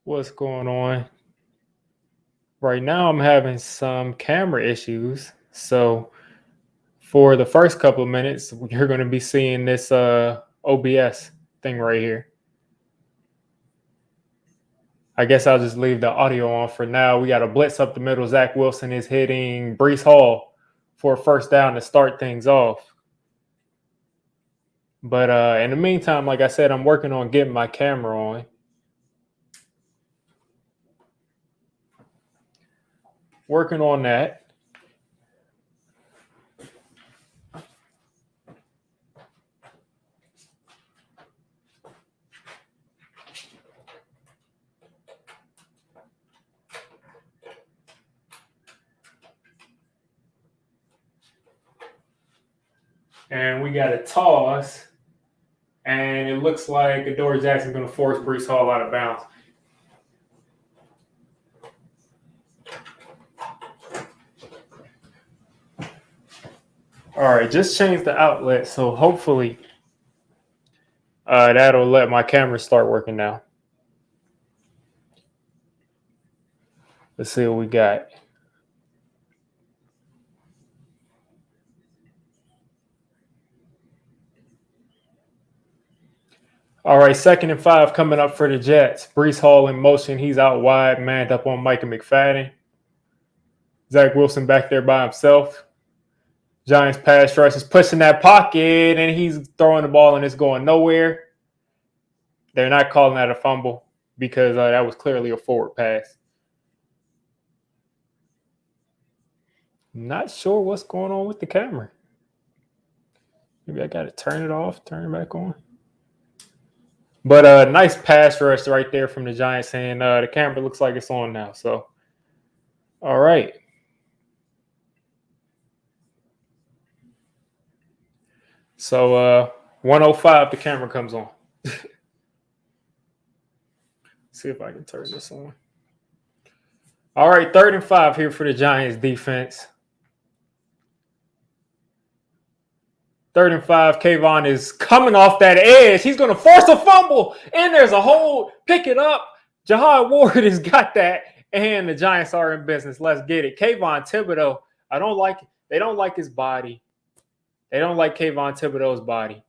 What's going on? Right now, I'm having some camera issues. So, for the first couple of minutes, you're going to be seeing this OBS thing right here. I guess I'll just leave the audio on for now. We got a blitz up the middle. Zach Wilson is hitting Brees Hall for a first down to start things off. But in the meantime, like I said, I'm working on getting my camera on. Working on that. And we got a toss. And it looks like Adoree Jackson's going to force Brees Hall out of bounds. All right, just changed the outlet, so hopefully that'll let my camera start working now. Let's see what we got. All right, 2nd and 5 coming up for the Jets. Brees Hall in motion. He's out wide, manned up on Micah McFadden. Zach Wilson back there by himself. Giants pass rush is pushing that pocket, and he's throwing the ball, and it's going nowhere. They're not calling that a fumble because that was clearly a forward pass. Not sure what's going on with the camera. Maybe I got to turn it off, turn it back on. But a nice pass rush right there from the Giants, and the camera looks like it's on now. So, all right. So 105, the camera comes on. See if I can turn this on. All right, 3rd and 5 here for the Giants defense. 3rd and 5, Kavon is coming off that edge. He's going to force a fumble, and there's a hold. Pick it up. Jahad Ward has got that, and the Giants are in business. Let's get it. Kavon Thibodeaux, they don't like his body. They don't like Kavon Thibodeaux's body.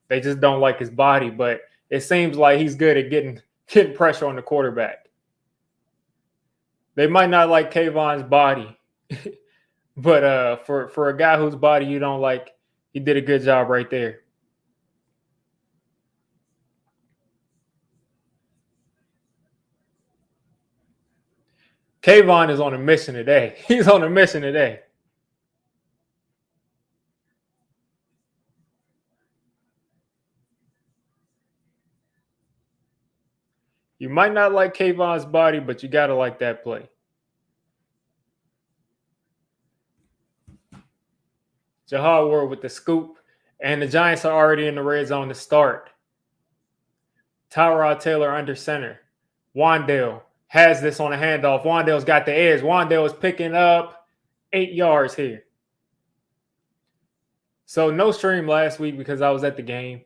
They just don't like his body, but it seems like he's good at getting pressure on the quarterback. They might not like Kavon's body, but for a guy whose body you don't like, he did a good job right there. Kavon is on a mission today. He's on a mission today. You might not like Kavon's body, but you got to like that play. Jahad Ward with the scoop, and the Giants are already in the red zone to start. Tyrod Taylor under center. Wandale has this on a handoff. Wandale's got the edge. Wandale is picking up 8 yards here. So no stream last week because I was at the game.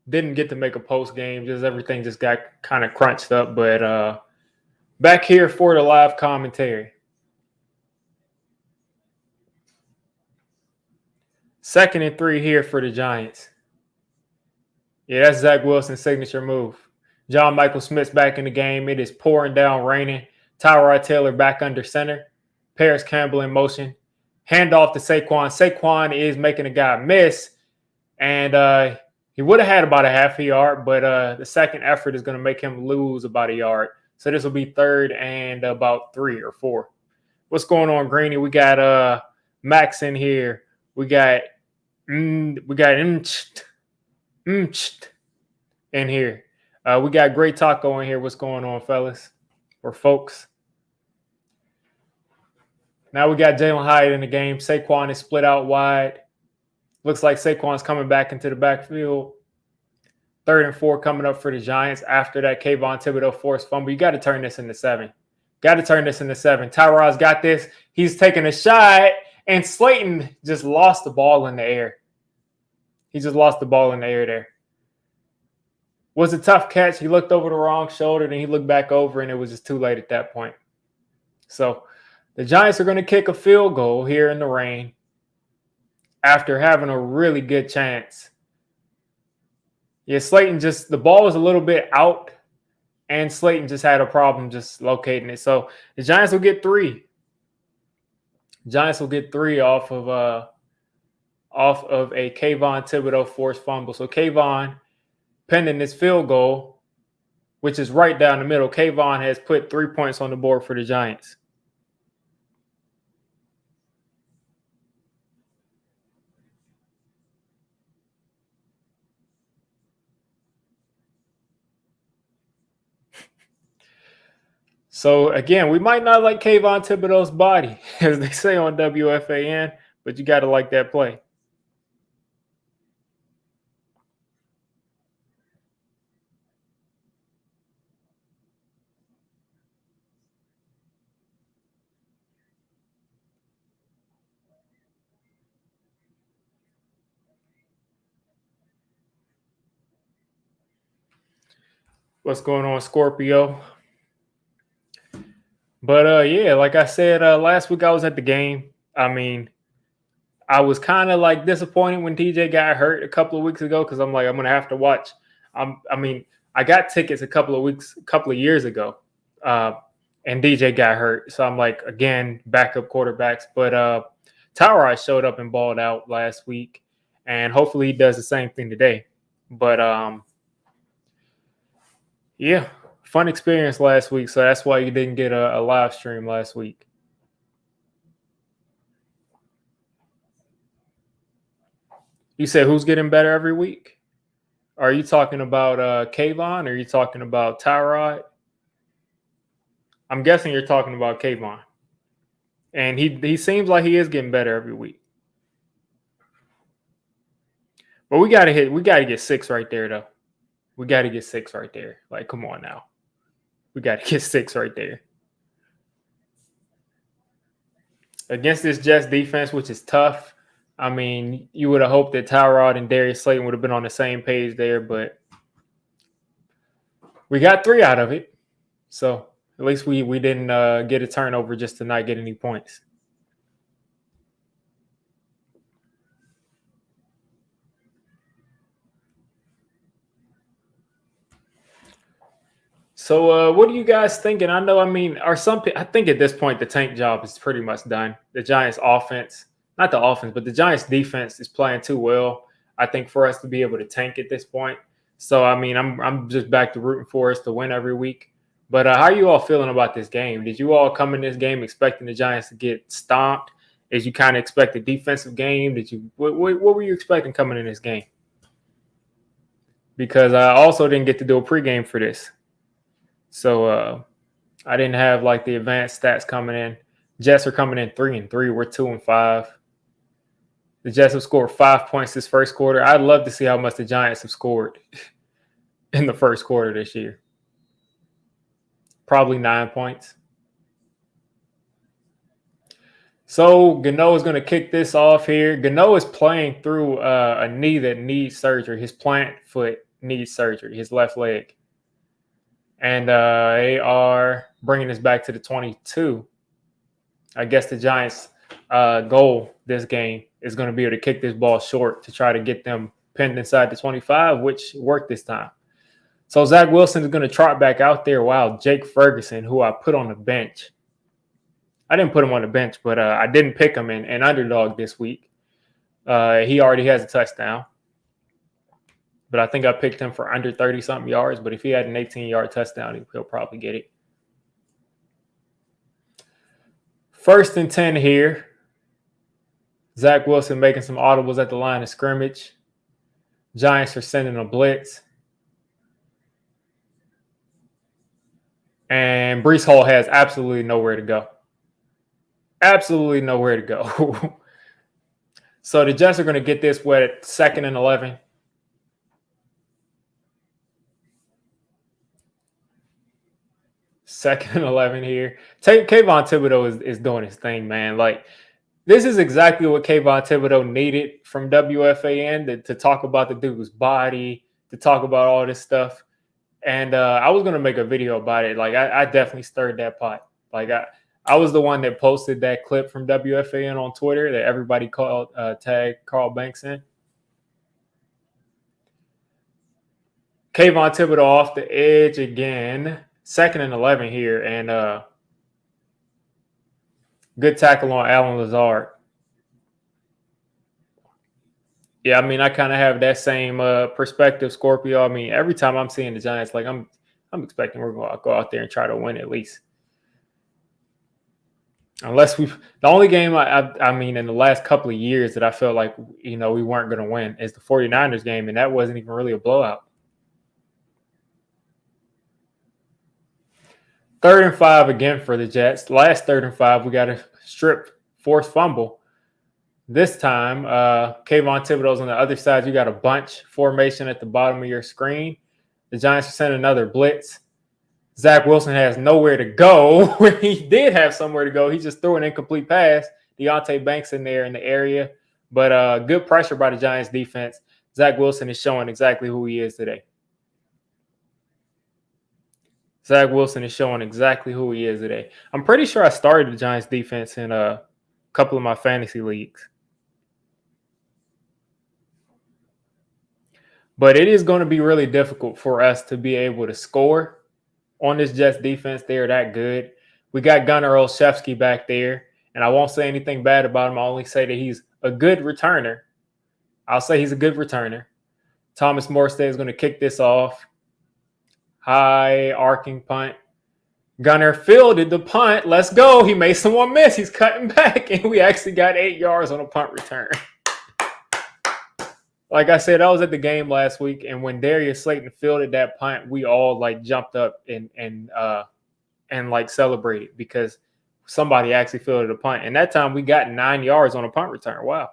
Didn't get to make a post game. Just everything just got kind of crunched up. But back here for the live commentary. 2nd and 3 here for the Giants. Yeah, that's Zach Wilson's signature move. John Michael Smith's back in the game. It is pouring down, raining. Tyrod Taylor back under center. Paris Campbell in motion. Handoff to Saquon. Saquon is making a guy miss. And he would have had about a half a yard, but the second effort is going to make him lose about a yard. So this will be 3rd and about 3 or 4. What's going on, Greeny? We got Max in here. We got in here. We got Great Taco in here. What's going on, fellas or folks? Now we got Jalen Hyatt in the game. Saquon is split out wide. Looks like Saquon's coming back into the backfield. 3rd and 4 coming up for the Giants after that Kavon Thibodeaux forced fumble. You got to turn this into 7. Tyrod's got this. He's taking a shot, and Slayton just lost the ball in the air. He just lost the ball in the air there. Was a tough catch. He looked over the wrong shoulder, then he looked back over, and it was just too late at that point. So the Giants are going to kick a field goal here in the rain after having a really good chance. Yeah, Slayton the ball was a little bit out, and Slayton just had a problem just locating it. So the Giants will get 3. Giants will get 3 off of a Kavon Thibodeaux forced fumble. So Kavon, pending this field goal, which is right down the middle, Kavon has put 3 points on the board for the Giants. So again, we might not like Kavon Thibodeaux's body, as they say on WFAN, but you got to like that play. What's going on, Scorpio? But yeah, like I said last week, I was at the game. I mean, I was kind of like disappointed when DJ got hurt a couple of weeks ago because I'm like, I'm gonna have to watch. I got tickets a couple of years ago, and DJ got hurt, so I'm like, again, backup quarterbacks. But Tyrod showed up and balled out last week, and hopefully he does the same thing today. But yeah, fun experience last week, so that's why you didn't get a live stream last week. You said who's getting better every week? Are you talking about Kavon, or are you talking about Tyrod? I'm guessing you're talking about Kavon. And he seems like he is getting better every week. But we gotta get 6 right there, though. We gotta get 6 right there. Like, come on now. We gotta get 6 right there. Against this Jets defense, which is tough. I mean, you would have hoped that Tyrod and Darius Slayton would have been on the same page there, but we got 3 out of it. So at least we didn't get a turnover just to not get any points. So what are you guys thinking? I think at this point the tank job is pretty much done. The Giants offense, not the offense, but the Giants defense is playing too well, I think, for us to be able to tank at this point. So I mean, I'm just back to rooting for us to win every week. But how are you all feeling about this game? Did you all come in this game expecting the Giants to get stomped? Did you kind of expect a defensive game? What were you expecting coming in this game? Because I also didn't get to do a pregame for this. So I didn't have like the advanced stats coming in. Jets are coming in 3-3. We're 2-5. The Jets have scored 5 points this first quarter. I'd love to see how much the Giants have scored in the first quarter this year. Probably 9 points. So Gano is going to kick this off here. Gano is playing through a knee that needs surgery. His plant foot needs surgery, his left leg. And they are bringing us back to the 22. I guess the Giants' goal this game is going to be able to kick this ball short to try to get them pinned inside the 25, which worked this time. So Zach Wilson is going to trot back out there while Jake Ferguson, who I put on the bench. I didn't put him on the bench, but I didn't pick him in underdog this week. He already has a touchdown. But I think I picked him for under 30-something yards. But if he had an 18-yard touchdown, he'll probably get it. 1st and 10 here. Zach Wilson making some audibles at the line of scrimmage. Giants are sending a blitz. And Breece Hall has absolutely nowhere to go. Absolutely nowhere to go. So the Jets are going to get this wet at 2nd and 11. Second and 11 here. Kavon Thibodeaux is doing his thing, man. Like, this is exactly what Kavon Thibodeaux needed from WFAN to talk about the dude's body, to talk about all this stuff. And I was gonna make a video about it. Like I definitely stirred that pot. Like I was the one that posted that clip from WFAN on Twitter that everybody called tagged Carl Banks in. Kavon Thibodeaux off the edge again, 2nd and 11 here, and good tackle on Alan Lazard. Yeah, I mean, I kind of have that same perspective, Scorpio. I mean, every time I'm seeing the Giants, like I'm expecting we're going to go out there and try to win at least. Unless the only game I mean in the last couple of years that I felt like we weren't going to win is the 49ers game, and that wasn't even really a blowout. 3rd and 5 again for the Jets. Last 3rd and 5, we got a strip forced fumble. This time, Kavon Thibodeaux's on the other side. You got a bunch formation at the bottom of your screen. The Giants sent another blitz. Zach Wilson has nowhere to go. When he did have somewhere to go, he just threw an incomplete pass. Deontay Banks in there in the area. But good pressure by the Giants defense. Zach Wilson is showing exactly who he is today. Zach Wilson is showing exactly who he is today. I'm pretty sure I started the Giants defense in a couple of my fantasy leagues. But it is going to be really difficult for us to be able to score on this Jets defense. They're that good. We got Gunnar Olszewski back there, and I won't say anything bad about him. I'll only say that he's a good returner. I'll say he's a good returner. Thomas Morstead is going to kick this off. High arcing punt. Gunnar fielded the punt. Let's go. He made someone miss. He's cutting back, and we actually got 8 yards on a punt return. Like I said, I was at the game last week, and when Darius Slayton fielded that punt, we all jumped up and celebrated because somebody actually fielded a punt. And that time we got 9 yards on a punt return. Wow.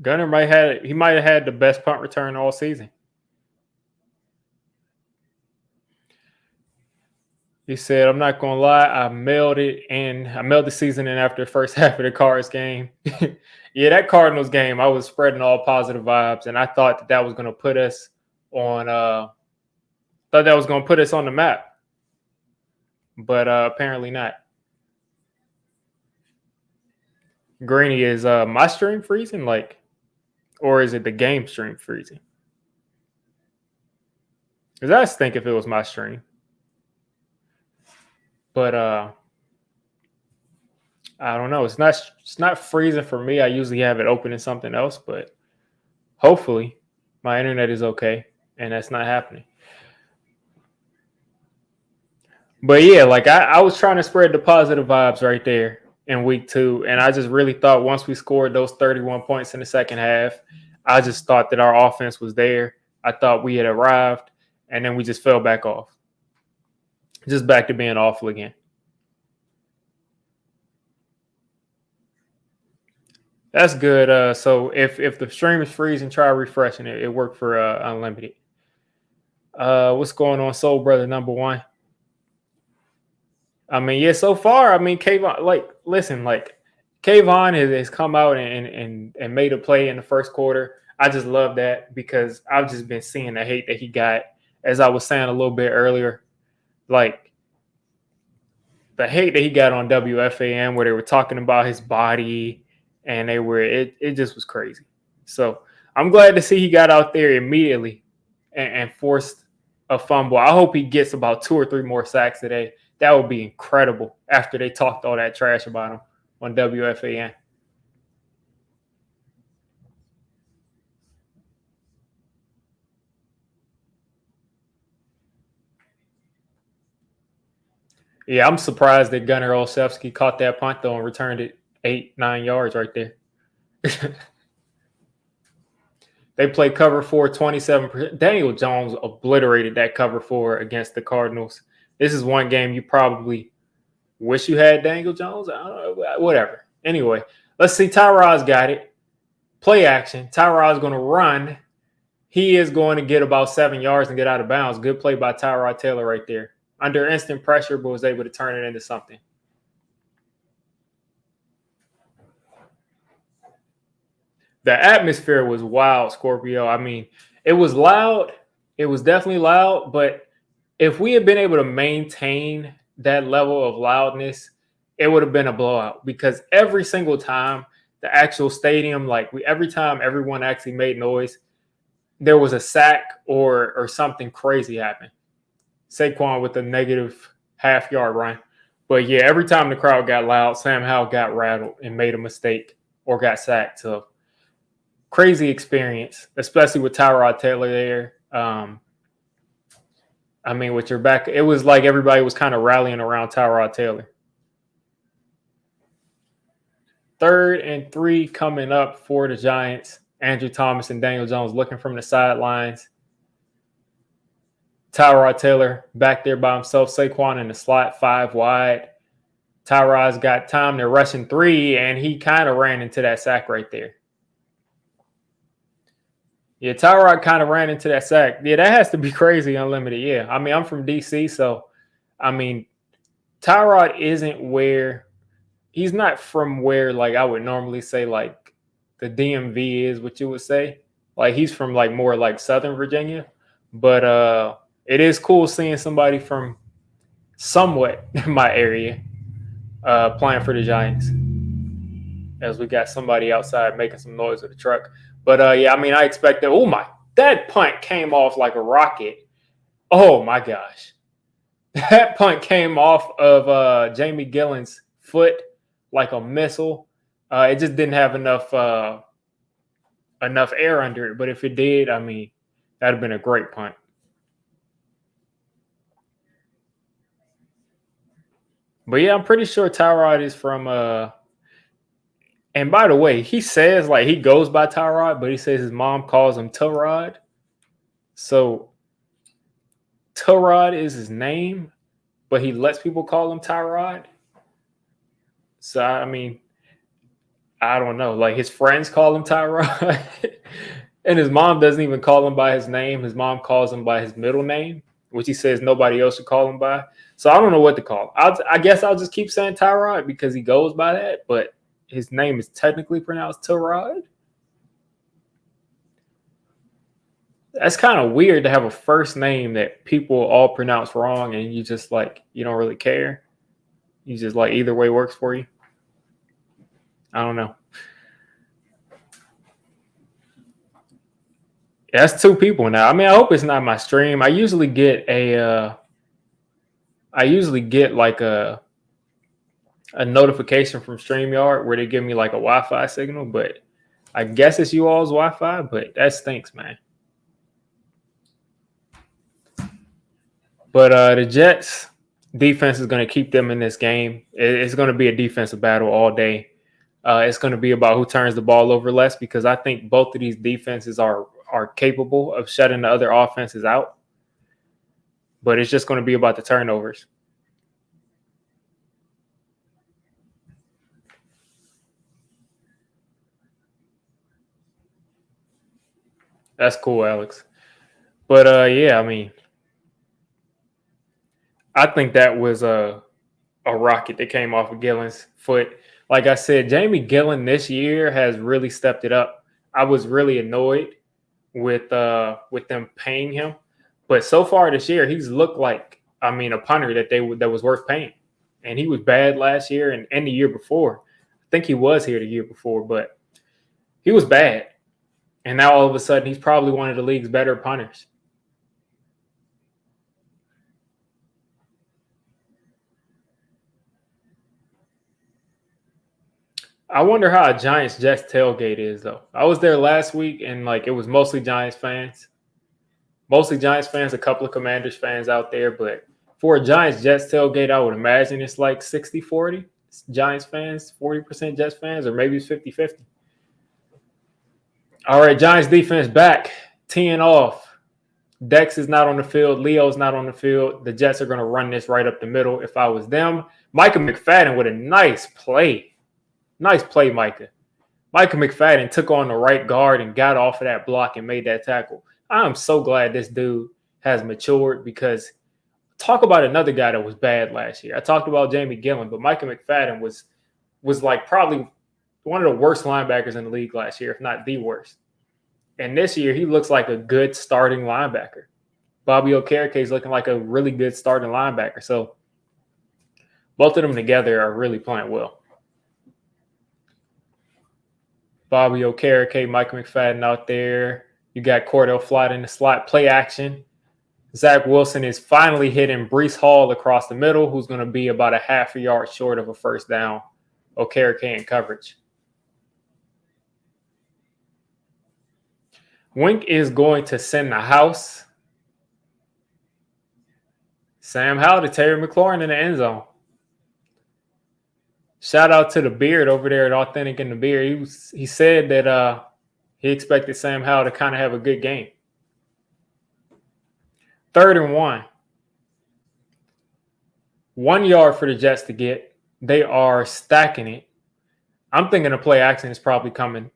Gunnar might have had the best punt return all season. He said, I'm not going to lie, I mailed the season in after the first half of the Cards game. Yeah, that Cardinals game, I was spreading all positive vibes, and I thought that was going to put us on the map. But apparently not. Greeny, is my stream freezing, or is it the game stream freezing? Because I just think if it was my stream. But I don't know. It's not freezing for me. I usually have it open in something else, but hopefully my internet is okay and that's not happening. But yeah, I was trying to spread the positive vibes right there in week 2, and I just really thought once we scored those 31 points in the second half, I just thought that our offense was there. I thought we had arrived, and then we just fell back off. Just back to being awful again. That's good. So if the stream is freezing, try refreshing it. It worked for Unlimited. What's going on, Soul Brother number 1? I mean, yeah, so far, I mean, Kavon, Kavon has come out and made a play in the first quarter. I just love that because I've just been seeing the hate that he got, as I was saying a little bit earlier. Like, the hate that he got on WFAN where they were talking about his body and it just was crazy. So I'm glad to see he got out there immediately and forced a fumble. I hope he gets about 2 or 3 more sacks today. That would be incredible after they talked all that trash about him on WFAN. Yeah, I'm surprised that Gunnar Olszewski caught that punt, though, and returned it 8-9 yards right there. They played cover 4 27%. Daniel Jones obliterated that cover 4 against the Cardinals. This is one game you probably wish you had Daniel Jones. I don't know, whatever. Anyway, let's see. Tyrod's got it. Play action. Tyrod's going to run. He is going to get about 7 yards and get out of bounds. Good play by Tyrod Taylor right there. under instant pressure, but was able to turn it into something. The atmosphere was wild, Scorpio. I mean, it was loud. It was definitely loud, but if we had been able to maintain that level of loudness, it would have been a blowout because every single time the actual stadium, every time everyone actually made noise, there was a sack or something crazy happened. Saquon with a negative half-yard run. But yeah, every time the crowd got loud, Sam Howell got rattled and made a mistake or got sacked. So crazy experience, especially with Tyrod Taylor there. With your back, it was like everybody was kind of rallying around Tyrod Taylor. 3rd and 3 coming up for the Giants. Andrew Thomas and Daniel Jones looking from the sidelines. Tyrod Taylor back there by himself. Saquon in the slot, 5 wide. Tyrod's got time. They're rushing 3, and he kind of ran into that sack right there. Yeah, Tyrod kind of ran into that sack. Yeah, that has to be crazy unlimited. Yeah, I'm from DC, so, Tyrod isn't where – he's not from where, I would normally say, the DMV is what you would say. He's from, more Southern Virginia. But it is cool seeing somebody from somewhat in my area playing for the Giants. As we got somebody outside making some noise with the truck. But, I expected – that punt came off like a rocket. Oh, my gosh. That punt came off of Jamie Gillen's foot like a missile. It just didn't have enough air under it. But if it did, that'd have been a great punt. But, yeah, I'm pretty sure Tyrod is from and by the way, he says he goes by Tyrod, but he says his mom calls him Tyrod. So Tyrod is his name, but he lets people call him Tyrod. So I don't know. His friends call him Tyrod, and his mom doesn't even call him by his name. His mom calls him by his middle name, which he says nobody else should call him by. So I don't know what to call him. I guess I'll just keep saying Tyrod because he goes by that, but his name is technically pronounced Tyrod. That's kind of weird to have a first name that people all pronounce wrong and you just you don't really care. You just either way works for you. I don't know. Yeah, that's 2 people now. I hope it's not my stream. I usually get a notification from StreamYard where they give me a Wi-Fi signal, but I guess it's you all's Wi-Fi, but that stinks, man. But the Jets defense is going to keep them in this game. It's going to be a defensive battle all day. It's going to be about who turns the ball over less because I think both of these defenses are capable of shutting the other offenses out. But it's just going to be about the turnovers. That's cool, Alex. But, I think that was a rocket that came off of Gillen's foot. Like I said, Jamie Gillen this year has really stepped it up. I was really annoyed with them paying him. But so far this year, he's looked like, a punter that was worth paying. And he was bad last year and the year before. I think he was here the year before, but he was bad. And now all of a sudden, he's probably one of the league's better punters. I wonder how a Giants-Jets tailgate is, though. I was there last week, and it was mostly Giants fans. Mostly Giants fans, a couple of Commanders fans out there. But for a Giants-Jets tailgate, I would imagine it's 60-40. Giants fans, 40% Jets fans, or maybe it's 50-50. All right, Giants defense back, teeing off. Dex is not on the field. Leo's not on the field. The Jets are going to run this right up the middle. If I was them, Micah McFadden with a nice play. Nice play, Micah. Micah McFadden took on the right guard and got off of that block and made that tackle. I'm so glad this dude has matured because talk about another guy that was bad last year. I talked about Jamie Gillen, but Micah McFadden was like probably one of the worst linebackers in the league last year, if not the worst. And this year, he looks like a good starting linebacker. Bobby Okereke is looking like a really good starting linebacker. So both of them together are really playing well. Bobby Okereke, Micah McFadden out there. You got Cordell Flott in the slot, play action. Zach Wilson is finally hitting Breece Hall across the middle, who's going to be about a half a yard short of a first down. Okereke in coverage. Wink is going to send the house. Sam Howell to Terry McLaurin in the end zone. Shout out to the Beard over there at Authentic in the Beard. He said that he expected Sam Howell to kind of have a good game. 3rd and 1. 1 yard for the Jets to get. They are stacking it. I'm thinking a play action is probably coming.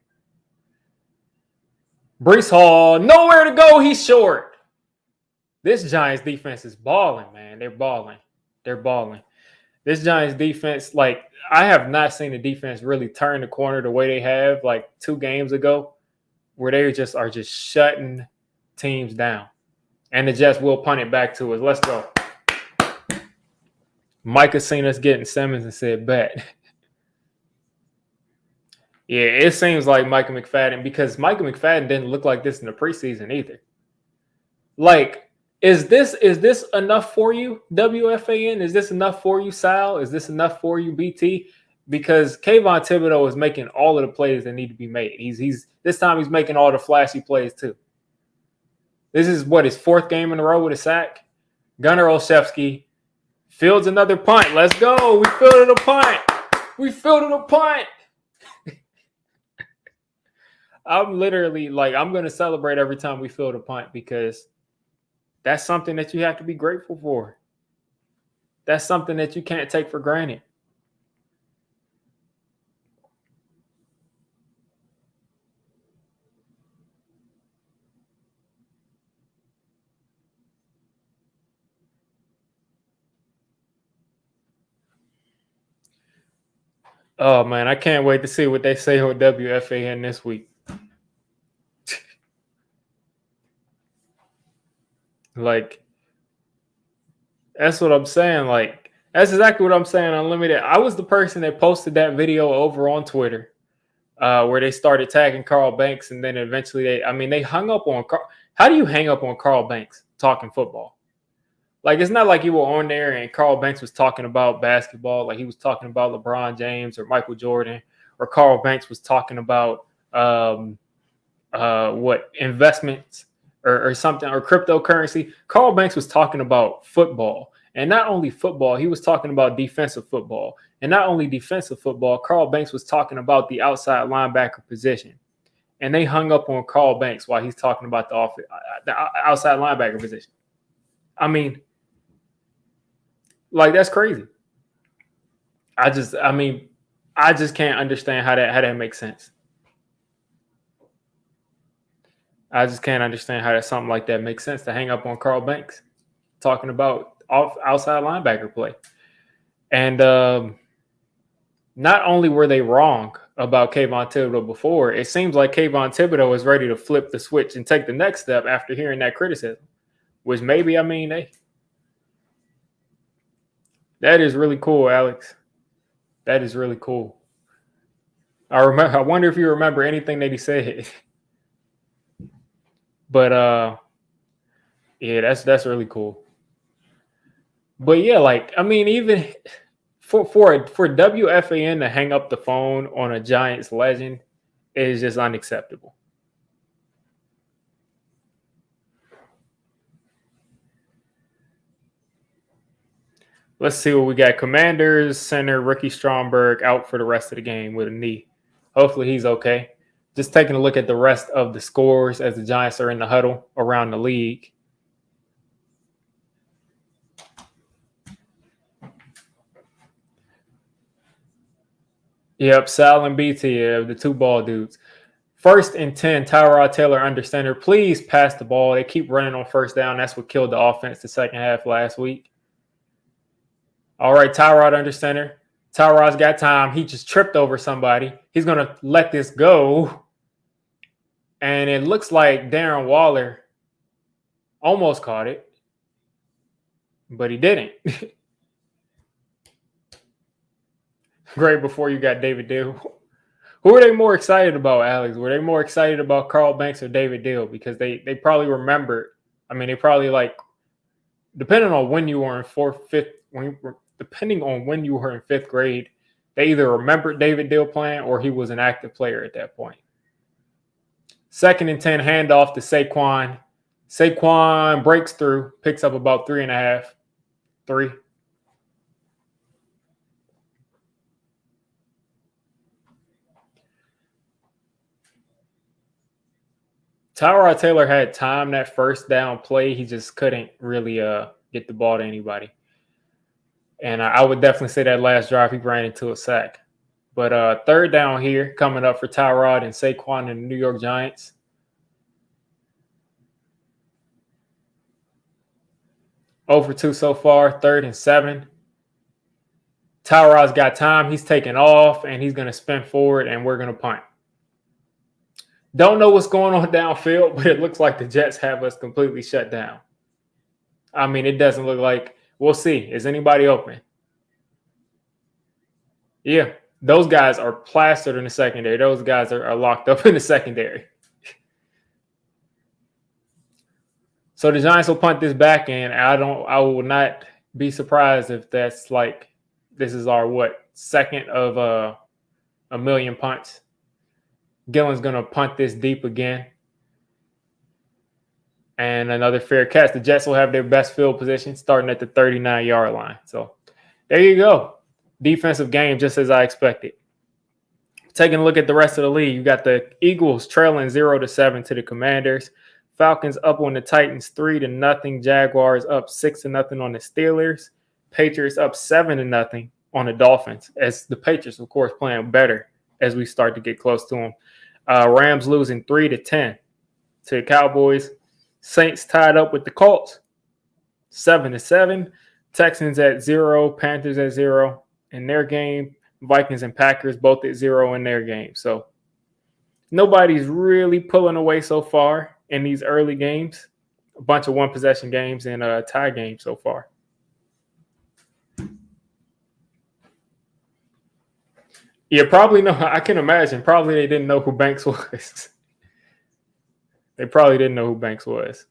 Breece Hall, nowhere to go. He's short. This Giants defense is balling, man. They're balling. This Giants defense, like, I have not seen the defense really turn the corner the way they have like 2 games ago, where they are just shutting teams down. And the Jets will punt it back to us. Let's go. Micah seen us getting Simmons and said, bet. Yeah, it seems like Micah McFadden, because Micah McFadden didn't look like this in the preseason either. Like, is this enough for you, WFAN? Is this enough for you, Sal? Is this enough for you, BT? Because Kavon Thibodeaux is making all of the plays that need to be made. He's this time he's making all the flashy plays too. This is his 4th game in a row with a sack. Gunnar Olszewski fields another punt. Let's go. We fielded a punt. I'm literally like, I'm going to celebrate every time we field a punt, because that's something that you have to be grateful for. That's something that you can't take for granted. Oh, man, I can't wait to see what they say on WFAN this week. Like, that's what I'm saying. Like, that's exactly what I'm saying. Unlimited. I was the person that posted that video over on Twitter where they started tagging Carl Banks, and then eventually they hung up on Carl. How do you hang up on Carl Banks talking football? Like, it's not like you were on there and Carl Banks was talking about basketball, like he was talking about LeBron James or Michael Jordan, or Carl Banks was talking about investments or something, or cryptocurrency. Carl Banks was talking about football, and not only football, he was talking about defensive football, and not only defensive football. Carl Banks was talking about the outside linebacker position, and they hung up on Carl Banks while he's talking about the outside linebacker position. I mean, like, that's crazy. I just can't understand how that makes sense. I just can't understand how something like that makes sense, to hang up on Carl Banks talking about outside linebacker play. And not only were they wrong about Kavon Thibodeaux before, it seems like Kavon Thibodeaux is ready to flip the switch and take the next step after hearing that criticism, which maybe, that is really cool, Alex. That is really cool. I wonder if you remember anything that he said. But yeah, that's really cool. But yeah, like, even for WFAN to hang up the phone on a Giants legend is just unacceptable. Let's see what we got. Commanders center Ricky Stromberg out for the rest of the game with a knee. Hopefully he's okay. Just taking a look at the rest of the scores as the Giants are in the huddle around the league. Yep, Sal and BT, the 2 ball dudes. 1st and 10, Tyrod Taylor under center. Please pass the ball. They keep running on first down. That's what killed the offense the second half last week. All right, Tyrod under center. Tyrod's got time. He just tripped over somebody. He's going to let this go. And it looks like Darren Waller almost caught it, but he didn't. Great before you got David Dill. Who are they more excited about, Alex? Were they more excited about Carl Banks or David Dill? Because they probably remembered. I mean, they probably depending on when you were in depending on when you were in fifth grade, they either remembered David Dill playing or he was an active player at that point. 2nd and 10, handoff to Saquon. Saquon breaks through, picks up about 3.5. 3. Tyrod Taylor had time that first down play. He just couldn't really get the ball to anybody. And I would definitely say that last drive he ran into a sack. But 3rd down here coming up for Tyrod and Saquon and the New York Giants. Over 2 so far, 3rd and 7. Tyrod's got time. He's taking off, and he's going to spin forward, and we're going to punt. Don't know what's going on downfield, but it looks like the Jets have us completely shut down. I mean, it doesn't look like – we'll see. Is anybody open? Yeah, those guys are plastered in the secondary. Those guys are locked up in the secondary. So the Giants will punt this back, and I will not be surprised if that's this is our second of a million punts. Gillen's going to punt this deep again. And another fair catch. The Jets will have their best field position starting at the 39-yard line. So there you go. Defensive game, just as I expected. Taking a look at the rest of the league, you got the Eagles trailing 0-7 to the Commanders. Falcons up on the Titans 3-0. Jaguars up 6-0 on the Steelers. Patriots up 7-0 on the Dolphins. As the Patriots, of course, playing better as we start to get close to them. Rams losing 3-10 to the Cowboys. Saints tied up with the Colts 7-7. Texans at 0. Panthers at 0 in their game. Vikings and Packers both at 0 in their game. So nobody's really pulling away so far in these early games. A bunch of one-possession games and a tie game so far. Yeah, probably no. I can imagine. Probably they didn't know who Banks was. They probably didn't know who Banks was.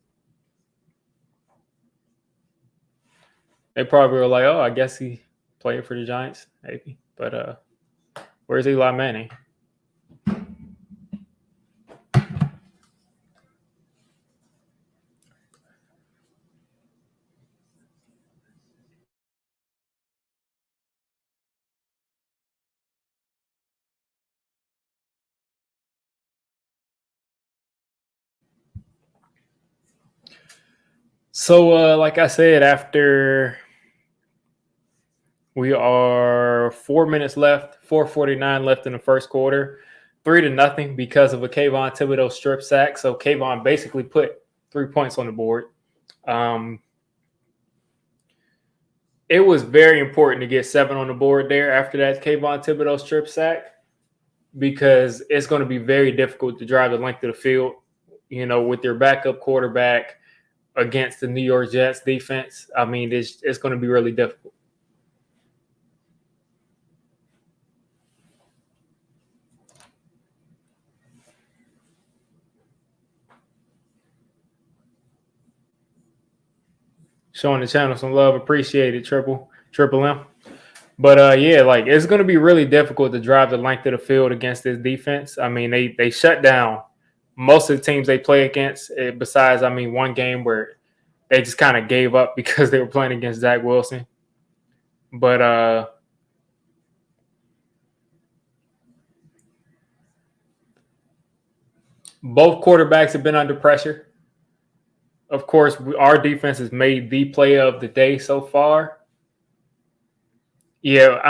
They probably were like, oh, I guess he played for the Giants, maybe. But where's Eli Manning? So, like I said, after we are 4 minutes left, 4:49 left in the first quarter, 3-0 because of a Kavon Thibodeaux strip sack. So Kavon basically put 3 points on the board. It was very important to get 7 on the board there after that Kavon Thibodeaux strip sack because it's going to be very difficult to drive the length of the field, with your backup quarterback against the New York Jets defense. I mean, it's going to be really difficult. Showing the channel some love. Appreciate it, Triple M. But, it's going to be really difficult to drive the length of the field against this defense. I mean, they shut down most of the teams they play against, besides, one game where they just kind of gave up because they were playing against Zach Wilson. But both quarterbacks have been under pressure. Of course, our defense has made the play of the day so far. Yeah,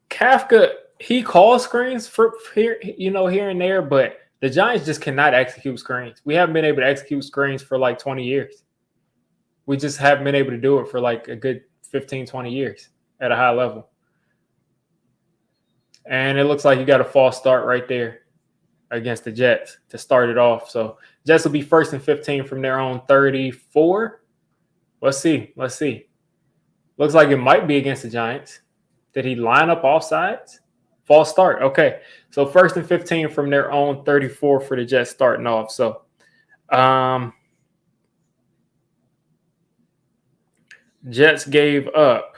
Kafka, he calls screens for here and there, but the Giants just cannot execute screens. We haven't been able to execute screens for 20 years. We just haven't been able to do it for a good 15, 20 years. at a high level. And it looks like you got a false start right there against the Jets to start it off. So Jets will be 1st and 15 from their own 34. Let's see. Looks like it might be against the Giants. Did he line up offsides? False start. Okay. So 1st and 15 from their own 34 for the Jets starting off. So Jets gave up.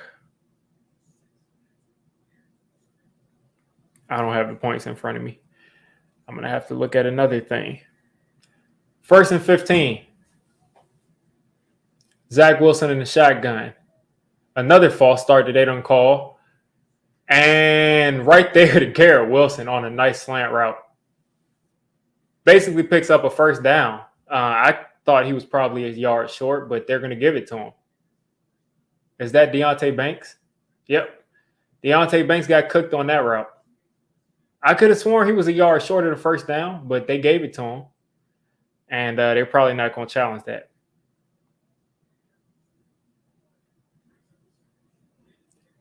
I don't have the points in front of me. I'm going to have to look at another thing. 1st and 15. Zach Wilson in the shotgun. Another false start that they don't call. And right there to Garrett Wilson on a nice slant route. Basically picks up a first down. I thought he was probably a yard short, but they're going to give it to him. Is that Deonte Banks? Yep. Deonte Banks got cooked on that route. I could have sworn he was a yard short of the first down, but they gave it to him. And they're probably not going to challenge that.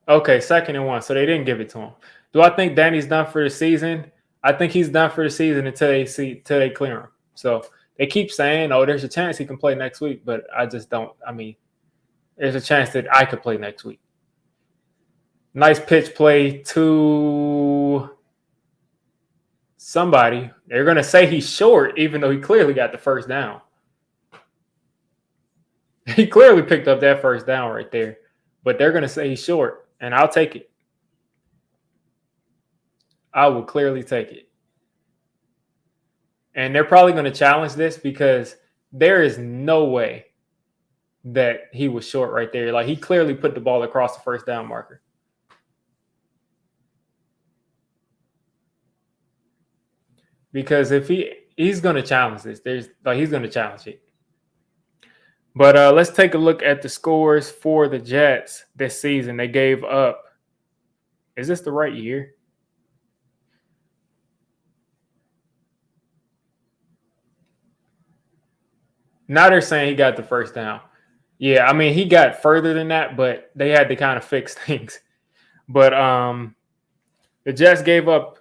Okay, 2nd and 1. So they didn't give it to him. Do I think Danny's done for the season? I think he's done for the season until they clear him. So they keep saying, oh, there's a chance he can play next week, but I just don't. I mean, there's a chance that I could play next week. Nice pitch play to somebody. They're going to say he's short, even though he clearly got the first down. He clearly picked up that first down right there, but they're going to say he's short, and I'll take it. I will clearly take it. And they're probably going to challenge this because there is no way that he was short right there. Like, he clearly put the ball across the first down marker. Because if he's going to challenge this, he's going to challenge it. But let's take a look at the scores for the Jets this season. They gave up. Is this the right year? Now they're saying he got the first down. Yeah, I mean, he got further than that, but they had to kind of fix things. But the Jets gave up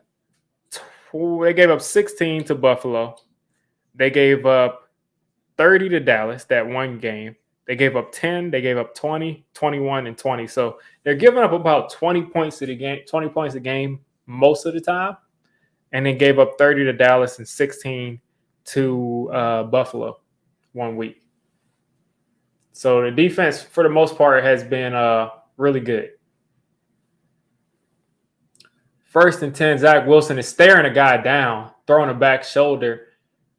16 to Buffalo. They gave up 30 to Dallas that one game. They gave up 10, they gave up 20, 21, and 20. So they're giving up about 20 points a game most of the time. And then gave up 30 to Dallas and 16 to Buffalo one week. So the defense, for the most part, has been really good. 1st and 10, Zach Wilson is staring a guy down, throwing a back shoulder.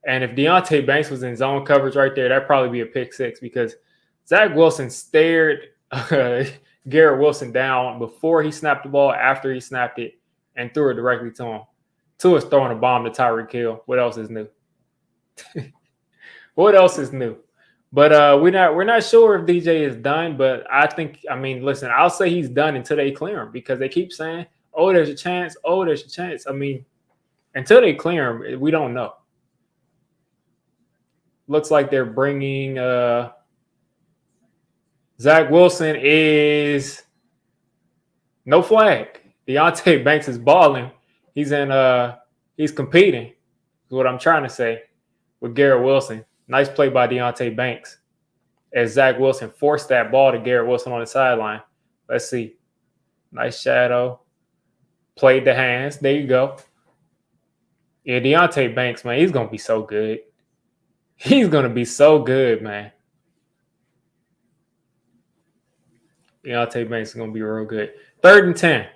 And if Deonte Banks was in zone coverage right there, that'd probably be a pick six because Zach Wilson stared Garrett Wilson down before he snapped the ball, after he snapped it, and threw it directly to him. Tua's throwing a bomb to Tyreek Hill. What else is new? What else is new? But we're not sure if DJ is done. But listen, I'll say he's done until they clear him because they keep saying, "Oh, there's a chance. Oh, there's a chance." I mean, until they clear him, we don't know. Looks like they're bringing Zach Wilson is no flag. Deonte Banks is balling. He's competing. Is what I'm trying to say with Garrett Wilson. Nice play by Deonte Banks as Zach Wilson forced that ball to Garrett Wilson on the sideline. Let's see. Nice shadow. Played the hands. There you go. Yeah, Deonte Banks, man, he's going to be so good. He's going to be so good, man. Deonte Banks is going to be real good. 3rd and 10.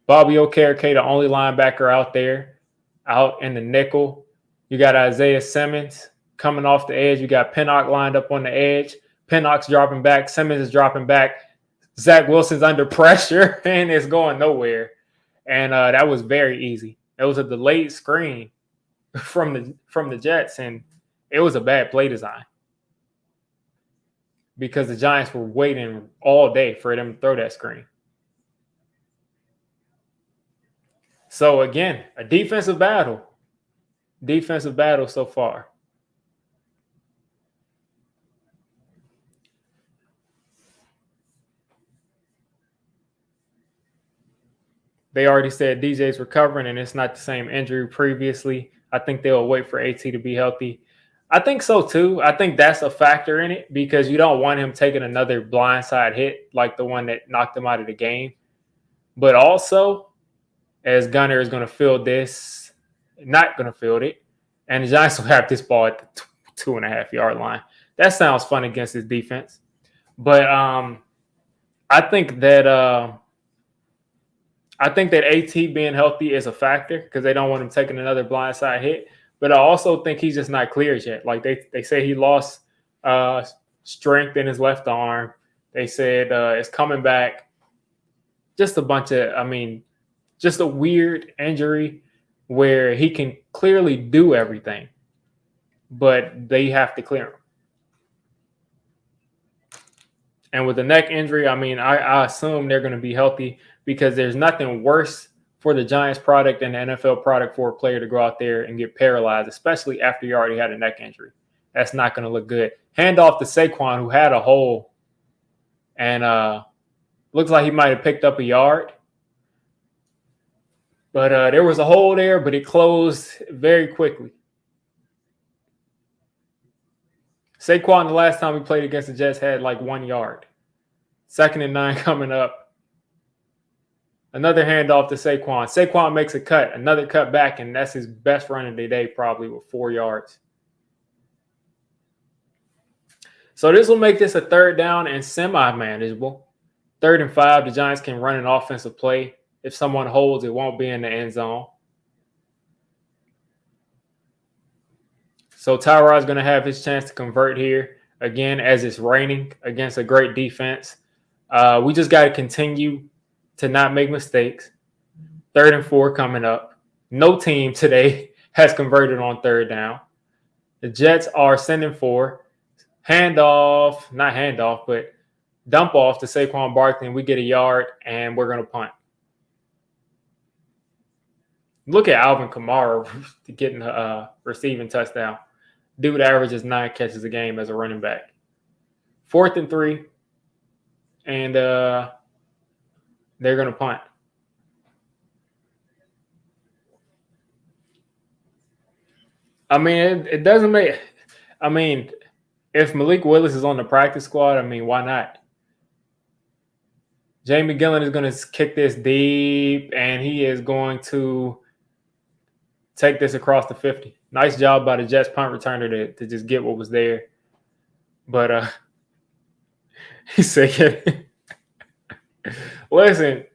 Bobby Okereke, the only linebacker out there, out in the nickel. You got Isaiah Simmons coming off the edge. You got Pinnock lined up on the edge. Pinnock's dropping back. Simmons is dropping back. Zach Wilson's under pressure and it's going nowhere. And that was very easy. It was a delayed screen from the Jets, and it was a bad play design because the Giants were waiting all day for them to throw that screen. So, again, a defensive battle. Defensive battle so far. They already said DJ's recovering and it's not the same injury previously. I think they'll wait for AT to be healthy. I think so too. I think that's a factor in it because you don't want him taking another blindside hit like the one that knocked him out of the game. But also, as Gunner is going to field this, not going to field it, and the Giants will have this ball at the 2.5 yard line. That sounds fun against his defense. But I think that AT being healthy is a factor because they don't want him taking another blindside hit. But I also think he's just not cleared yet. Like they say he lost strength in his left arm. They said it's coming back. Just a bunch of, just a weird injury where he can clearly do everything, but they have to clear him. And with the neck injury, I assume they're going to be healthy because there's nothing worse for the Giants product and the NFL product for a player to go out there and get paralyzed, especially after you already had a neck injury. That's not going to look good. Hand off to Saquon, who had a hole and looks like he might have picked up a yard. But there was a hole there, but it closed very quickly. Saquon, the last time we played against the Jets, had like 1 yard. 2nd and 9 coming up. Another handoff to Saquon. Saquon makes a cut, another cut back, and that's his best run of the day, probably with 4 yards. So this will make this a 3rd down and semi-manageable. 3rd and 5, the Giants can run an offensive play. If someone holds, it won't be in the end zone. So Tyrod's going to have his chance to convert here, again, as it's raining against a great defense. We just got to continue to not make mistakes. 3rd and 4 coming up. No team today has converted on 3rd down. The Jets are sending for not handoff, but dump off to Saquon Barkley, and we get a yard, and we're going to punt. Look at Alvin Kamara getting a receiving touchdown. Dude averages 9 catches a game as a running back. 4th and 3, and they're going to punt. It doesn't make – if Malik Willis is on the practice squad, why not? Jamie Gillen is going to kick this deep, and he is going to take this across the 50. Nice job by the Jets punt returner to just get what was there. But he said, listen,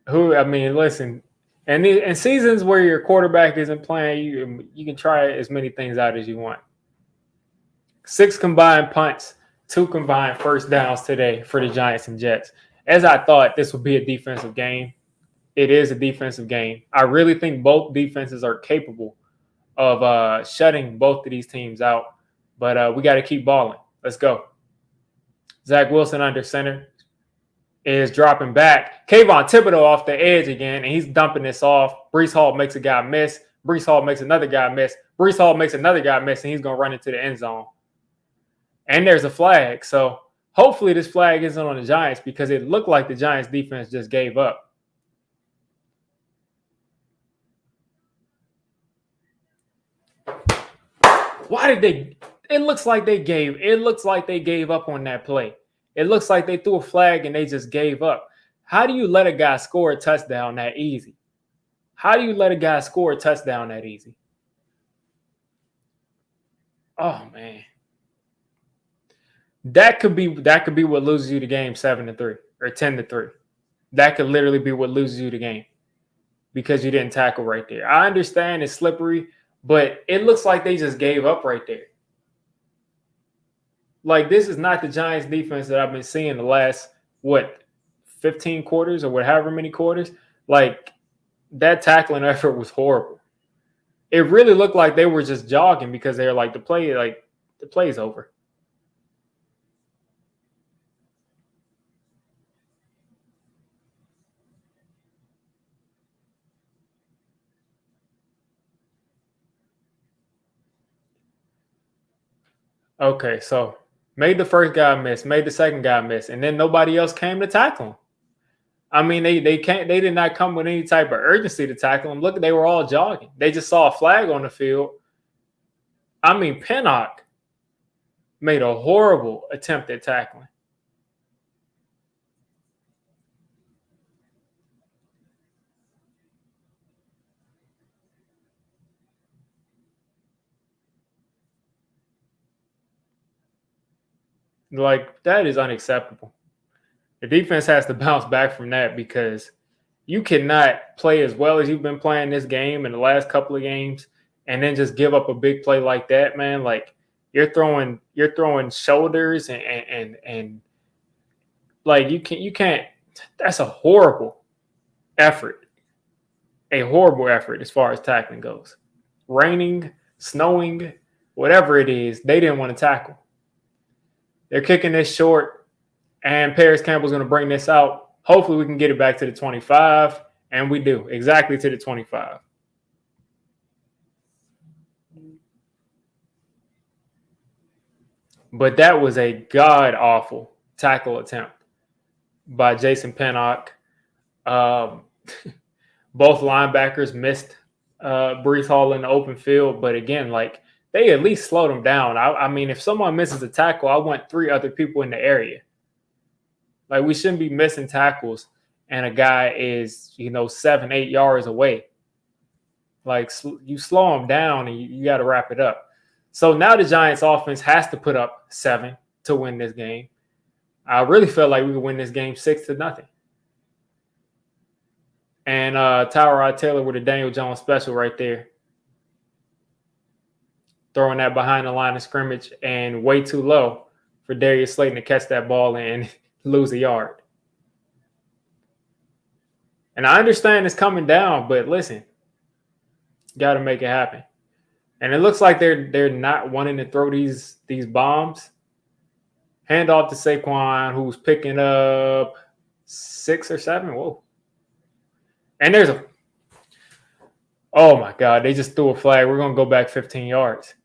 listen, and in seasons where your quarterback isn't playing, you can try as many things out as you want. 6 combined punts, 2 combined first downs today for the Giants and Jets. As I thought, this would be a defensive game. It is a defensive game. I really think both defenses are capable of shutting both of these teams out. But we got to keep balling. Let's go. Zach Wilson under center is dropping back. Kavon Thibodeaux off the edge again, and he's dumping this off. Breece Hall makes a guy miss. Breece Hall makes another guy miss. Breece Hall makes another guy miss, and he's going to run into the end zone. And there's a flag. So hopefully this flag isn't on the Giants because it looked like the Giants defense just gave up. Why did they? It looks like they gave up on that play. It looks like they threw a flag and they just gave up. How do you let a guy score a touchdown that easy? How do you let a guy score a touchdown that easy? Oh man. That could be what loses you the game 7-3 or 10-3. That could literally be what loses you the game because you didn't tackle right there. I understand it's slippery, but it looks like they just gave up right there. Like, this is not the Giants defense that I've been seeing the last, 15 quarters or however many quarters. Like, that tackling effort was horrible. It really looked like they were just jogging because they were like, the play's over. Okay, so Made the first guy miss, made the second guy miss, and then nobody else came to tackle him. I mean, they did not come with any type of urgency to tackle him. Look, they were all jogging. They just saw a flag on the field. I mean, Pinnock made a horrible attempt at tackling. Like, that is unacceptable. The defense has to bounce back from that because you cannot play as well as you've been playing this game in the last couple of games and then just give up a big play like that, man. Like, you're throwing shoulders and like you can't. That's a horrible effort. A horrible effort as far as tackling goes. Raining, snowing, whatever it is, they didn't want to tackle. They're kicking this short, and Paris Campbell's going to bring this out. Hopefully, we can get it back to the 25, and we do exactly to the 25. But that was a god-awful tackle attempt by Jason Pinnock. Both linebackers missed Brees Hall in the open field. But again, like, they at least slowed him down. I mean, if someone misses a tackle, I want 3 other people in the area. Like, we shouldn't be missing tackles and a guy is, 7, 8 yards away. Like, you slow him down and you got to wrap it up. So now the Giants offense has to put up 7 to win this game. I really felt like we could win this game 6-0. And Tyrod Taylor with a Daniel Jones special right there. Throwing that behind the line of scrimmage and way too low for Darius Slayton to catch that ball and lose a yard. And I understand it's coming down, but listen, got to make it happen. And it looks like they're not wanting to throw these bombs. Hand off to Saquon, who's picking up 6 or 7. Whoa. And oh my God, they just threw a flag. We're going to go back 15 yards.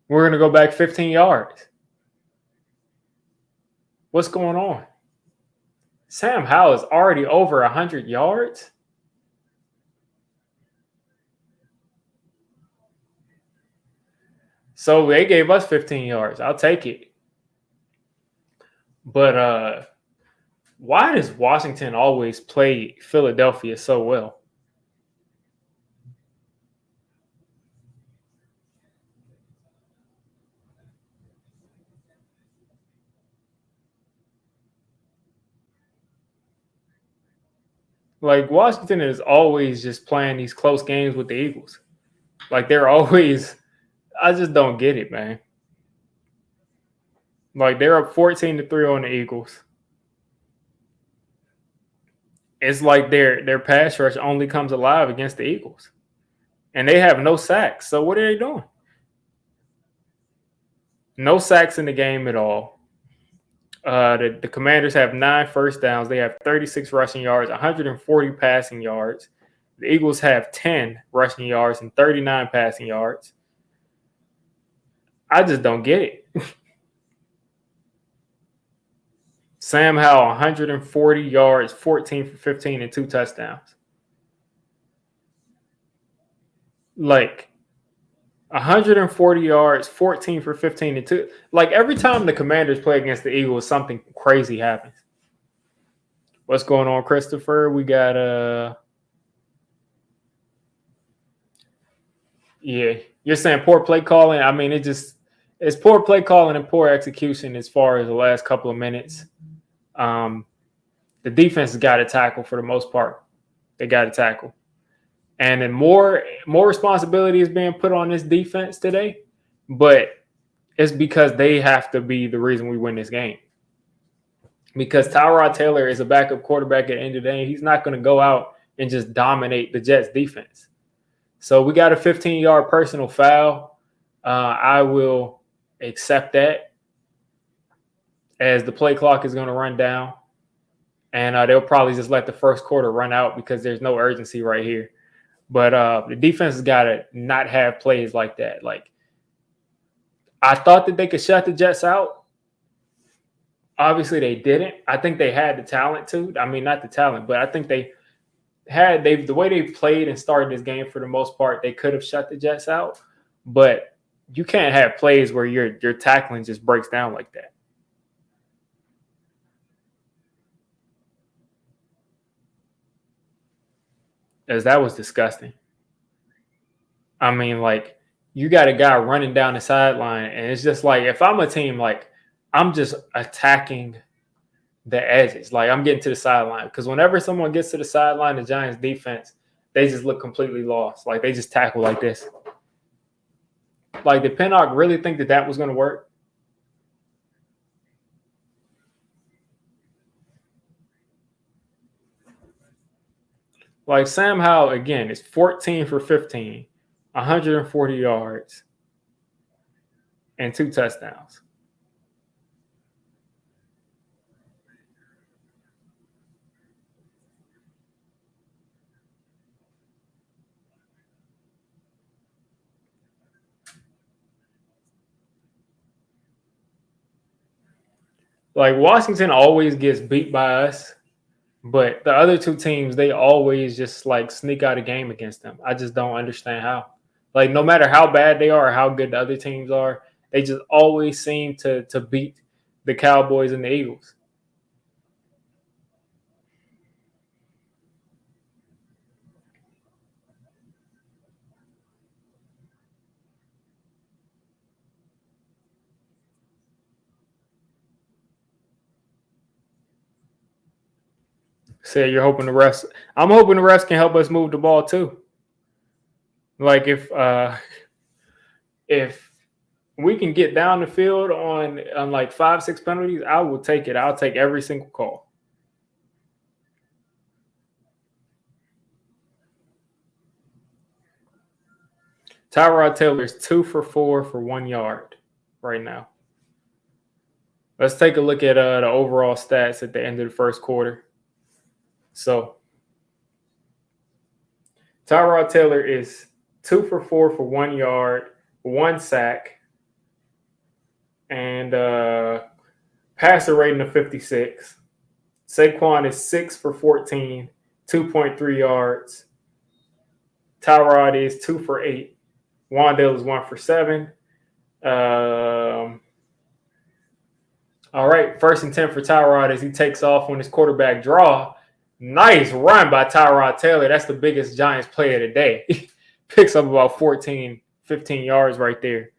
We're going to go back 15 yards. What's going on? Sam Howell is already over 100 yards. So they gave us 15 yards. I'll take it. But why does Washington always play Philadelphia so well? Like, Washington is always just playing these close games with the Eagles. Like, they're always – I just don't get it, man. Like, they're up 14-3 on the Eagles. It's like their pass rush only comes alive against the Eagles. And they have no sacks. So what are they doing? No sacks in the game at all. The Commanders have 9 first downs. They have 36 rushing yards, 140 passing yards. The Eagles have 10 rushing yards and 39 passing yards. I just don't get it. Sam Howell, 140 yards, 14 for 15 and 2 touchdowns. Like, 140 yards, 14 for 15 and 2. Like, every time the Commanders play against the Eagles, something crazy happens. What's going on, Christopher? We got yeah, you're saying poor play calling. I mean, it's poor play calling and poor execution as far as the last couple of minutes. The defense has got to tackle for the most part. They got to tackle. And then more responsibility is being put on this defense today, but it's because they have to be the reason we win this game. Because Tyrod Taylor is a backup quarterback at the end of the day. He's not going to go out and just dominate the Jets defense. So we got a 15-yard personal foul. I will accept that as the play clock is going to run down. And they'll probably just let the first quarter run out because there's no urgency right here. But the defense has got to not have plays like that. Like, I thought that they could shut the Jets out. Obviously, they didn't. I think they had the talent to. I mean, not the talent, but I think the way they played and started this game for the most part, they could have shut the Jets out. But you can't have plays where your tackling just breaks down like that. As that was disgusting. I mean, like, you got a guy running down the sideline, and it's just like, if I'm a team, like, I'm just attacking the edges. Like, I'm getting to the sideline. Because whenever someone gets to the sideline, the Giants defense, they just look completely lost. Like, they just tackle like this. Like, did Pinnock really think that was going to work? Like, Sam Howell, again, is 14 for 15, 140 yards, and 2 touchdowns. Like, Washington always gets beat by us, but the other two teams, they always just like sneak out a game against them. I just don't understand how. Like, no matter how bad they are or how good the other teams are, they just always seem to beat the Cowboys and the Eagles. Say you're hoping the refs. I'm hoping the refs can help us move the ball too. Like, if we can get down the field on like 5-6 penalties, I will take it. I'll take every single call. Tyrod Taylor is 2 for 4 for 1 yard right now. Let's take a look at the overall stats at the end of the first quarter. So Tyrod Taylor is 2 for 4 for 1 yard, 1 sack, and passer rating of 56. Saquon is 6 for 14, 2.3 yards. Tyrod is 2 for 8. Wandale is 1 for 7. All right, 1st and 10 for Tyrod as he takes off on his quarterback draw. Nice run by Tyrod Taylor. That's the biggest Giants play of the day. Picks up about 14, 15 yards right there.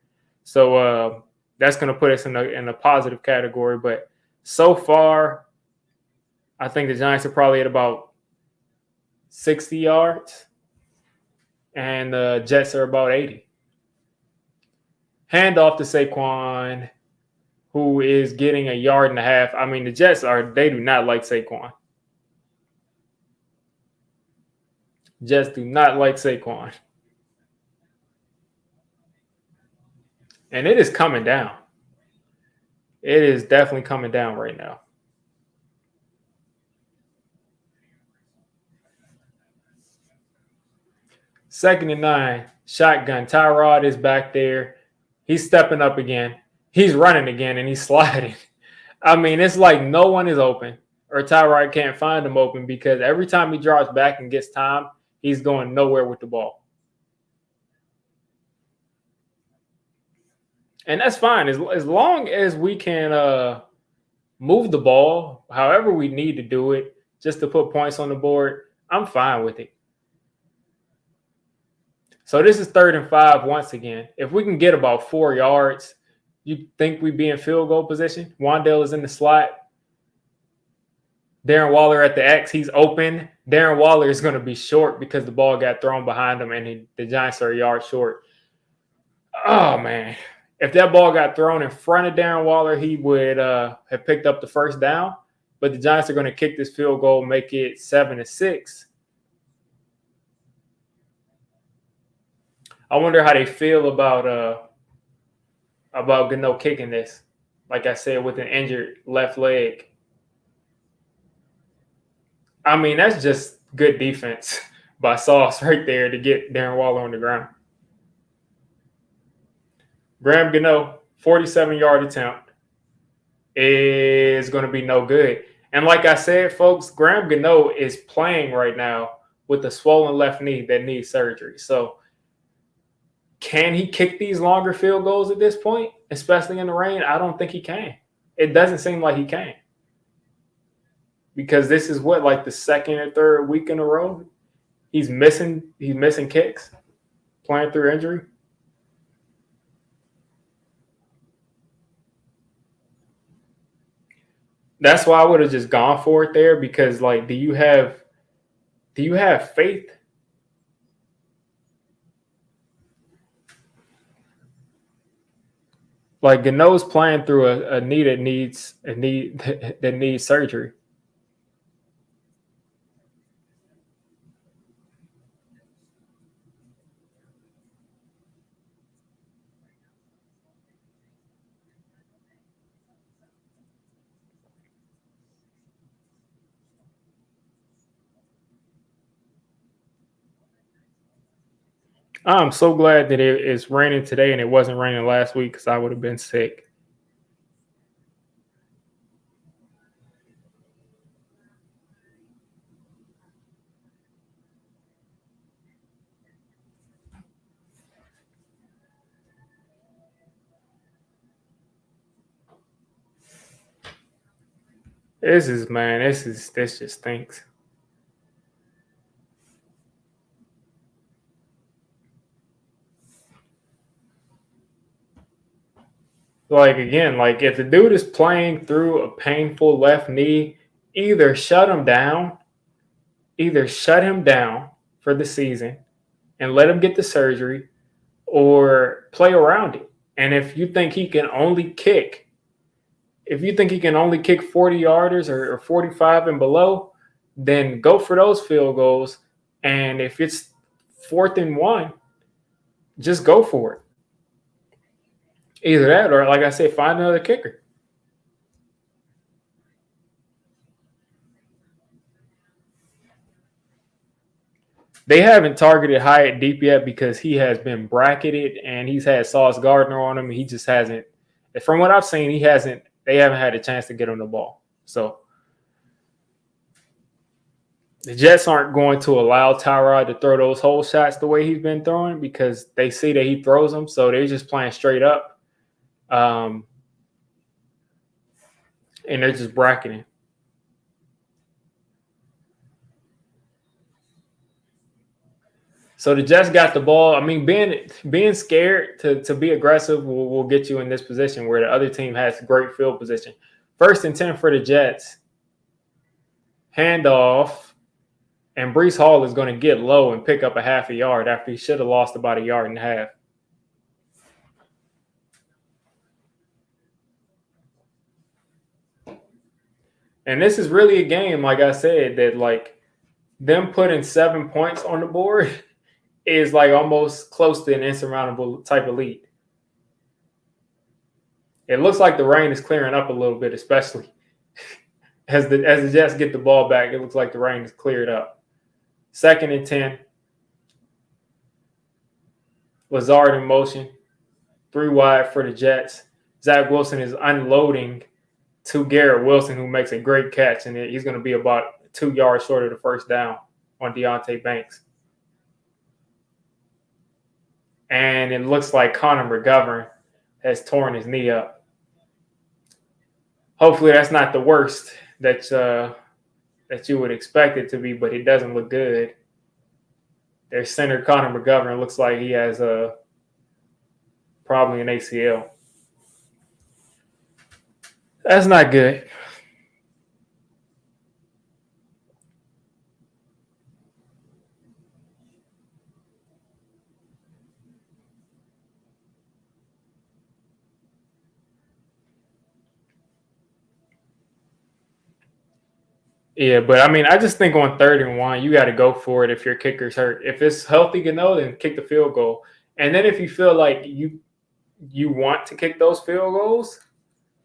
So that's going to put us in a positive category. But so far, I think the Giants are probably at about 60 yards. And the Jets are about 80. Handoff to Saquon, who is getting a yard and a half. I mean, the Jets they do not like Saquon. Jets do not like Saquon. And it is coming down. It is definitely coming down right now. Second and 9, shotgun. Tyrod is back there. He's stepping up again. He's running again, and he's sliding. I mean, it's like no one is open, or Tyrod can't find him open because every time he drops back and gets time, he's going nowhere with the ball. And that's fine. As long as we can move the ball however we need to do it just to put points on the board, I'm fine with it. So this is 3rd and 5 once again. If we can get about 4 yards, you think we'd be in field goal position? Wandale is in the slot. Darren Waller at the X. He's open. Darren Waller is going to be short because the ball got thrown behind him and the Giants are a yard short. Oh, man. If that ball got thrown in front of Darren Waller, he would have picked up the 1st down. But the Giants are going to kick this field goal, make it 7-6. I wonder how they feel about Gano kicking this. Like I said, with an injured left leg. I mean, that's just good defense by Sauce right there to get Darren Waller on the ground. Graham Gano, 47-yard attempt is going to be no good. And like I said, folks, Graham Gano is playing right now with a swollen left knee that needs surgery. So can he kick these longer field goals at this point, especially in the rain? I don't think he can. It doesn't seem like he can. Because this is what, like the second or third week in a row he's missing kicks, playing through injury. That's why I would have just gone for it there, because like do you have faith? Like Gano's playing through a knee that needs surgery. I'm so glad that it's raining today and it wasn't raining last week, because I would have been sick. This just stinks. Like again, like if the dude is playing through a painful left knee, either shut him down for the season and let him get the surgery, or play around it. And if you think he can only kick 40 yarders or 45 and below, then go for those field goals. And if it's 4th and 1, just go for it. Either that, or like I said, find another kicker. They haven't targeted Hyatt deep yet because he has been bracketed and he's had Sauce Gardner on him. He just hasn't, from what I've seen, they haven't had a chance to get him the ball. So the Jets aren't going to allow Tyrod to throw those hole shots the way he's been throwing, because they see that he throws them. So they're just playing straight up. And they're just bracketing. So the Jets got the ball. I mean, being scared to be aggressive will get you in this position where the other team has great field position. 1st and 10 for the Jets. Handoff. And Breece Hall is going to get low and pick up a half a yard after he should have lost about a yard and a half. And this is really a game, like I said, that like them putting 7 points on the board is like almost close to an insurmountable type of lead. It looks like the rain is clearing up a little bit, especially as the Jets get the ball back. It looks like the rain is cleared up. 2nd and 10. Lazard in motion. 3 wide for the Jets. Zach Wilson is unloading to Garrett Wilson, who makes a great catch, and he's going to be about 2 yards short of the first down on Deonte Banks. And it looks like Connor McGovern has torn his knee up. Hopefully that's not the worst that you would expect it to be, but it doesn't look good. Their center, Connor McGovern, looks like he has probably an ACL. That's not good. Yeah, but I mean, I just think on 3rd and 1, you got to go for it if your kicker's hurt. If it's healthy, Gano, then kick the field goal. And then if you feel like you want to kick those field goals,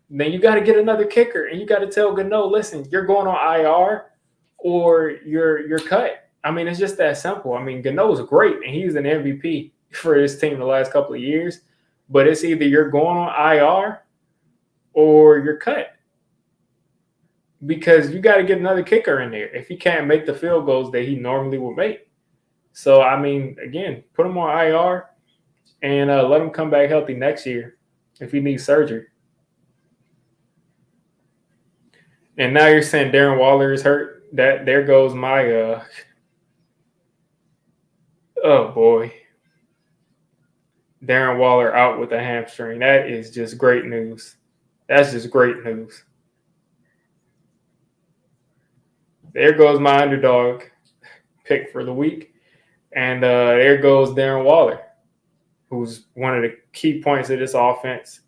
then you got to get another kicker, and you got to tell Gano, listen, you're going on IR or you're cut. I mean, it's just that simple. I mean, Gano's great, and he's an MVP for his team the last couple of years. but it's either you're going on IR or you're cut. Because you got to get another kicker in there if he can't make the field goals that he normally would make. So, I mean, again, put him on IR and let him come back healthy next year if he needs surgery. And now you're saying Darren Waller is hurt. There goes my oh boy. Darren Waller out with a hamstring. That is just great news. That's just great news. There goes my underdog pick for the week. And there goes Darren Waller, who's one of the key points of this offense.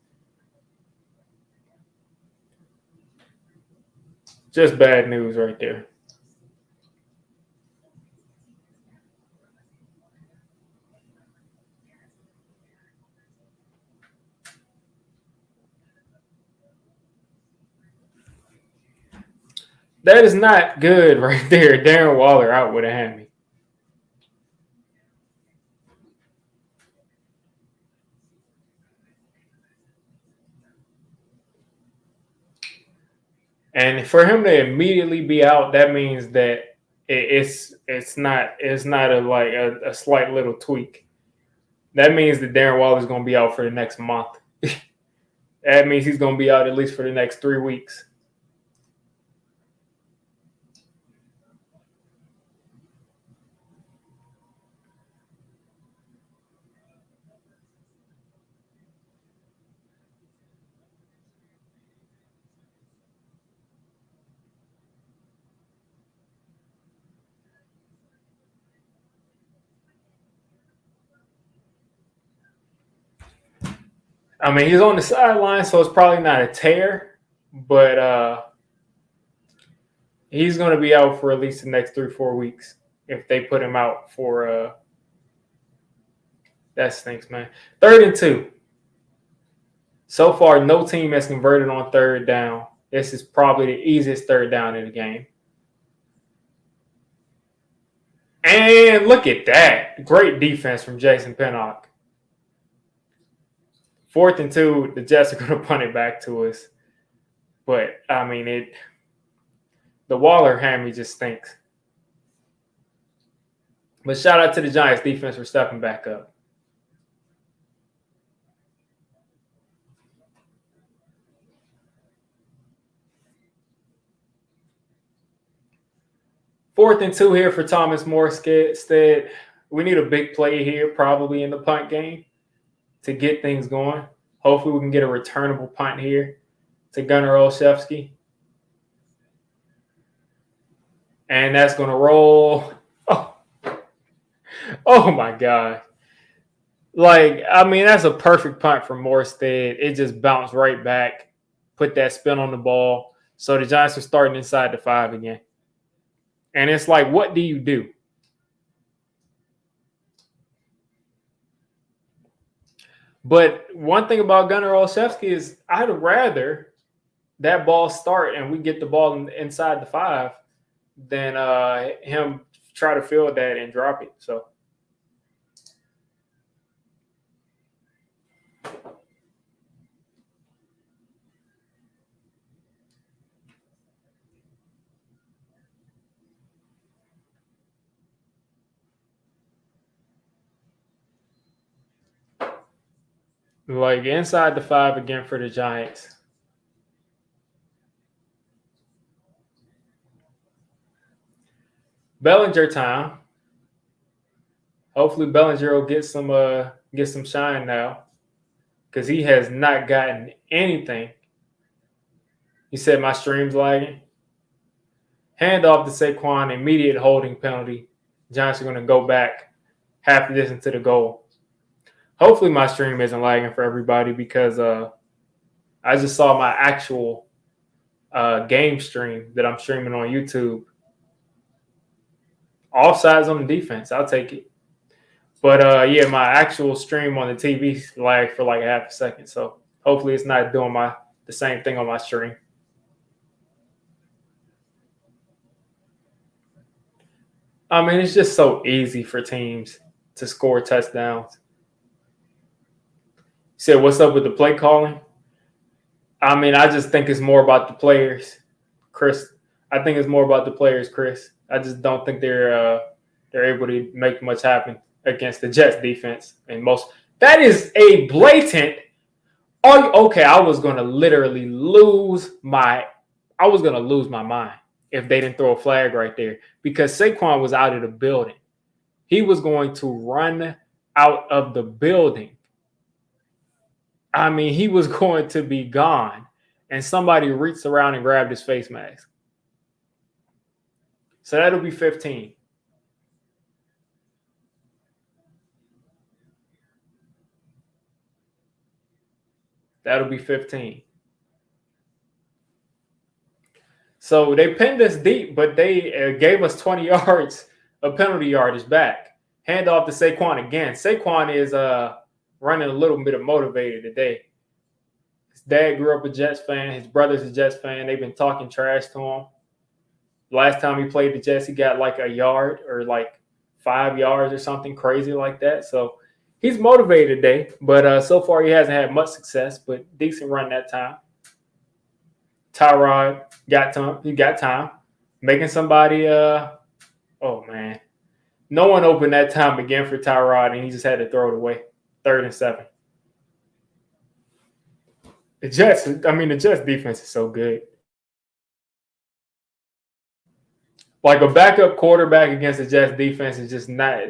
Just bad news right there. That is not good right there. Darren Waller out with a hammy. And for him to immediately be out, that means that it's not a slight little tweak. That means that Darren Waller is going to be out for the next month. That means he's going to be out at least for the next 3 weeks. I mean, he's on the sideline, so it's probably not a tear, but he's going to be out for at least the next 3-4 weeks if they put him out for. That stinks, man. 3rd and 2. So far, no team has converted on 3rd down. This is probably the easiest 3rd down in the game. And look at that. Great defense from Jason Pinnock. 4th and 2, the Jets are going to punt it back to us. But, I mean, the Waller hammy just stinks. But shout out to the Giants defense for stepping back up. Fourth and 2 here for Thomas Morstead. We need a big play here, probably in the punt game, to get things going. Hopefully we can get a returnable punt here to Gunnar Olszewski. And that's going to roll. Oh my God. That's a perfect punt from Morstead. It just bounced right back, put that spin on the ball. So the Giants are starting inside the 5 again. And it's like, what do you do? But one thing about Gunnar Olszewski is I'd rather that ball start and we get the ball inside the 5 than him try to field that and drop it. So. Inside the 5 again for the Giants. Bellinger time. Hopefully Bellinger will get some shine now, because he has not gotten anything. He said my stream's lagging. Hand off to Saquon, immediate holding penalty. Giants are going to go back half the distance to the goal. Hopefully my stream isn't lagging for everybody, because I just saw my actual game stream that I'm streaming on YouTube. Offsides on the defense. I'll take it. But, my actual stream on the TV lagged for like half a second. So hopefully it's not doing the same thing on my stream. I mean, it's just so easy for teams to score touchdowns. Said, what's up with the play calling? I mean, I just think it's more about the players, Chris. I think it's more about the players, Chris. I just don't think they're able to make much happen against the Jets defense. And most that is a blatant. Oh, okay. I was gonna lose my mind if they didn't throw a flag right there because Saquon was out of the building. He was going to run out of the building. I mean, he was going to be gone. And somebody reached around and grabbed his face mask. So that'll be 15. That'll be 15. So they pinned us deep, but they gave us 20 yards of penalty yardage back. Hand off to Saquon again. Saquon is running a little bit of motivated today. His dad grew up a Jets fan. His brother's a Jets fan. They've been talking trash to him. Last time he played the Jets, he got like a yard or like 5 yards or something crazy like that. So he's motivated today, but so far he hasn't had much success, but decent run that time. Tyrod got time. He got time. Making somebody, oh, man. No one opened that time again for Tyrod, and he just had to throw it away. 3rd and 7. The Jets defense is so good. Like a backup quarterback against the Jets defense is just not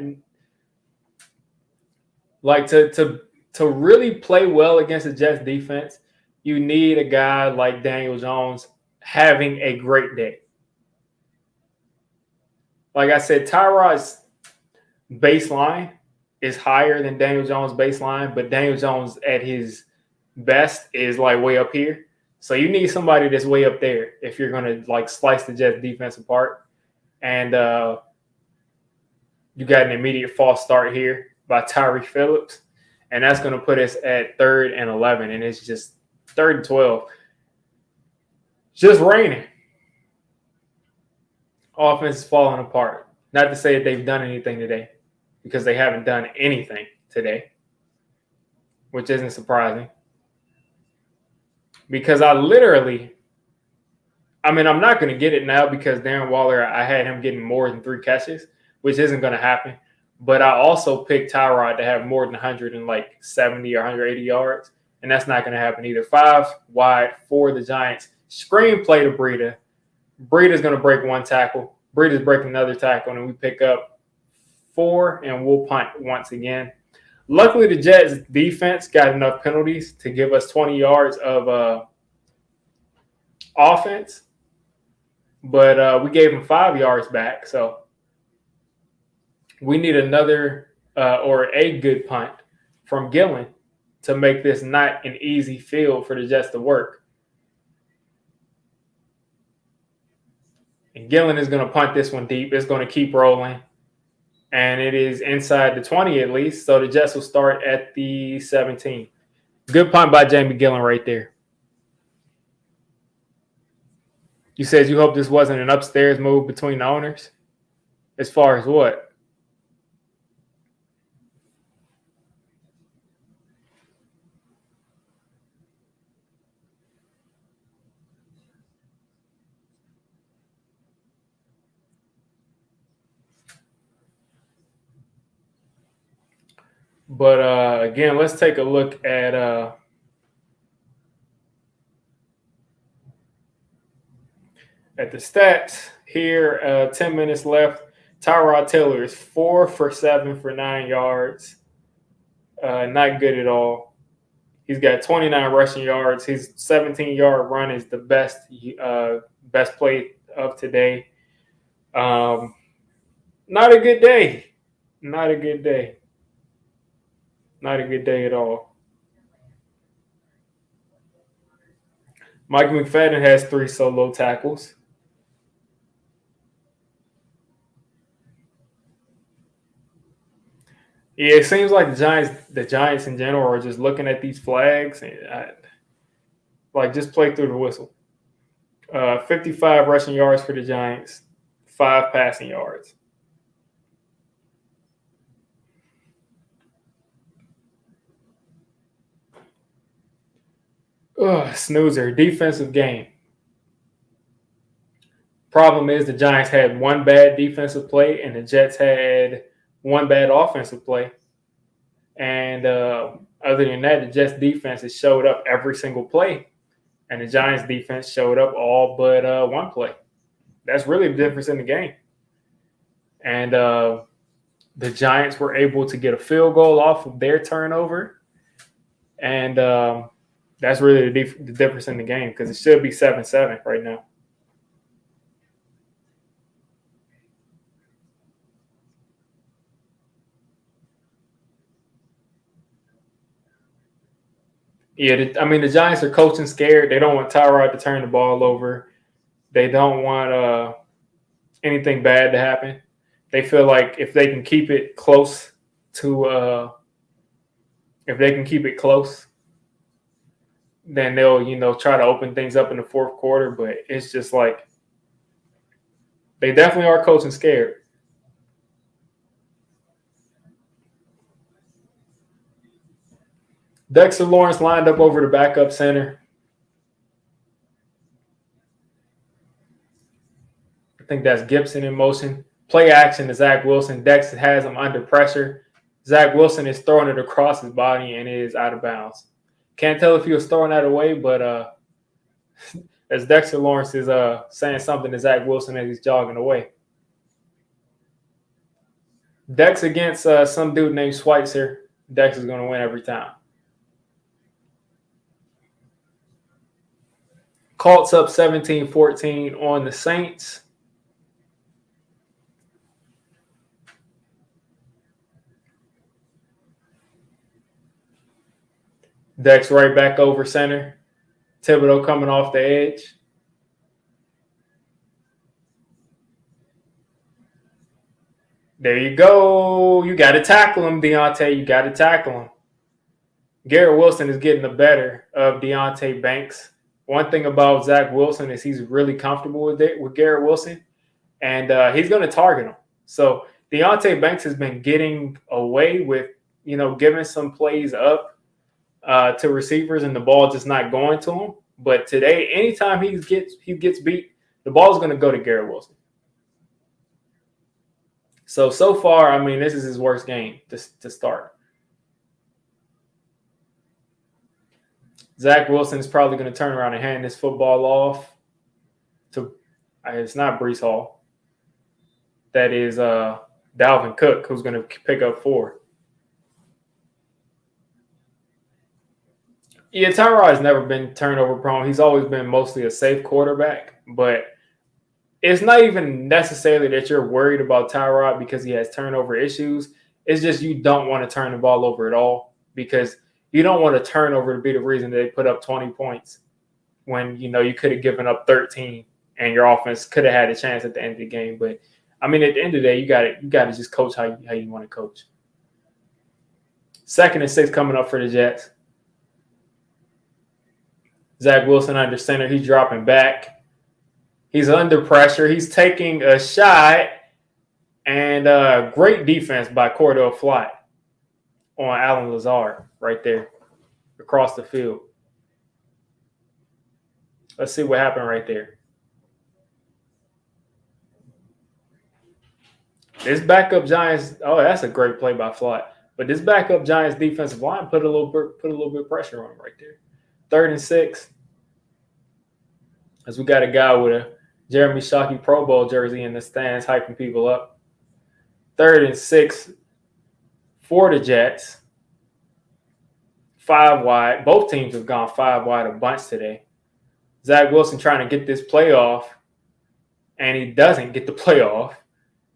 like to really play well against the Jets defense. You need a guy like Daniel Jones having a great day. Like I said, Tyrod's baseline is higher than Daniel Jones' baseline, but Daniel Jones at his best is like way up here. So you need somebody that's way up there if you're going to like slice the Jets defense apart. And you got an immediate false start here by Tyree Phillips. And that's going to put us at 3rd and 11. And it's just 3rd and 12. Just raining. Offense is falling apart. Not to say that they've done anything today, because they haven't done anything today, which isn't surprising. Because I'm not going to get it now because Darren Waller, I had him getting more than 3 catches, which isn't going to happen. But I also picked Tyrod to have more than 170 or 180 yards, and that's not going to happen either. 5 wide for the Giants. Screenplay to Breida. Breida's going to break 1 tackle. Breida's breaking another tackle, and we pick up 4, and we'll punt once again. Luckily, the Jets defense got enough penalties to give us 20 yards of offense, but we gave them 5 yards back. So we need another or a good punt from Gillen to make this not an easy field for the Jets to work. And Gillen is going to punt this one deep. It's going to keep rolling. And it is inside the 20 at least. So the Jets will start at the 17. Good punt by Jamie Gillen right there. You said you hope this wasn't an upstairs move between the owners? As far as what? But again, let's take a look at the stats here. 10 minutes left. Tyrod Taylor is 4 for 7 for 9 yards. Not good at all. He's got 29 rushing yards. His 17-yard run is the best play of today. Not a good day. Not a good day. Not a good day at all. Mike McFadden has 3 solo tackles. Yeah, it seems like the Giants in general are just looking at these flags and just play through the whistle. 55 rushing yards for the Giants, 5 passing yards. Snoozer, defensive game. Problem is the Giants had one bad defensive play and the Jets had one bad offensive play. And other than that, the Jets defense has showed up every single play. And the Giants defense showed up all but one play. That's really the difference in the game. And the Giants were able to get a field goal off of their turnover. And that's really the difference in the game because it should be 7-7 right now. Yeah, the Giants are coaching scared. They don't want Tyrod to turn the ball over. They don't want anything bad to happen. They feel like if they can keep it close then they'll try to open things up in the fourth quarter. But it's just like they definitely are coaching scared. Dexter Lawrence lined up over the backup center. I think that's Gibson in motion. Play action to Zach Wilson. Dexter has him under pressure. Zach Wilson is throwing it across his body and it is out of bounds. Can't tell if he was throwing that away, but as Dexter Lawrence is saying something to Zach Wilson as he's jogging away. Dex against some dude named Schweitzer. Dex is going to win every time. Colts up 17-14 on the Saints. Dex right back over center. Thibodeaux coming off the edge. There you go. You got to tackle him, Deontay. You got to tackle him. Garrett Wilson is getting the better of Deontay Banks. One thing about Zach Wilson is he's really comfortable with Garrett Wilson, and he's going to target him. So Deontay Banks has been getting away with, giving some plays up to receivers and the ball just not going to him. But today, anytime he gets beat, the ball is going to go to Garrett Wilson. So far, this is his worst game to start. Zach Wilson is probably going to turn around and hand this football off to it's not Breece Hall. That is Dalvin Cook, who's going to pick up 4. Yeah, Tyrod has never been turnover prone. He's always been mostly a safe quarterback, but it's not even necessarily that you're worried about Tyrod because he has turnover issues. It's just you don't want to turn the ball over at all because you don't want a turnover to be the reason they put up 20 points when, you could have given up 13 and your offense could have had a chance at the end of the game. But, at the end of the day, you got to just coach how you want to coach. 2nd and 6 coming up for the Jets. Zach Wilson under center. He's dropping back. He's under pressure. He's taking a shot. And great defense by Cordell Flott on Allen Lazard right there across the field. Let's see what happened right there. This backup Giants, that's a great play by Flott. But this backup Giants defensive line put a little bit of pressure on him right there. 3rd and 6. As we got a guy with a Jeremy Shockey Pro Bowl jersey in the stands hyping people up. 3rd and 6 for the Jets. 5 wide. Both teams have gone 5 wide a bunch today. Zach Wilson trying to get this playoff, and he doesn't get the playoff.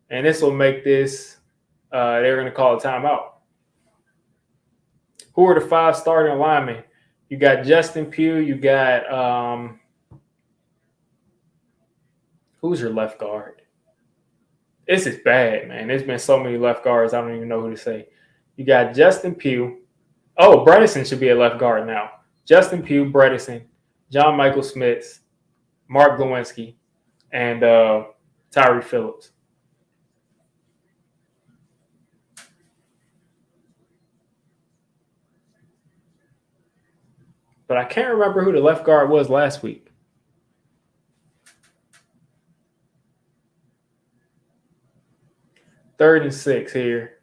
And this will make this, they're going to call a timeout. Who are the 5 starting linemen? You got Justin Pugh. You got, who's your left guard? This is bad, man. There's been so many left guards, I don't even know who to say. You got Justin Pugh. Oh, Bredesen should be a left guard now. Justin Pugh, Bredesen, John Michael Smith, Mark Lewinsky, and Tyree Phillips. but I can't remember who the left guard was last week. Third and 6 here.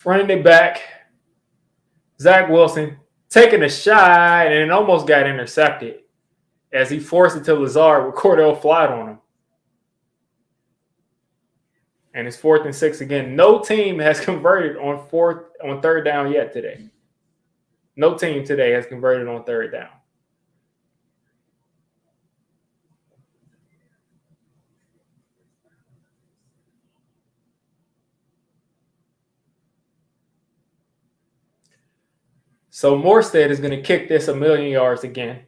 Running it back. Zach Wilson taking a shot and it almost got intercepted as he forced it to Lazard with Cordell Flott on him. And it's 4th and 6 again. No team has converted on third down yet today. No team today has converted on third down. So Morstead is going to kick this 1,000,000 yards again.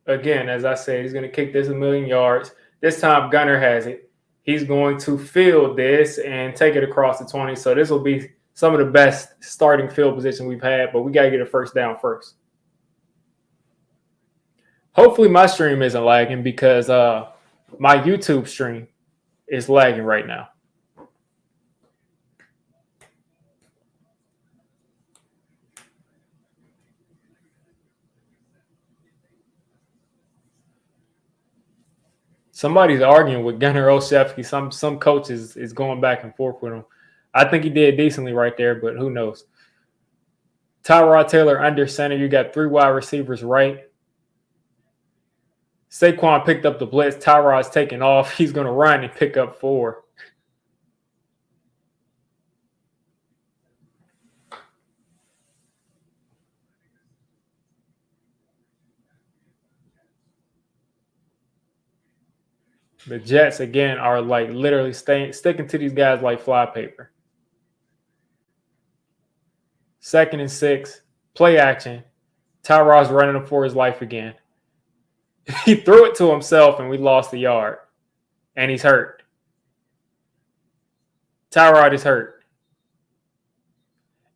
Again, as I said, he's going to kick this 1,000,000 yards. This time, Gunner has it. He's going to field this and take it across the 20. So this will be some of the best starting field position we've had, but we got to get a first down first. Hopefully my stream isn't lagging because my YouTube stream is lagging right now. Somebody's arguing with Gunnar Olszewski. Some coach is going back and forth with him. I think he did decently right there, but who knows? Tyrod Taylor under center. You got 3 wide receivers right. Saquon picked up the blitz. Tyrod's taking off. He's going to run and pick up 4. The Jets, again, are like literally sticking to these guys like flypaper. 2nd and 6. Play action. Tyrod's running him for his life again. He threw it to himself, and we lost the yard. And he's hurt. Tyrod is hurt.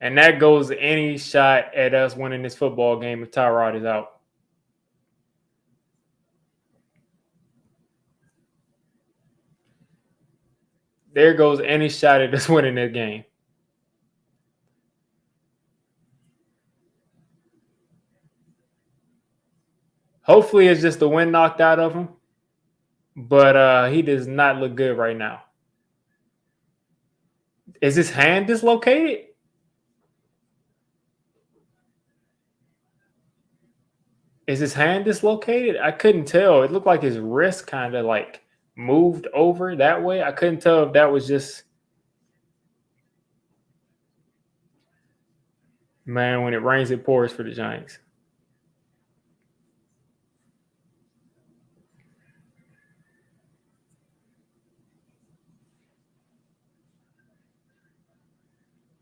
And that goes any shot at us winning this football game if Tyrod is out. There goes any shot at us winning this game. Hopefully it's just the wind knocked out of him. But he does not look good right now. Is his hand dislocated? Is his hand dislocated? I couldn't tell. It looked like his wrist kind of like moved over that way. I couldn't tell if that was just... Man, when it rains, it pours for the Giants.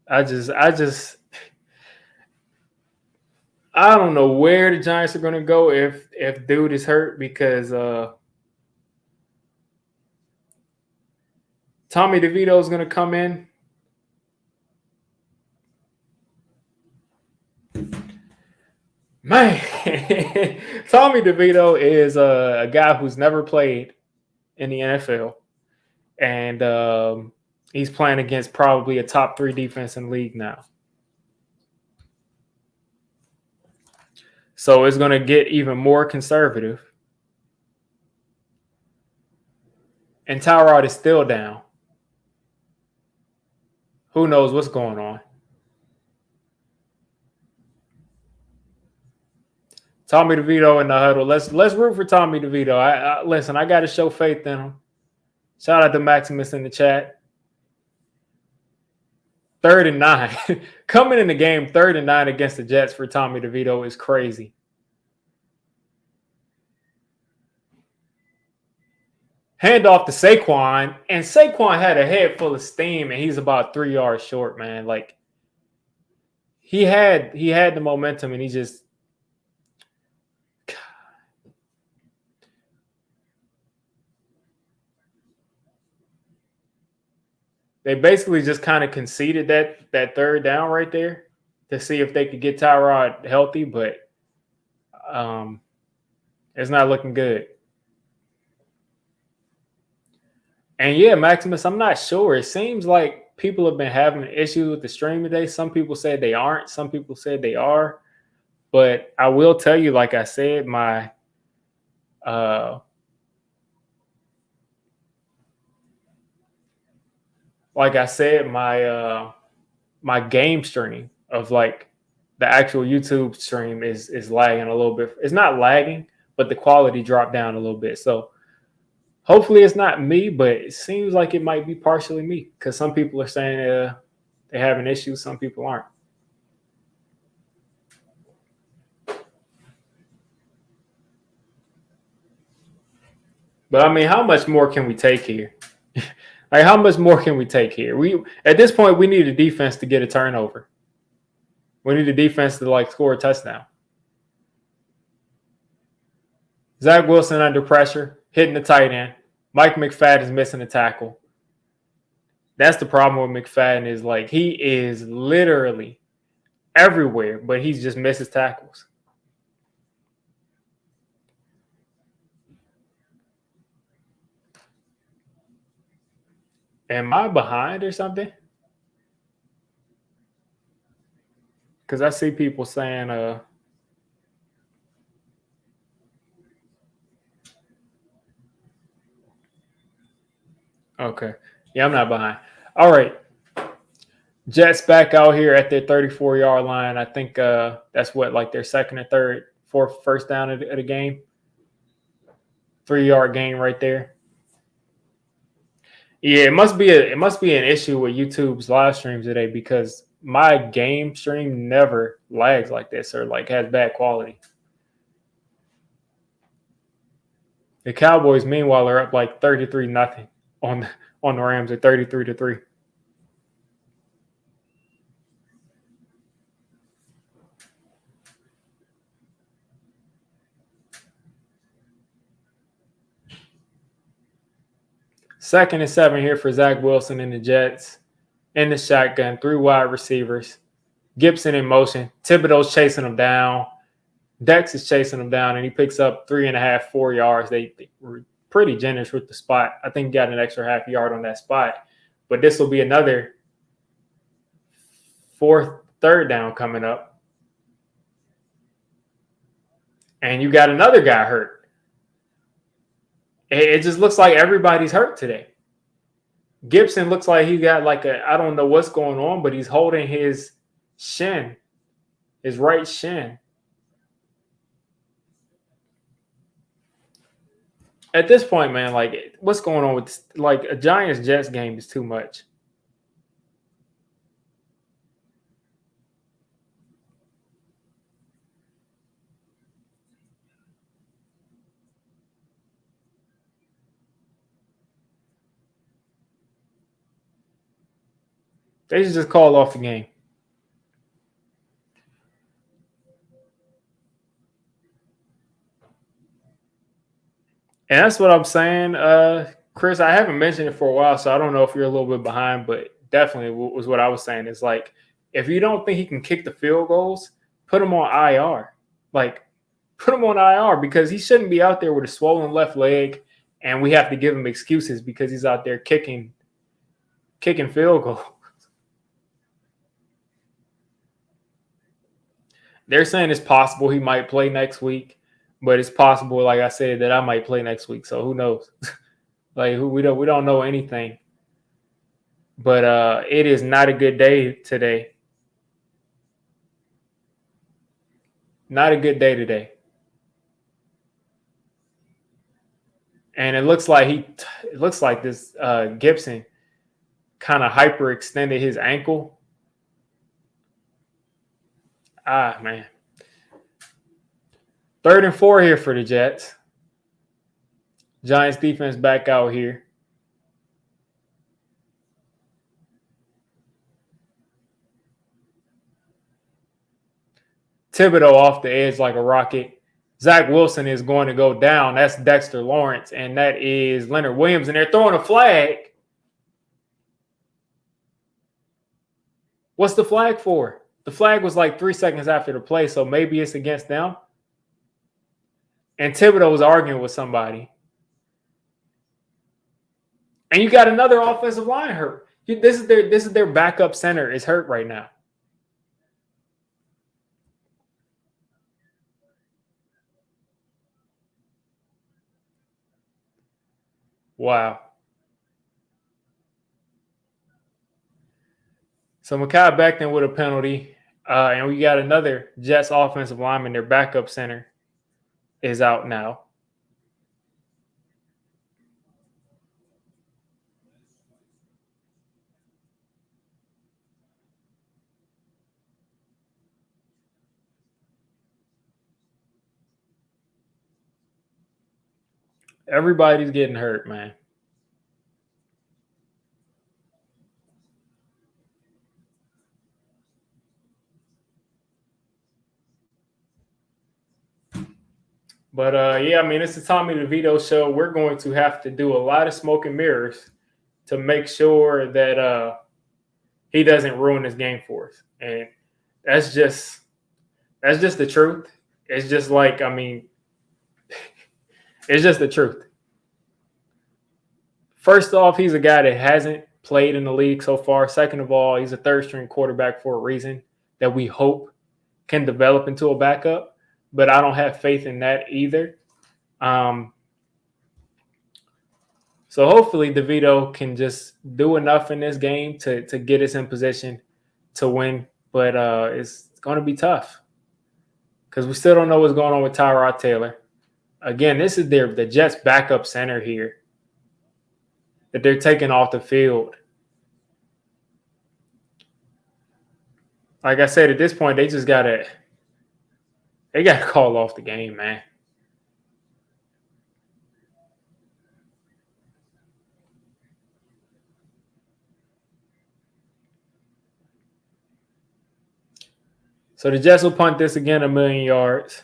I don't know where the Giants are going to go if dude is hurt because Tommy DeVito is going to come in. Man, Tommy DeVito is a guy who's never played in the NFL. And he's playing against probably a top 3 defense in the league now. So it's going to get even more conservative. And Tyrod is still down. Who knows what's going on? Tommy DeVito in the huddle. Let's root for Tommy DeVito. Listen, I got to show faith in him. Shout out to Maximus in the chat. 3rd and 9. Coming in the game, 3rd and 9 against the Jets for Tommy DeVito is crazy. Hand off to Saquon, and Saquon had a head full of steam, and he's about 3 yards short, man. Like he had the momentum, and he just... They basically just kind of conceded that 3rd down right there to see if they could get Tyrod healthy, but it's not looking good. And yeah, Maximus, I'm not sure. It seems like people have been having issues with the stream today. Some people say they aren't. Some people say they are. But I will tell you, like I said, my my game stream of like the actual YouTube stream is lagging a little bit. It's not lagging, but the quality dropped down a little bit. So hopefully it's not me, but it seems like it might be partially me because some people are saying they're having issues, some people aren't. But I mean, how much more can we take here? Like, how much more can we take here? We at this point we need a defense to get a turnover. We need a defense to like score a touchdown. Zach Wilson under pressure, hitting the tight end. Mike McFadden's missing a tackle. That's the problem with McFadden is like he is literally everywhere, but he just misses tackles. Am I behind or something? Because I see people saying, okay. Yeah, I'm not behind. All right. Jets back out here at their 34-yard line. I think that's what, like their second or third, fourth first down of the game. 3-yard gain right there. Yeah, it must be an issue with YouTube's live streams today because my game stream never lags like this or like has bad quality. The Cowboys, meanwhile, are up like 33-0 on the Rams at 33-3. Second and 7 here for Zach Wilson and the Jets. In the shotgun, 3 wide receivers. Gibson in motion. Thibodeaux's chasing him down. Dex is chasing him down, and he picks up 3.5, 4 yards. They were pretty generous with the spot. I think he got an extra half yard on that spot. But this will be another third down coming up. And you got another guy hurt. It just looks like everybody's hurt today. Gibson looks like he got like I don't know what's going on, but he's holding his shin, his right shin. At this point, man, like what's going on with this? Like a Giants-Jets game is too much. They should just call off the game. And that's what I'm saying, Chris. I haven't mentioned it for a while, so I don't know if you're a little bit behind, but definitely was what I was saying. It's like if you don't think he can kick the field goals, put him on IR. Like put him on IR because he shouldn't be out there with a swollen left leg, and we have to give him excuses because he's out there kicking field goals. They're saying it's possible he might play next week, but it's possible, like I said, that I might play next week. So who knows? Like we don't know anything. But it is not a good day today. Not a good day today. And it looks like this Gibson kind of hyperextended his ankle. Ah, man. 3rd and 4 here for the Jets. Giants defense back out here. Thibodeaux off the edge like a rocket. Zach Wilson is going to go down. That's Dexter Lawrence, and that is Leonard Williams, and they're throwing a flag. What's the flag for? The flag was like 3 seconds after the play, so maybe it's against them. And Thibodeaux was arguing with somebody. And you got another offensive line hurt. This is their backup center is hurt right now. Wow. So Mekhi Becton with a penalty. And we got another Jets offensive lineman, their backup center, is out now. Everybody's getting hurt, man. But yeah, I mean, it's the Tommy DeVito show. We're going to have to do a lot of smoke and mirrors to make sure that he doesn't ruin this game for us. And that's just the truth. It's just like, I mean, it's just the truth. First off, he's a guy that hasn't played in the league so far. Second of all, he's a third string quarterback for a reason that we hope can develop into a backup. But I don't have faith in that either. So hopefully DeVito can just do enough in this game to get us in position to win. But it's going to be tough because we still don't know what's going on with Tyrod Taylor. Again, this is the Jets' backup center here that they're taking off the field. Like I said, at this point, they just got to call off the game, man. So the Jets will punt this again 1,000,000 yards.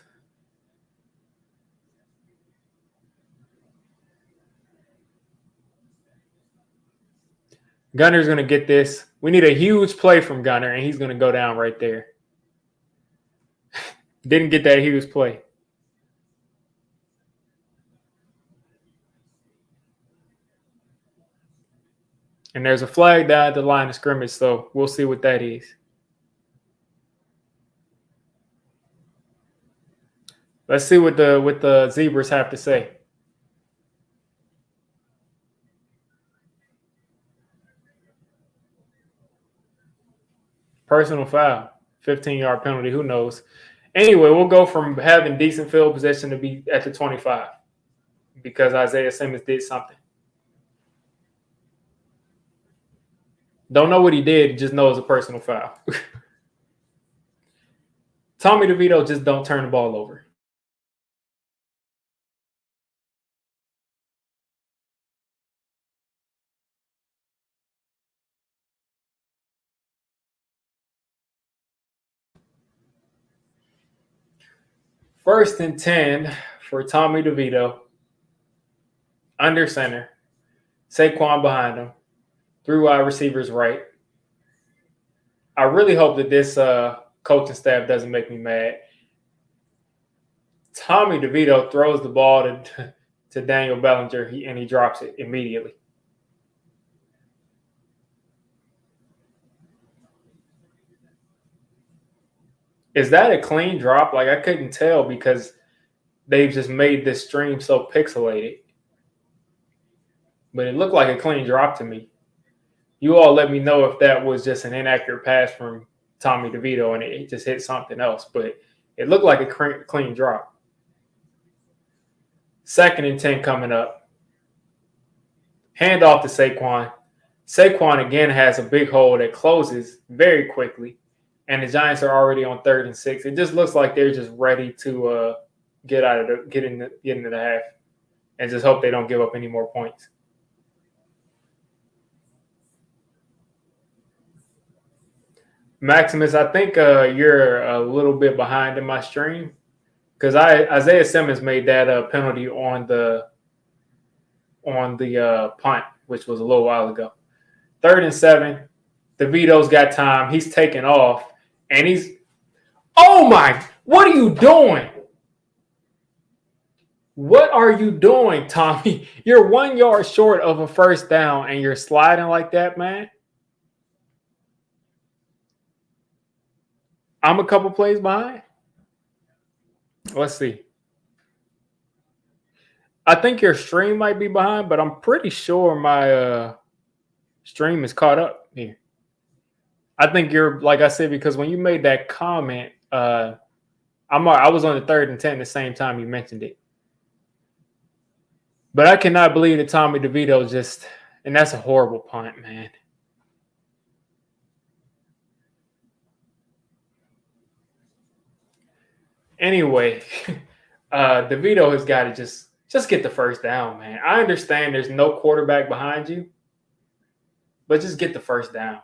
Gunner's going to get this. We need a huge play from Gunner, and he's going to go down right there. Didn't get that huge play. And there's a flag down at the line of scrimmage, so we'll see what that is. Let's see what the Zebras have to say. Personal foul, 15-yard penalty. Who knows? Anyway, we'll go from having decent field position to be at the 25 because Isaiah Simmons did something. Don't know what he did, just know it's a personal foul. Tommy DeVito, just don't turn the ball over. First and 10 for Tommy DeVito. Under center. Saquon behind him. 3 wide receivers right. I really hope that this coaching staff doesn't make me mad. Tommy DeVito throws the ball to Daniel Bellinger, and he drops it immediately. Is that a clean drop? Like, I couldn't tell because they've just made this stream so pixelated. But it looked like a clean drop to me. You all let me know if that was just an inaccurate pass from Tommy DeVito and it just hit something else. But it looked like a clean drop. Second and 10 coming up. Hand off to Saquon. Saquon again has a big hole that closes very quickly. And the Giants are already on 3rd and 6. It just looks like they're just ready to get into the half and just hope they don't give up any more points. Maximus, I think you're a little bit behind in my stream because Isaiah Simmons made that penalty on the punt, which was a little while ago. 3rd and 7. DeVito's got time. He's taking off. And he's – oh, my – what are you doing? What are you doing, Tommy? You're 1 yard short of a first down and you're sliding like that, man. I'm a couple plays behind. Let's see. I think your stream might be behind, but I'm pretty sure my stream is caught up here. I think you're, like I said, because when you made that comment, I was on the 3rd and 10 the same time you mentioned it. But I cannot believe that Tommy DeVito just, and that's a horrible punt, man. Anyway, DeVito has got to just get the first down, man. I understand there's no quarterback behind you, but just get the first down.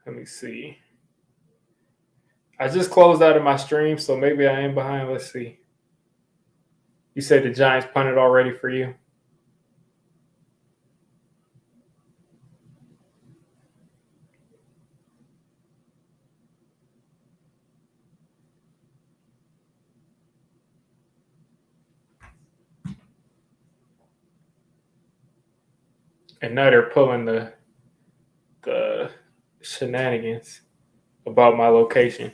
Let me see. I just closed out of my stream, so maybe I am behind. Let's see. You said the Giants punted already for you. And now they're pulling the shenanigans about my location.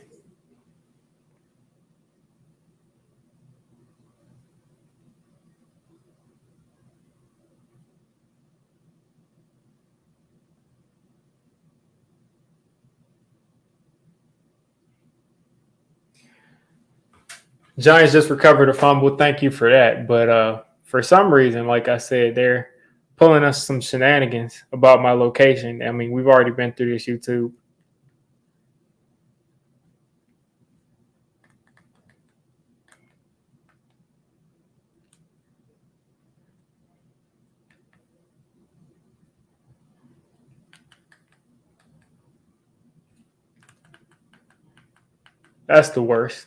Giants just recovered a fumble. Thank you for that. But for some reason, like I said, they're pulling us some shenanigans about my location. I mean, we've already been through this YouTube. That's the worst.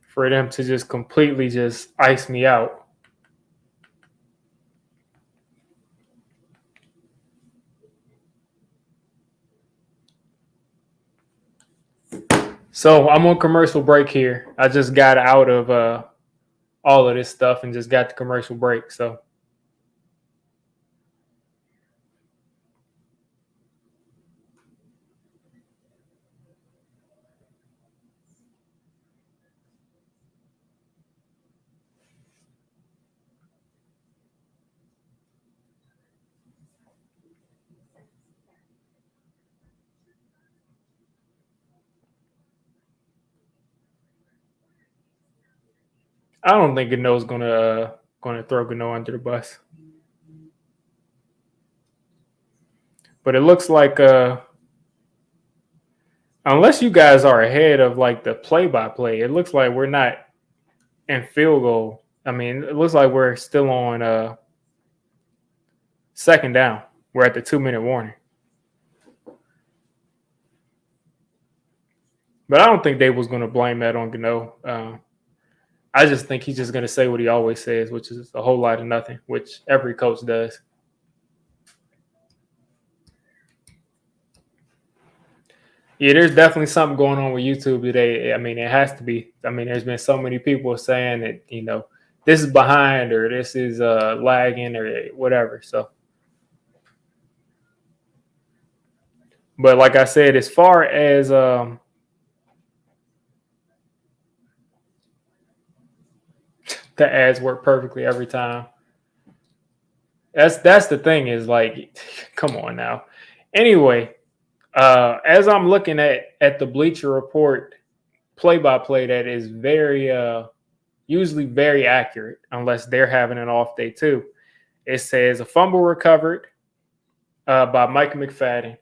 For them to just completely just ice me out. So I'm on commercial break here. I just got out of all of this stuff and just got the commercial break. So I don't think Gano's gonna throw Gano under the bus. But it looks like unless you guys are ahead of like the play-by-play, it looks like we're not in field goal. I mean, it looks like we're still on second down. We're at the 2-minute warning. But I don't think they was going to blame that on Gano. I just think he's just going to say what he always says, which is a whole lot of nothing, which every coach does. Yeah, there's definitely something going on with YouTube today. I mean, it has to be. I mean, there's been so many people saying that, this is behind or this is lagging or whatever. So, but like I said, as far as the ads work perfectly every time. That's the thing is like, come on now. Anyway, as I'm looking at the Bleacher Report play-by-play, that is very usually very accurate, unless they're having an off day too. It says a fumble recovered by Mike McFadden,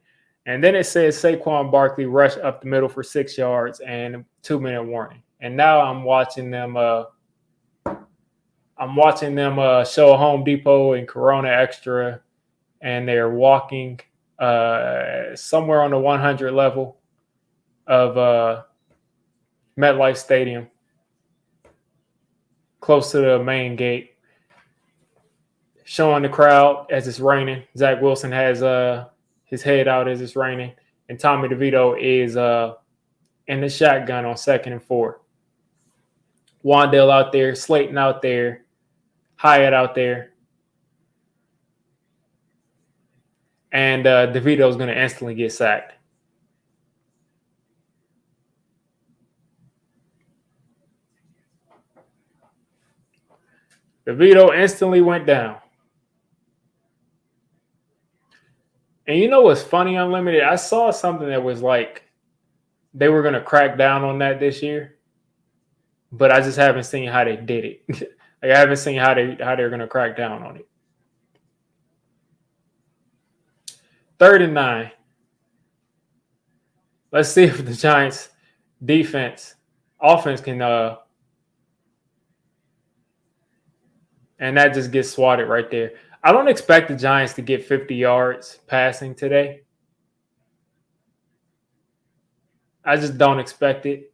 and then it says Saquon Barkley rushed up the middle for 6 yards and 2-minute warning. And now I'm watching them. Show Home Depot and Corona Extra, and they're walking somewhere on the 100 level of MetLife Stadium, close to the main gate, showing the crowd as it's raining. Zach Wilson has his head out as it's raining, and Tommy DeVito is in the shotgun on 2nd and 4. Wandale out there, Slayton out there, Hyatt out there. And DeVito's going to instantly get sacked. DeVito instantly went down. And you know what's funny, Unlimited? I saw something that was like they were going to crack down on that this year, but I just haven't seen how they did it. Like I haven't seen how they're going to crack down on it. 3rd and 9. Let's see if the Giants offense can and that just gets swatted right there. I don't expect the Giants to get 50 yards passing today. I just don't expect it.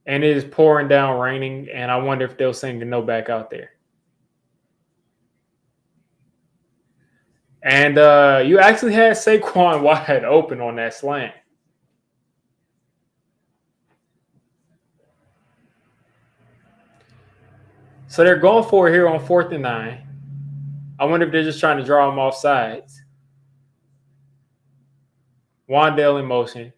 And it is pouring down, raining, and I wonder if they'll send No back out there. And you actually had Saquon wide open on that slant. So they're going for it here on 4th and 9. I wonder if they're just trying to draw him off sides. Wandale in motion.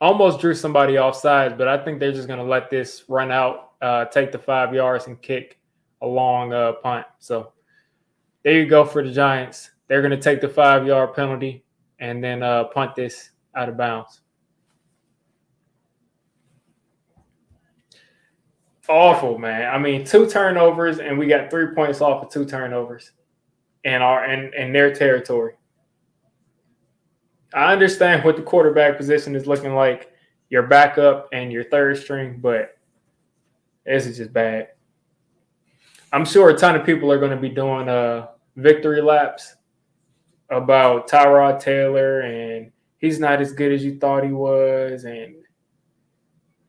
Almost drew somebody off sides, but I think they're just going to let this run out, take the 5 yards, and kick a long punt. So there you go for the Giants. They're going to take the 5-yard penalty and then punt this out of bounds. Awful, man. I mean, 2 turnovers, and we got 3 points off of 2 turnovers in their territory. I understand what the quarterback position is looking like, your backup and your 3rd string, but this is just bad. I'm sure a ton of people are going to be doing victory laps about Tyrod Taylor and he's not as good as you thought he was.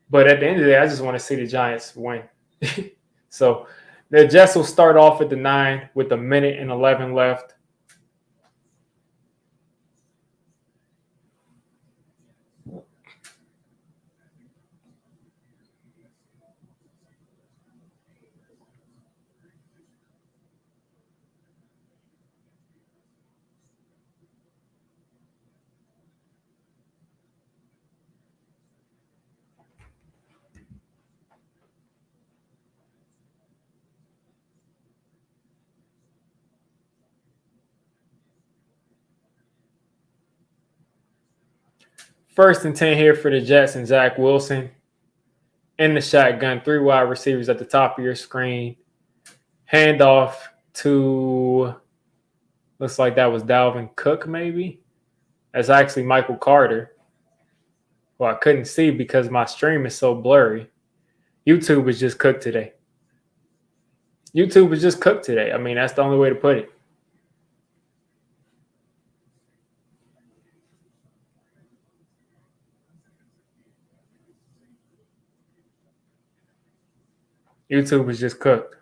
But at the end of the day, I just want to see the Giants win. So the Jets will start off at the 9 with 1:11 left. First and 10 here for the Jets and Zach Wilson. In the shotgun, 3 wide receivers at the top of your screen. Handoff to, looks like that was Dalvin Cook maybe. That's actually Michael Carter, who I couldn't see because my stream is so blurry. YouTube was just cooked today. YouTube was just cooked today. I mean, that's the only way to put it. YouTube was just cooked.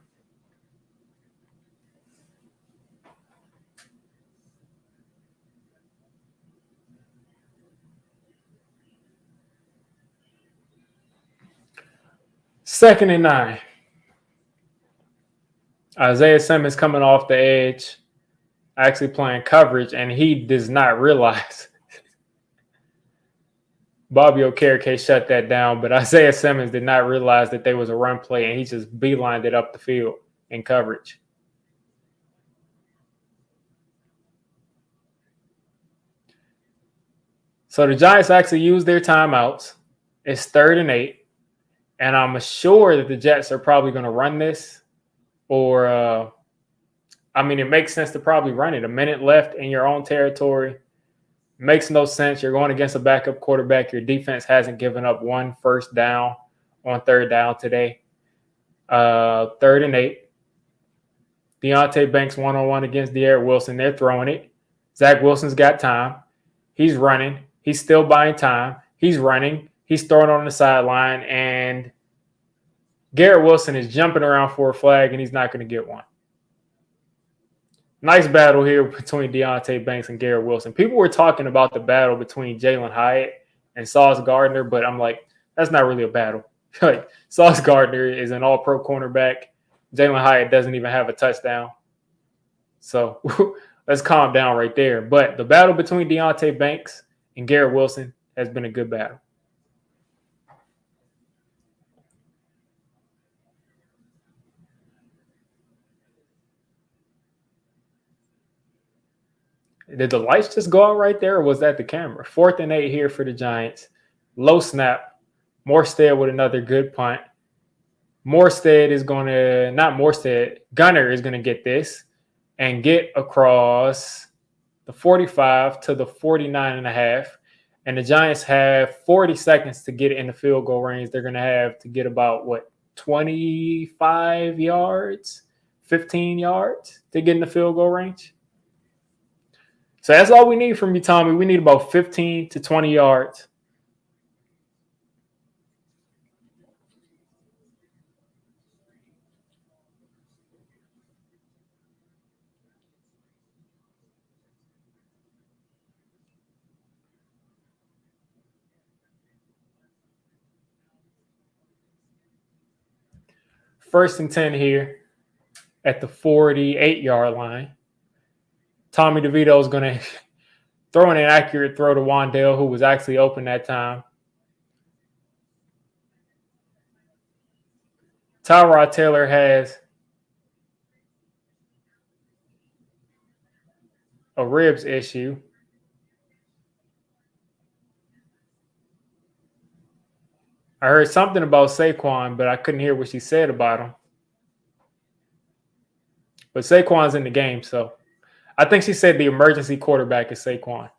Second and 9. Isaiah Simmons coming off the edge, actually playing coverage, and he does not realize. Bobby Okereke shut that down, but Isaiah Simmons did not realize that there was a run play, and he just beelined it up the field in coverage. So the Giants actually used their timeouts. It's 3rd and 8, and I'm sure that the Jets are probably going to run this. Or, it makes sense to probably run it. 1 minute left in your own territory. Makes no sense. You're going against a backup quarterback. Your defense hasn't given up 1 first down on 3rd down today. 3rd and 8. Deontay Banks one-on-one against Garrett Wilson. They're throwing it. Zach Wilson's got time. He's running. He's still buying time. He's running. He's throwing on the sideline. And Garrett Wilson is jumping around for a flag, and he's not going to get one. Nice battle here between Deontay Banks and Garrett Wilson. People were talking about the battle between Jalen Hyatt and Sauce Gardner, but I'm like, that's not really a battle. Like, Sauce Gardner is an all-pro cornerback. Jalen Hyatt doesn't even have a touchdown. So let's calm down right there. But the battle between Deontay Banks and Garrett Wilson has been a good battle. Did the lights just go out right there, or was that the camera? 4th and 8 here for the Giants. Low snap. Morstead with another good punt. Gunner is going to get this and get across the 45 to the 49.5. And the Giants have 40 seconds to get it in the field goal range. They're going to have to get about, 25 yards, 15 yards to get in the field goal range? So that's all we need from you, Tommy. We need about 15 to 20 yards. First and 10 here at the 48-yard line. Tommy DeVito is going to throw an inaccurate throw to Wandale, who was actually open that time. Tyrod Taylor has a ribs issue. I heard something about Saquon, but I couldn't hear what she said about him. But Saquon's in the game, so I think she said the emergency quarterback is Saquon.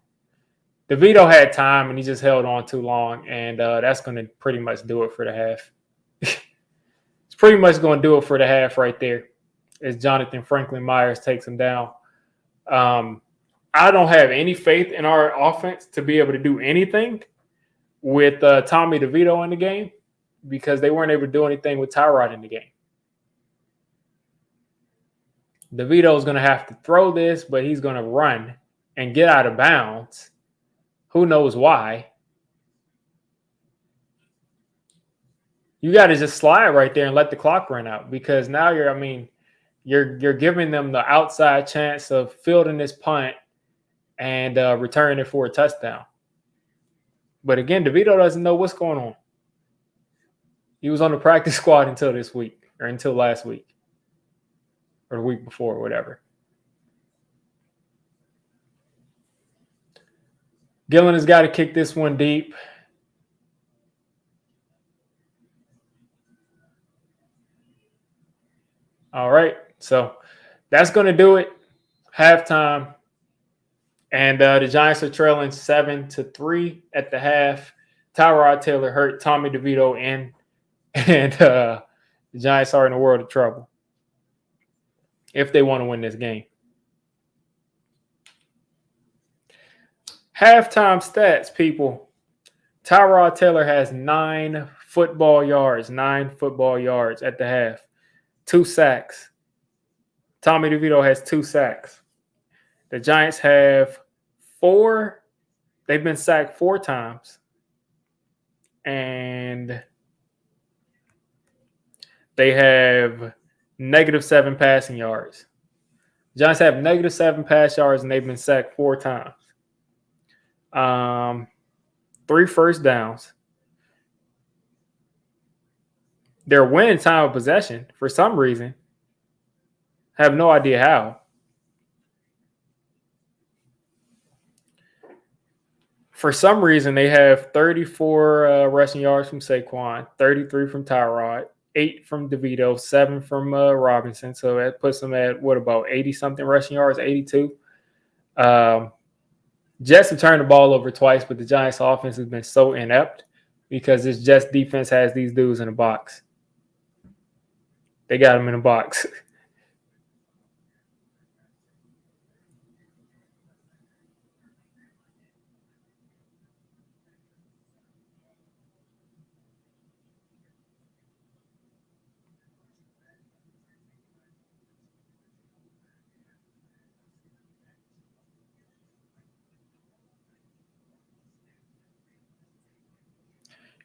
DeVito had time, and he just held on too long, and that's going to pretty much do it for the half. It's pretty much going to do it for the half right there as Jonathan Franklin Myers takes him down. I don't have any faith in our offense to be able to do anything with Tommy DeVito in the game because they weren't able to do anything with Tyrod in the game. DeVito is going to have to throw this, but he's going to run and get out of bounds. Who knows why? You got to just slide right there and let the clock run out because now you're giving them the outside chance of fielding this punt and returning it for a touchdown. But again, DeVito doesn't know what's going on. He was on the practice squad until this week or until last week or the week before, whatever. Gillen has got to kick this one deep. All right, so that's going to do it. Halftime. And the Giants are trailing 7-3 at the half. Tyrod Taylor hurt Tommy DeVito in, and the Giants are in a world of trouble if they want to win this game. Halftime stats, people. Tyrod Taylor has 9 football yards at the half. 2 sacks. Tommy DeVito has 2 sacks. The Giants have 4. They've been sacked 4 times. And they have -7 passing yards. The Giants have -7 pass yards, and they've been sacked 4 times. 3 first downs. They're winning time of possession for some reason. Have no idea how. For some reason, they have 34 rushing yards from Saquon, 33 from Tyrod, 8 from DeVito, 7 from Robinson. So that puts them at, about 80-something rushing yards, 82. Jets have turned the ball over twice, but the Giants' offense has been so inept because this Jets defense has these dudes in a box. They got them in a box.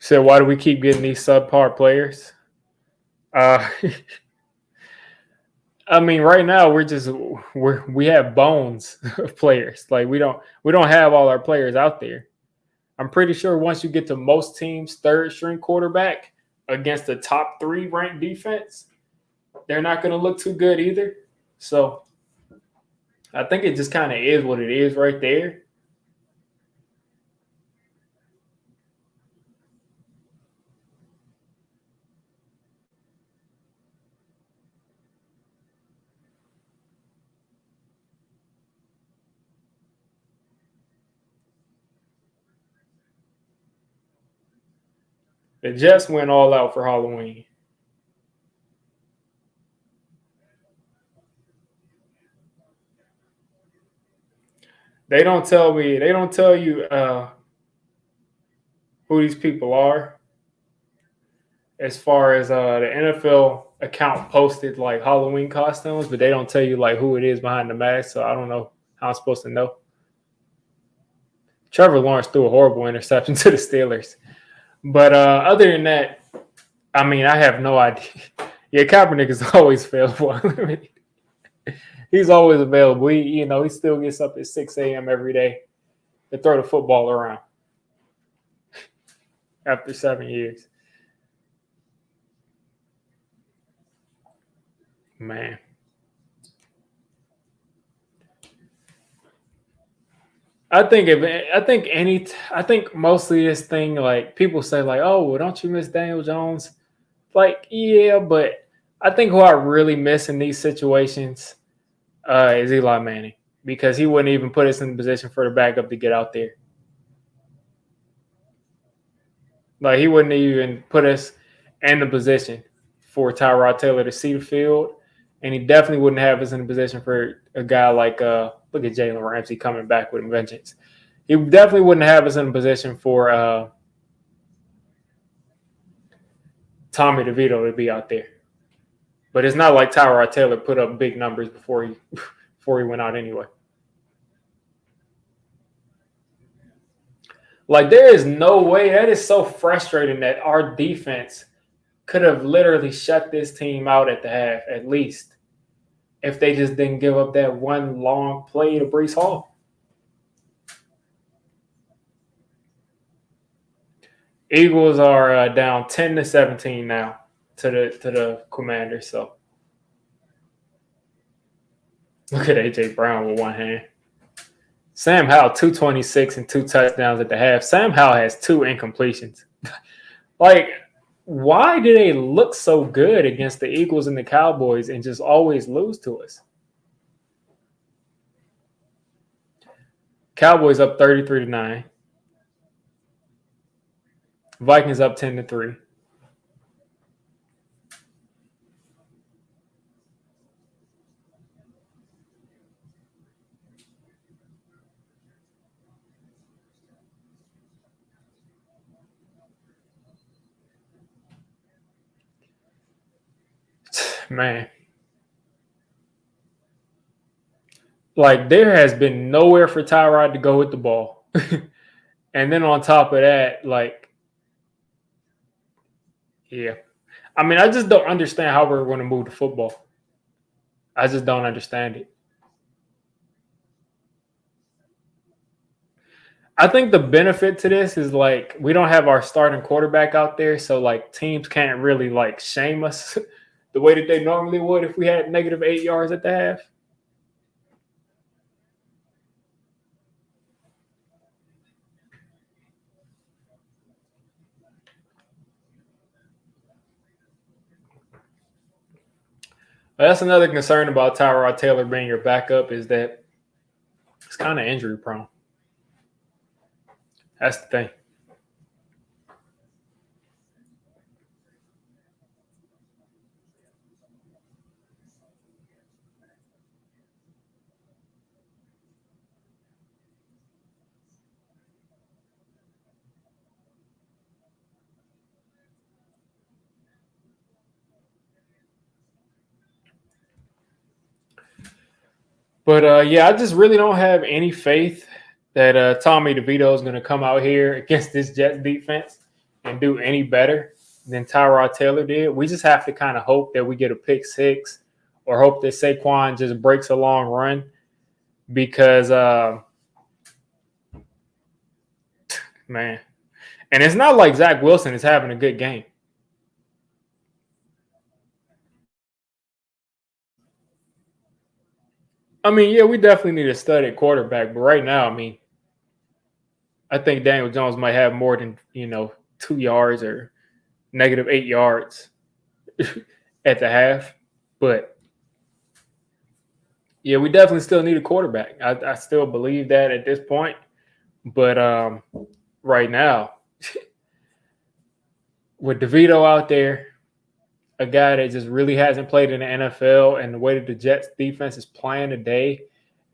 So why do we keep getting these subpar players? Uh, I mean, right now we have bones of players. Like we don't have all our players out there. I'm pretty sure once you get to most teams' third string quarterback against the top 3 ranked defense, they're not going to look too good either. So I think it just kind of is what it is right there. The Jets went all out for Halloween. They don't tell me. They don't tell you who these people are. As far as the NFL account posted like Halloween costumes, but they don't tell you like who it is behind the mask. So I don't know how I'm supposed to know. Trevor Lawrence threw a horrible interception to the Steelers, but other than that, I mean, I have no idea. Yeah, Kaepernick is always available. He's always available. He still gets up at 6 a.m. every day to throw the football around after 7 years. Man. I think mostly this thing, like people say like, oh, well, don't you miss Daniel Jones? Like, yeah, but I think who I really miss in these situations is Eli Manning, because he wouldn't even put us in the position for the backup to get out there. Like he wouldn't even put us in the position for Tyrod Taylor to see the field, and he definitely wouldn't have us in the position for a guy like look at Jalen Ramsey coming back with vengeance. He definitely wouldn't have us in a position for Tommy DeVito to be out there. But it's not like Tyrod Taylor put up big numbers before he went out anyway. Like there is no way. That is so frustrating that our defense could have literally shut this team out at the half, at least, if they just didn't give up that one long play to Breece Hall. Eagles are down 10-17 now to the Commanders. So look at AJ Brown with one hand. Sam Howell 226 and 2 touchdowns at the half. Sam Howell has 2 incompletions. Like, why do they look so good against the Eagles and the Cowboys and just always lose to us? Cowboys up 33-9. Vikings up 10-3. Man. Like, there has been nowhere for Tyrod to go with the ball. And then on top of that, like, yeah. I mean, I just don't understand how we're going to move the football. I just don't understand it. I think the benefit to this is like we don't have our starting quarterback out there, so like teams can't really like shame us the way that they normally would if we had negative 8 yards at the half. That's another concern about Tyrod Taylor being your backup, is that it's kind of injury prone. That's the thing. But yeah, I just really don't have any faith that Tommy DeVito is going to come out here against this Jets defense and do any better than Tyrod Taylor did. We just have to kind of hope that we get a pick six or hope that Saquon just breaks a long run because, man, and it's not like Zach Wilson is having a good game. I mean, yeah, we definitely need a studied quarterback, but right now, I mean, I think Daniel Jones might have more than 2 yards or -8 yards at the half. But yeah, we definitely still need a quarterback. I still believe that at this point. But right now, with DeVito out there, a guy that just really hasn't played in the NFL, and the way that the Jets defense is playing today,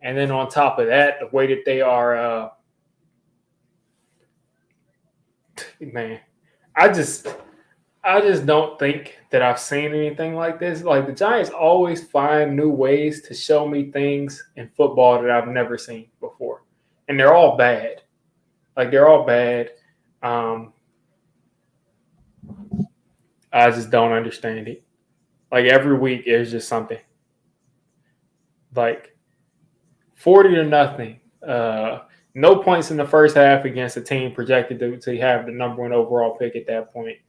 and then on top of that, the way that they are, man, I just don't think that I've seen anything like this. Like, the Giants always find new ways to show me things in football that I've never seen before, and they're all bad. Like, they're all bad. I just don't understand it. Like, every week there's just something. Like 40-0. No points in the first half against a team projected to have the number 1 overall pick at that point.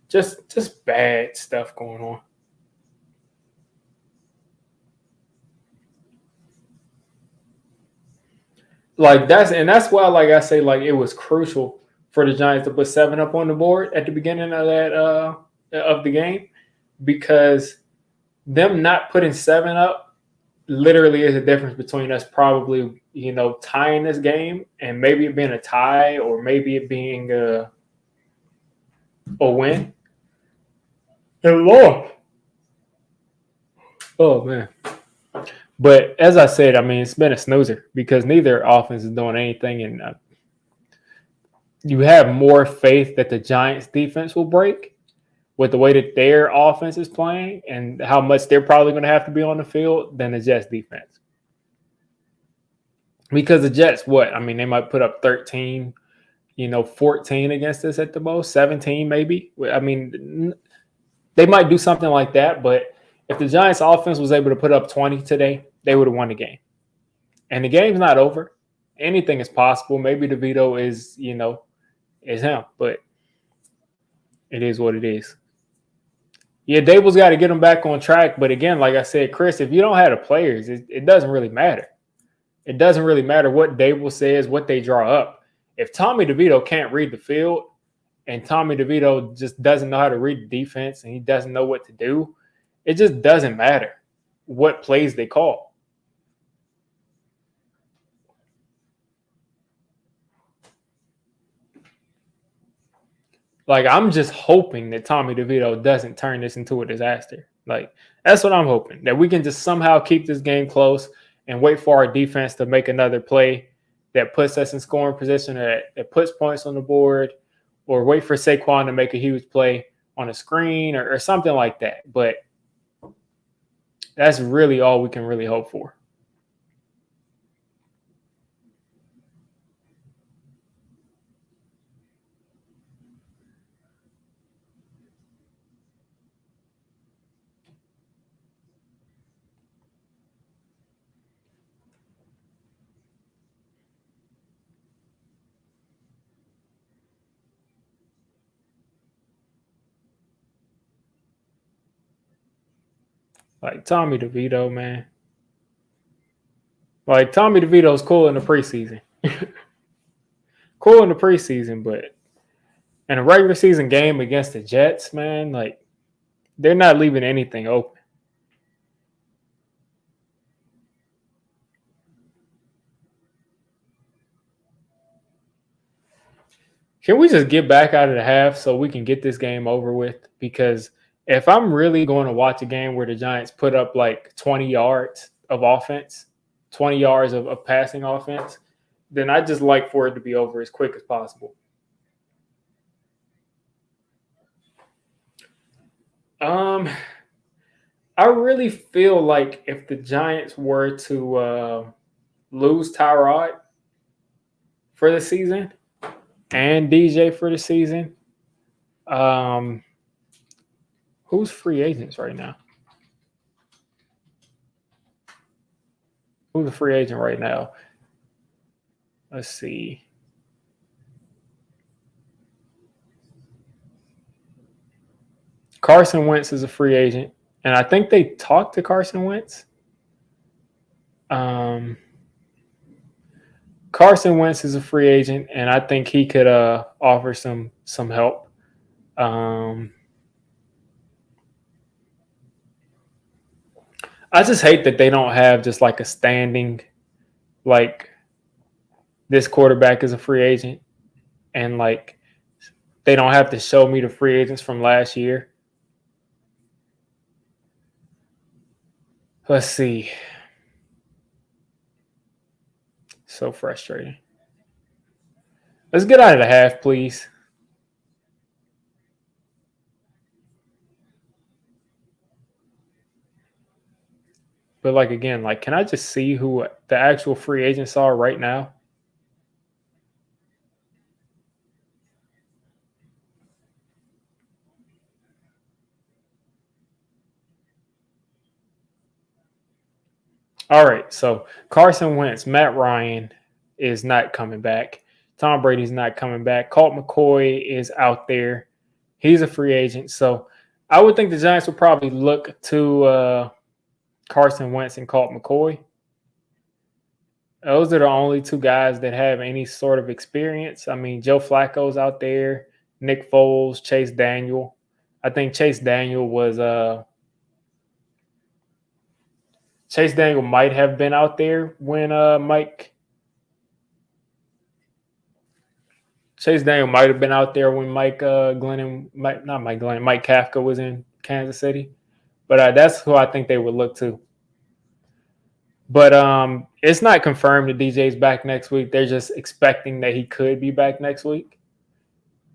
Just bad stuff going on. Like, that's why, like I say, like, it was crucial for the Giants to put 7 up on the board at the beginning of that of the game, because them not putting 7 up literally is the difference between us probably tying this game and maybe it being a tie or maybe it being a win. Hello. Oh man. But as I said, I mean, it's been a snoozer because neither offense is doing anything, and you have more faith that the Giants defense will break with the way that their offense is playing and how much they're probably going to have to be on the field than the Jets defense. Because the Jets, what? I mean, they might put up 13, 14 against us at the most, 17 maybe. I mean, they might do something like that, but if the Giants offense was able to put up 20 today, they would have won the game. And the game's not over. Anything is possible. Maybe DeVito is him, but it is what it is. Yeah, Dable's got to get them back on track. But again, like I said, Chris, if you don't have the players, it doesn't really matter. It doesn't really matter what Dable says, what they draw up. If Tommy DeVito can't read the field and Tommy DeVito just doesn't know how to read the defense and he doesn't know what to do, it just doesn't matter what plays they call. Like, I'm just hoping that Tommy DeVito doesn't turn this into a disaster. Like, that's what I'm hoping, that we can just somehow keep this game close and wait for our defense to make another play that puts us in scoring position, that puts points on the board, or wait for Saquon to make a huge play on a screen or something like that. But that's really all we can really hope for. Like, Tommy DeVito, man. Like, Tommy DeVito's cool in the preseason. Cool in the preseason, but in a regular season game against the Jets, man, like, they're not leaving anything open. Can we just get back out of the half so we can get this game over with? Because if I'm really going to watch a game where the Giants put up like 20 yards of offense, 20 yards of passing offense, then I just like for it to be over as quick as possible. I really feel like if the Giants were to lose Tyrod for the season and DJ for the season, Who's free agents right now? Who's a free agent right now? Let's see. Carson Wentz is a free agent, and I think they talked to Carson Wentz. Carson Wentz is a free agent, and I think he could offer some help. I just hate that they don't have just like a standing, like this quarterback is a free agent, and like they don't have to show me the free agents from last year. Let's see. So frustrating. Let's get out of the half, please. But like again, like can I just see who the actual free agents are right now? All right, so Carson Wentz, Matt Ryan is not coming back. Tom Brady's not coming back. Colt McCoy is out there. He's a free agent. So I would think the Giants would probably look to Carson Wentz and Colt McCoy. Those are the only two guys that have any sort of experience. I mean, Joe Flacco's out there, Nick Foles, Chase Daniel. I think Chase Daniel might have been out there when Mike Kafka was in Kansas City. But that's who I think they would look to. But it's not confirmed that DJ's back next week. They're just expecting that he could be back next week.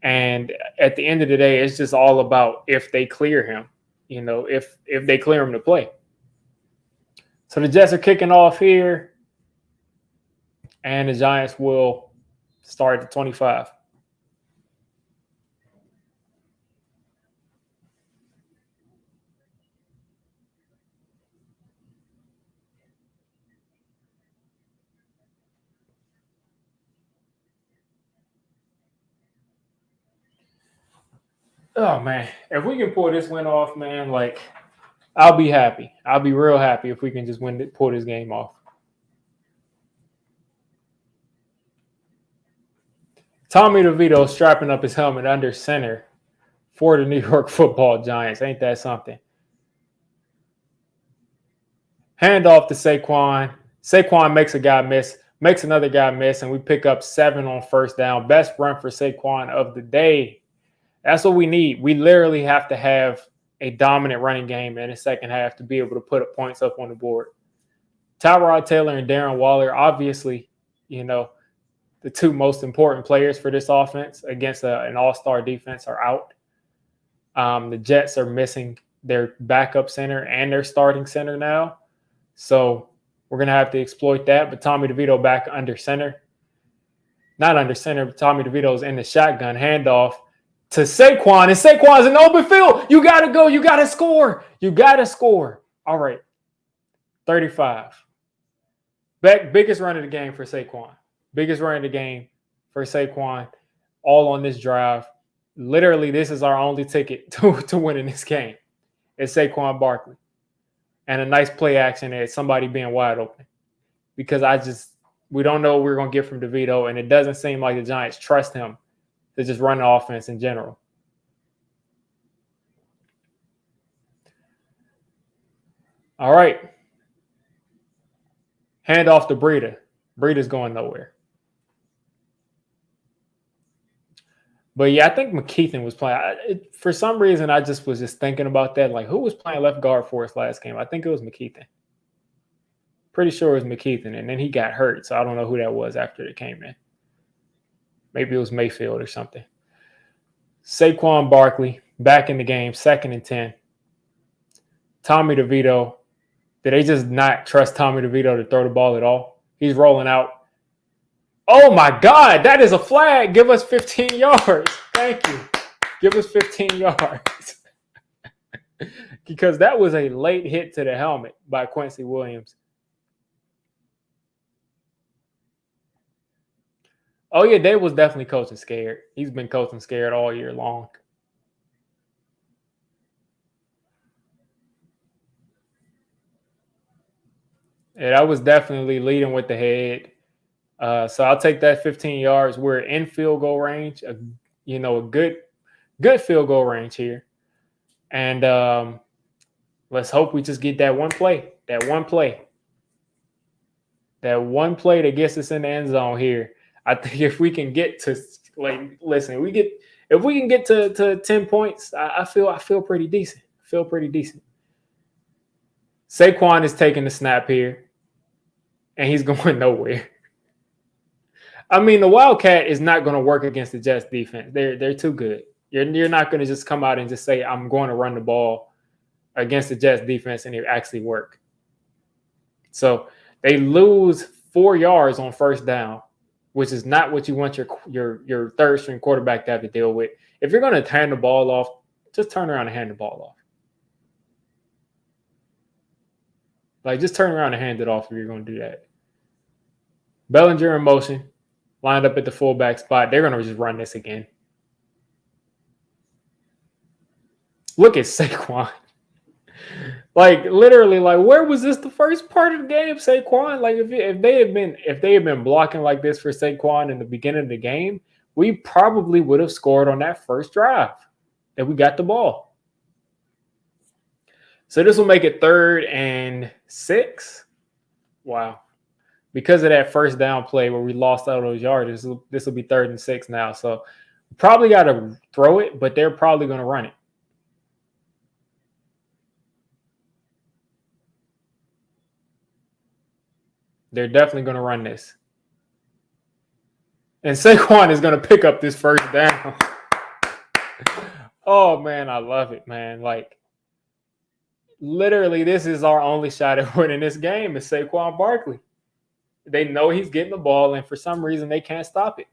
And at the end of the day, it's just all about if they clear him, if they clear him to play. So the Jets are kicking off here, and the Giants will start at 25. Oh, man. If we can pull this win off, man, like, I'll be happy. I'll be real happy if we can just pull this game off. Tommy DeVito strapping up his helmet under center for the New York Football Giants. Ain't that something? Hand off to Saquon. Saquon makes a guy miss, makes another guy miss, and we pick up 7 on first down. Best run for Saquon of the day. That's what we need. We literally have to have a dominant running game in the second half to be able to put points up on the board. Tyrod Taylor and Darren Waller, obviously, the two most important players for this offense against an all-star defense are out. The Jets are missing their backup center and their starting center now. So we're going to have to exploit that. But Tommy DeVito back under center. Not under center, but Tommy DeVito's in the shotgun handoff to Saquon, and Saquon's in open field. You got to go. You got to score. You got to score. All right. 35. Biggest run of the game for Saquon. Biggest run of the game for Saquon, all on this drive. Literally, this is our only ticket to winning this game. It's Saquon Barkley. And a nice play action at somebody being wide open. Because we don't know what we're going to get from DeVito, and it doesn't seem like the Giants trust him to just run the offense in general. All right. Hand off to Breida. Breida's going nowhere. But yeah, I think McKeithen was playing. For some reason, I was just thinking about that. Like, who was playing left guard for us last game? I think it was McKeithen. Pretty sure it was McKeithen, and then he got hurt, so I don't know who that was after it came in. Maybe it was Mayfield or something. Saquon Barkley back in the game, 2nd and 10. Tommy DeVito. Did they just not trust Tommy DeVito to throw the ball at all? He's rolling out. Oh, my God. That is a flag. Give us 15 yards. Thank you. Give us 15 yards. Because that was a late hit to the helmet by Quincy Williams. Oh, yeah, Dave was definitely coaching scared. He's been coaching scared all year long. Yeah, that was definitely leading with the head. So I'll take that 15 yards. We're in field goal range, a good field goal range here. And let's hope we just get that one play that gets us in the end zone here. I think if we can get to if we can get to 10 points, I feel pretty decent. Saquon is taking the snap here, and he's going nowhere. I mean, the Wildcat is not going to work against the Jets defense. They're too good. You're not going to just come out and just say, I'm going to run the ball against the Jets defense and it actually work. So they lose 4 yards on first down, which is not what you want your third string quarterback to have to deal with. If you're going to hand the ball off, just turn around and hand the ball off. Like, just turn around and hand it off if you're going to do that. Bellinger in motion, lined up at the fullback spot. They're going to just run this again. Look at Saquon. Like, literally, like, where was this the first part of the game, Saquon? Like, if they had been blocking like this for Saquon in the beginning of the game, we probably would have scored on that first drive that we got the ball. So this will make it 3rd and 6. Wow. Because of that first down play where we lost all those yards, this will be 3rd and 6 now. So probably got to throw it, but they're probably going to run it. They're definitely going to run this. And Saquon is going to pick up this first down. Oh, man, I love it, man. Like, literally, this is our only shot at winning this game is Saquon Barkley. They know he's getting the ball, and for some reason, they can't stop it.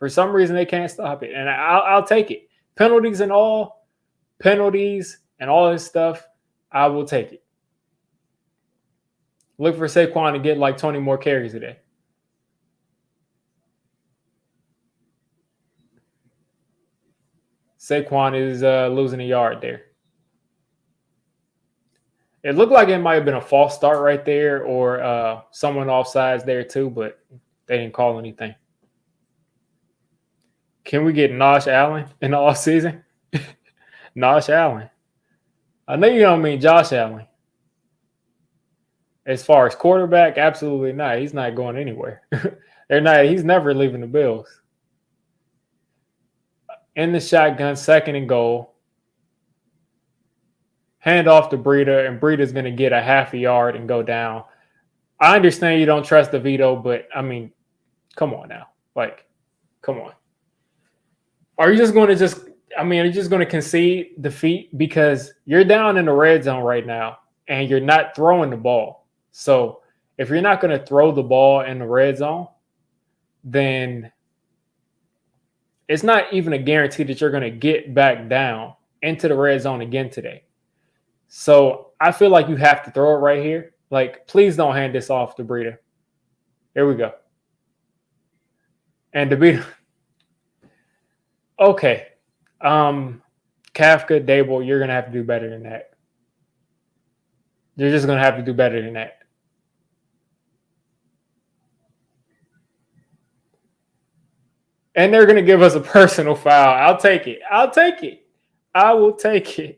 And I'll take it. Penalties and all this stuff, I will take it. Look for Saquon to get like 20 more carries today. Saquon is losing a yard there. It looked like it might have been a false start right there or someone offsides there too, but they didn't call anything. Can we get Josh Allen in the offseason? Josh Allen. I know you don't mean Josh Allen. As far as quarterback, absolutely not. He's not going anywhere. He's never leaving the Bills. In the shotgun, 2nd and goal. Hand off to Breida, and Breida's going to get a half a yard and go down. I understand you don't trust DeVito, but, I mean, come on now. Like, come on. Are you just going to concede defeat because you're down in the red zone right now and you're not throwing the ball? So if you're not going to throw the ball in the red zone, then it's not even a guarantee that you're going to get back down into the red zone again today. So I feel like you have to throw it right here. Like, please don't hand this off to Breida. Here we go. And DeVito. Okay. Kafka, Dable, you're going to have to do better than that. You're just going to have to do better than that. And they're going to give us a personal foul. I'll take it. I will take it.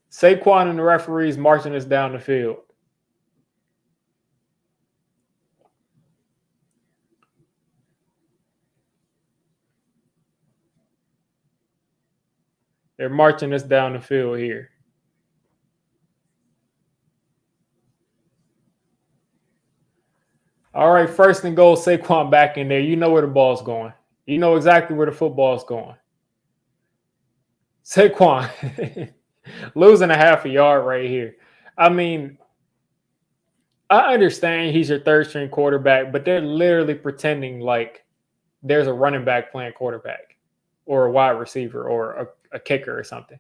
Saquon and the referees marching us down the field. They're marching us down the field here. All right, 1st and goal, Saquon back in there. You know where the ball's going. You know exactly where the football's going. Saquon losing a half a yard right here. I mean, I understand he's your 3rd string quarterback, but they're literally pretending like there's a running back playing quarterback or a wide receiver or a kicker or something.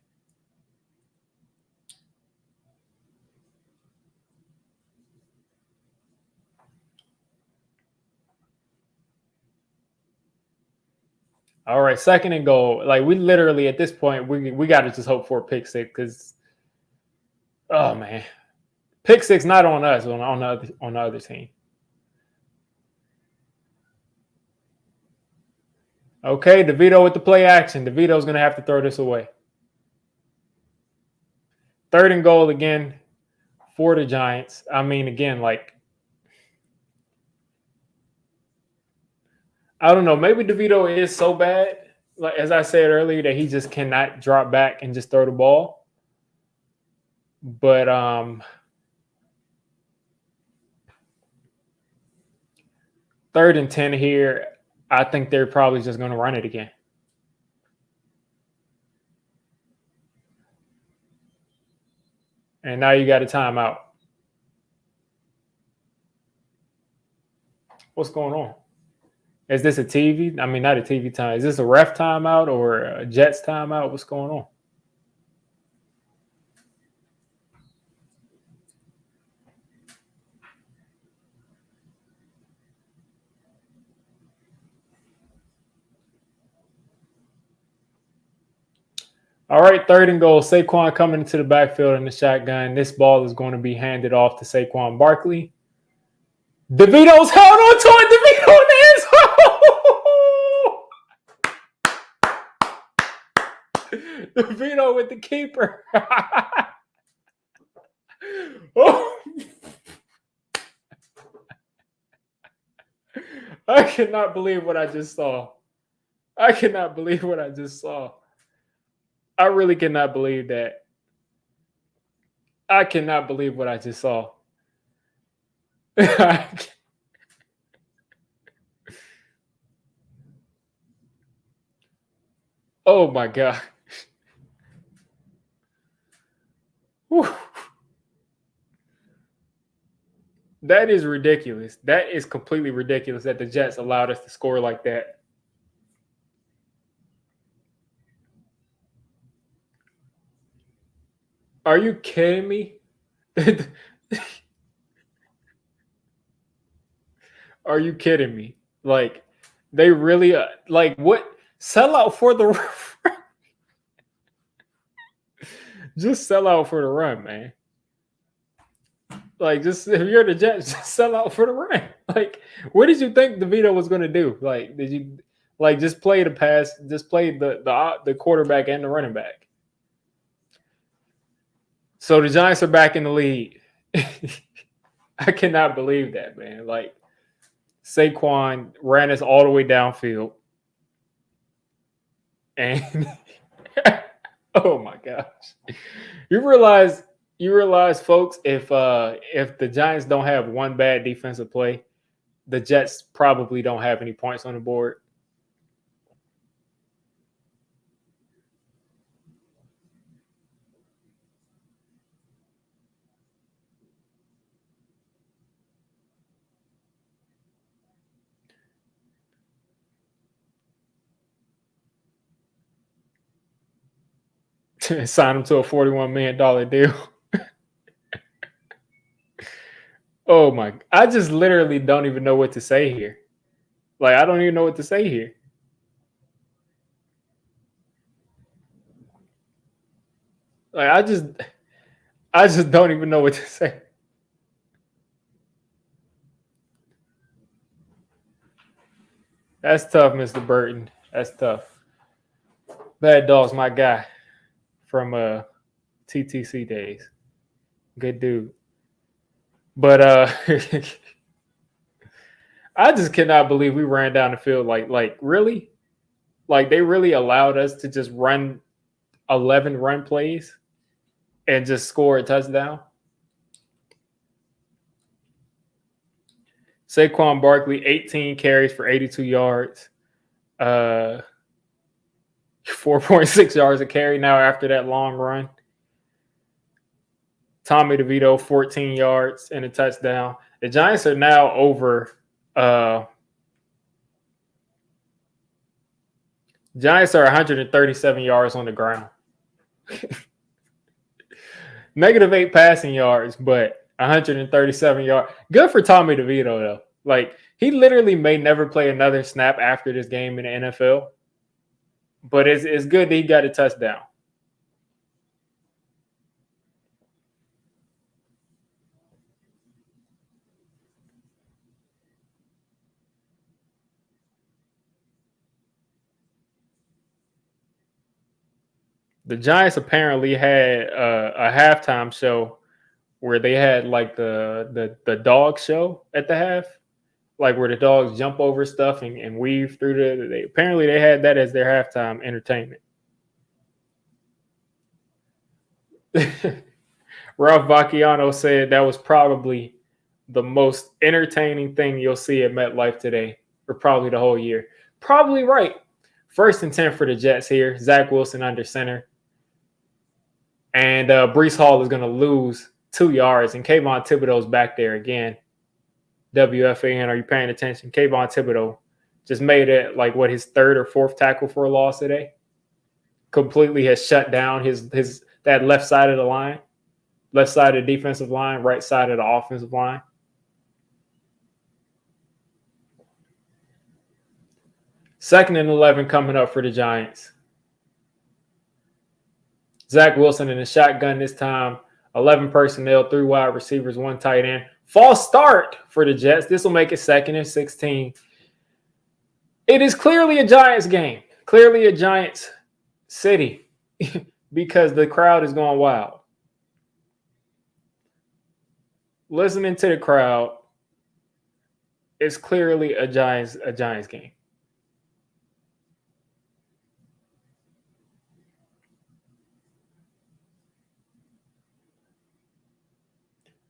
All right, 2nd and goal. Like we literally at this point, we got to just hope for a pick six because, oh man, pick six not on us on the other team. Okay, DeVito with the play action. DeVito's gonna have to throw this away. 3rd and goal again for the Giants. I mean, again, like I don't know. Maybe DeVito is so bad, like as I said earlier, that he just cannot drop back and just throw the ball. But 3rd and 10 here. I think they're probably just going to run it again. And now you got a timeout. What's going on? Is this a TV? I mean, not a TV time. Is this a ref timeout or a Jets timeout? What's going on? All right, 3rd and goal. Saquon coming into the backfield in the shotgun. This ball is going to be handed off to Saquon Barkley. DeVito's held on to it. DeVito in the end zone. DeVito with the keeper. Oh. I cannot believe what I just saw. I cannot believe what I just saw. I really cannot believe that. I cannot believe what I just saw. Oh my God. Whew. That is ridiculous. That is completely ridiculous that the Jets allowed us to score like that. Are you kidding me? Are you kidding me? Like, they really, like, what? Sell out for the just sell out for the run, man. Like, just if you're the Jets, just sell out for the run. Like, what did you think DeVito was going to do? Like, did you like just play the pass, just play the quarterback and the running back? So the Giants are back in the lead. I cannot believe that, man. Like, Saquon ran us all the way downfield. And oh my gosh. You realize, folks, if the Giants don't have one bad defensive play, the Jets probably don't have any points on the board. Sign him to a $41 million deal. Oh my! I just literally don't even know what to say here. Like, I don't even know what to say here. Like, I just don't even know what to say. That's tough, Mr. Burton. That's tough. Bad Dog's my guy from TTC days. Good dude. But I just cannot believe we ran down the field like really? Like, they really allowed us to just run 11 run plays and just score a touchdown? Saquon Barkley, 18 carries for 82 yards. 4.6 yards a carry now after that long run. Tommy DeVito, 14 yards and a touchdown. The Giants are now over Giants are 137 yards on the ground. -8 passing yards, but 137 yards. Good for Tommy DeVito, though. Like, he literally may never play another snap after this game in the NFL, but it's good that he got a touchdown. The Giants apparently had a halftime show where they had like the dog show at the half, like where the dogs jump over stuff and weave through apparently they had that as their halftime entertainment. Ralph Vacchiano said that was probably the most entertaining thing you'll see at MetLife today, or probably the whole year. Probably right. 1st and 10 for the Jets here. Zach Wilson under center. And Breece Hall is going to lose 2 yards. And Kavon Thibodeaux's back there again. WFAN, are you paying attention? Kavon Thibodeaux just made it like what, his 3rd or 4th tackle for a loss today. Completely has shut down that left side of the line. Left side of the defensive line, right side of the offensive line. Second and 11 coming up for the Giants. Zach Wilson in the shotgun this time. 11 personnel, 3 wide receivers, 1 tight end. False start for the Jets. This will make it 2nd and 16. It is clearly a Giants game. Clearly a Giants city because the crowd is going wild. Listening to the crowd, it's clearly a Giants game.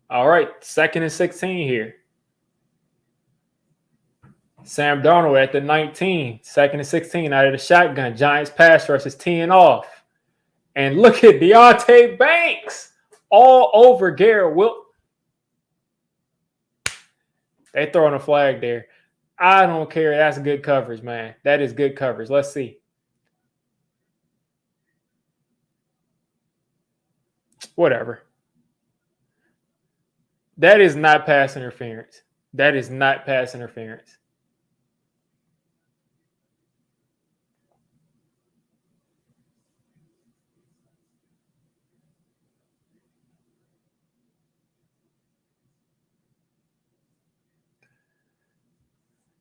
All right, 2nd and 16 here. Sam Darnold at the 19, 2nd and 16 out of the shotgun. Giants pass rush is teeing off. And look at Deonte Banks all over Garrett Wilson. They throwing a flag there. I don't care. That's good coverage, man. That is good coverage. Let's see. Whatever. That is not pass interference. That is not pass interference.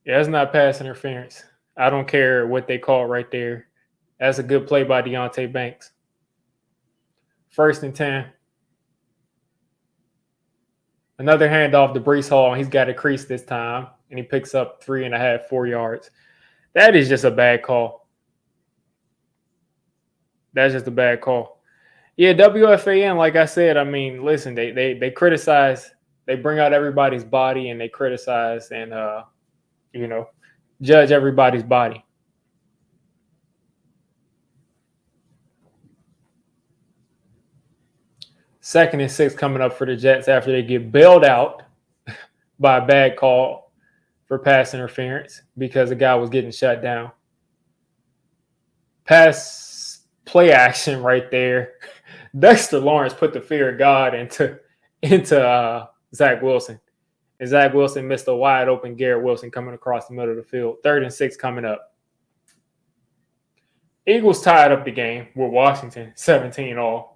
Yeah, that's not pass interference. I don't care what they call it right there. That's a good play by Deonte Banks. 1st and 10. Another handoff to Breece Hall, and he's got a crease this time, and he picks up 3.5, 4 yards. That is just a bad call. That's just a bad call. Yeah, WFAN, like I said, I mean, listen, they criticize, they bring out everybody's body, and they criticize and judge everybody's body. Second and 6 coming up for the Jets after they get bailed out by a bad call for pass interference because the guy was getting shut down. Pass play action right there. Dexter Lawrence put the fear of God into Zach Wilson. And Zach Wilson missed a wide open Garrett Wilson coming across the middle of the field. 3rd and 6 coming up. Eagles tied up the game with Washington, 17-all.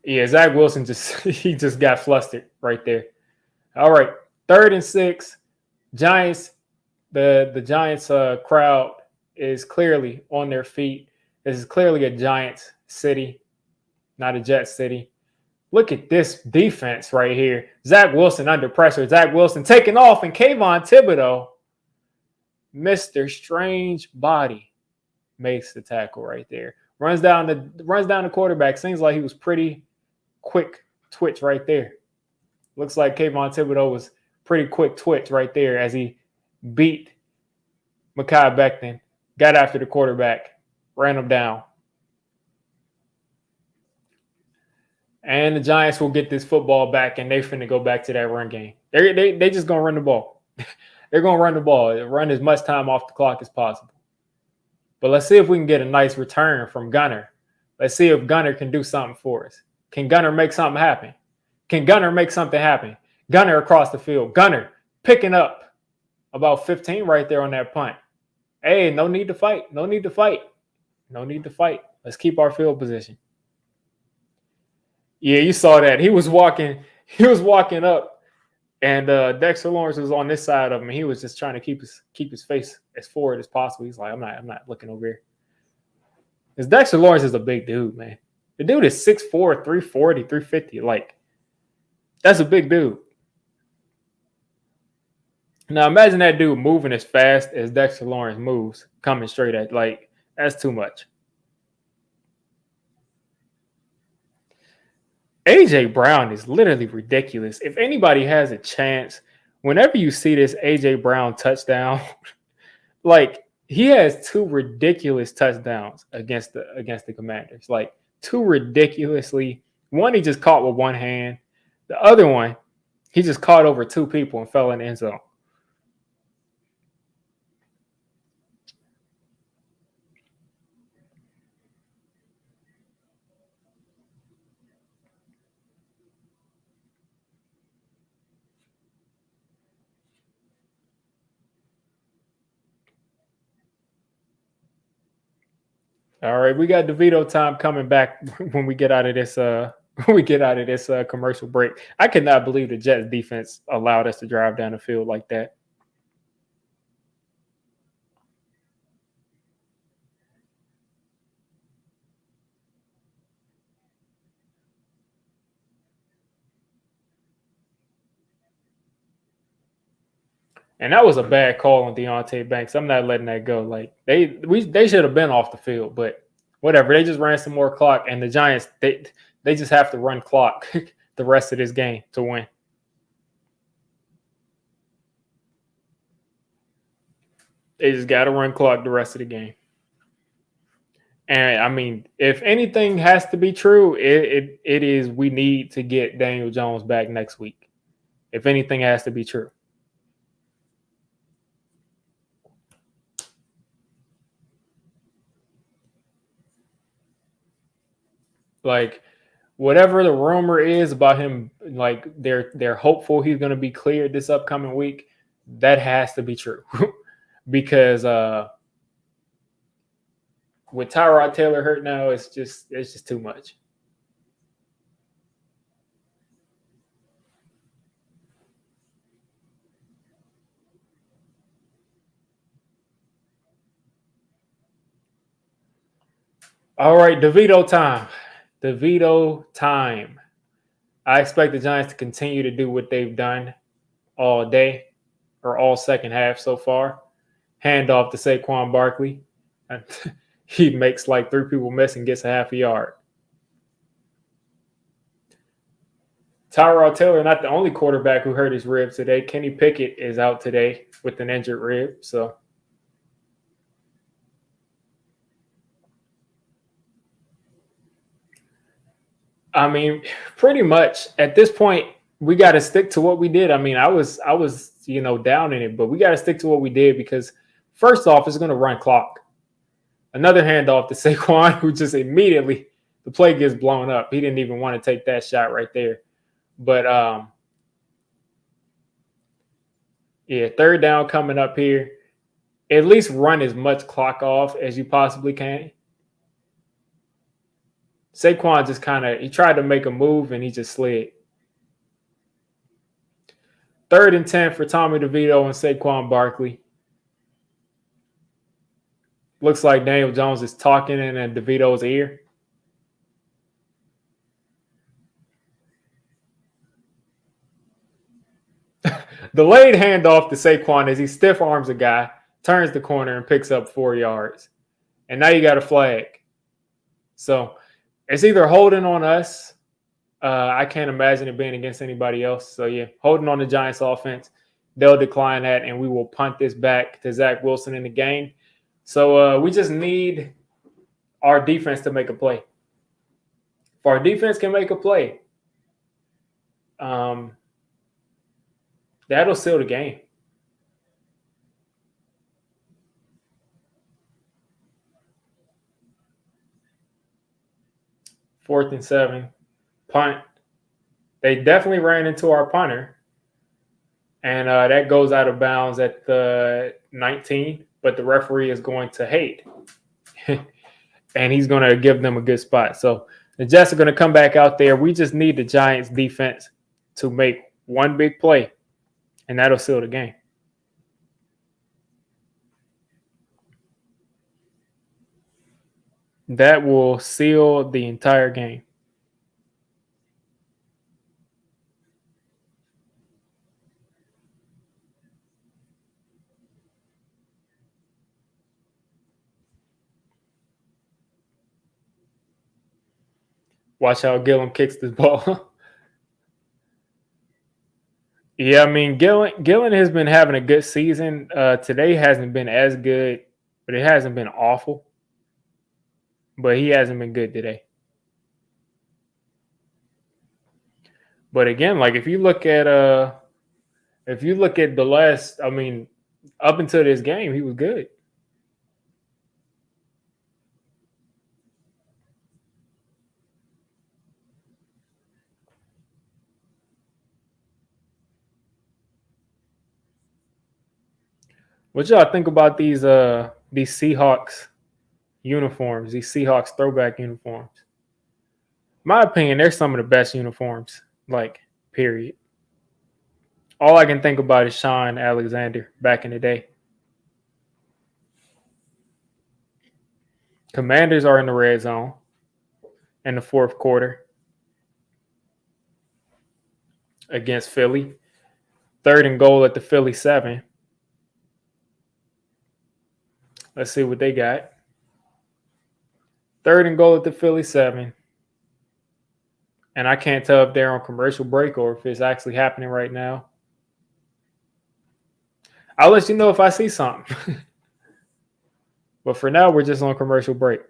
Yeah, Zach Wilson just got flustered right there. All right, 3rd and 6. Giants, the Giants crowd is clearly on their feet. This is clearly a Giants city, not a Jet city. Look at this defense right here. Zach Wilson under pressure. Zach Wilson taking off, and Kavon Thibodeaux, Mr. Strange Body, makes the tackle right there. Runs down the quarterback. Seems like he was pretty quick twitch right there. Looks like Kavon Thibodeaux was pretty quick twitch right there as he beat Mekhi Becton, got after the quarterback, ran him down. And the Giants will get this football back, and they finna go back to that run game. They just gonna run the ball. They're going to run the ball, run as much time off the clock as possible. But let's see if we can get a nice return from Gunner. Let's see if Gunner can do something for us. Can Gunner make something happen? Can Gunner make something happen? Gunner across the field. Gunner picking up about 15 right there on that punt. Hey, no need to fight. No need to fight. No need to fight. Let's keep our field position. Yeah, you saw that. He was walking up, and Dexter Lawrence was on this side of him. He was just trying to keep his face as forward as possible. He's like, I'm not looking over here. Because Dexter Lawrence is a big dude, man. The dude is 6'4", 340, 350. Like, that's a big dude. Now imagine that dude moving as fast as Dexter Lawrence moves, coming straight at, like, that's too much. AJ Brown is literally ridiculous. If anybody has a chance, whenever you see this AJ Brown touchdown, like, he has two ridiculous touchdowns against the Commanders. Like, two ridiculously. One he just caught with one hand. The other one, he just caught over two people and fell in the end zone. All right, we got DeVito time coming back when we get out of this commercial break. I cannot believe the Jets defense allowed us to drive down the field like that. And that was a bad call on Deontay Banks. I'm not letting that go. Like, they should have been off the field, but whatever. They just ran some more clock, and the Giants they just have to run clock the rest of this game to win. They just got to run clock the rest of the game. And I mean, if anything has to be true, it is we need to get Daniel Jones back next week. If anything has to be true. Like, whatever the rumor is about him, like they're hopeful he's going to be cleared this upcoming week. That has to be true because with Tyrod Taylor hurt now, it's just too much. All right, DeVito time. DeVito time. I expect the Giants to continue to do what they've done all day or all second half so far. Hand off to Saquon Barkley. He makes like three people miss and gets a half a yard. Tyrod Taylor, not the only quarterback who hurt his ribs today. Kenny Pickett is out today with an injured rib. So, I mean, pretty much at this point, we got to stick to what we did. I mean, I was down in it, but we got to stick to what we did because first off, it's going to run clock. Another handoff to Saquon, who just immediately the play gets blown up. He didn't even want to take that shot right there. But third down coming up here. At least run as much clock off as you possibly can. Saquon just he tried to make a move and he just slid. 3rd and 10 for Tommy DeVito and Saquon Barkley. Looks like Daniel Jones is talking in DeVito's ear. Delayed handoff to Saquon as he stiff arms a guy, turns the corner, and picks up 4 yards. And now you got a flag. So it's either holding on us. I can't imagine it being against anybody else. So, yeah, holding on the Giants offense. They'll decline that, and we will punt this back to Zach Wilson in the game. So we just need our defense to make a play. If our defense can make a play, that'll seal the game. 4th and 7. Punt. They definitely ran into our punter. And that goes out of bounds at the 19, but the referee is going to hate. And he's going to give them a good spot. So the Jets are going to come back out there. We just need the Giants defense to make one big play, and that'll seal the game. That will seal the entire game. Watch how Gillum kicks this ball. Yeah, I mean, Gillen has been having a good season. Today hasn't been as good, but it hasn't been awful. But he hasn't been good today. But again, like if you look at the last, I mean, up until this game, he was good. What y'all think about these Seahawks uniforms, these Seahawks throwback uniforms? In my opinion, they're some of the best uniforms, like, period. All I can think about is Sean Alexander back in the day. Commanders are in the red zone in the fourth quarter against Philly. 3rd and goal at the Philly 7. Let's see what they got. 3rd and goal at the Philly 7. And I can't tell if they're on commercial break or if it's actually happening right now. I'll let you know if I see something. But for now, we're just on commercial break.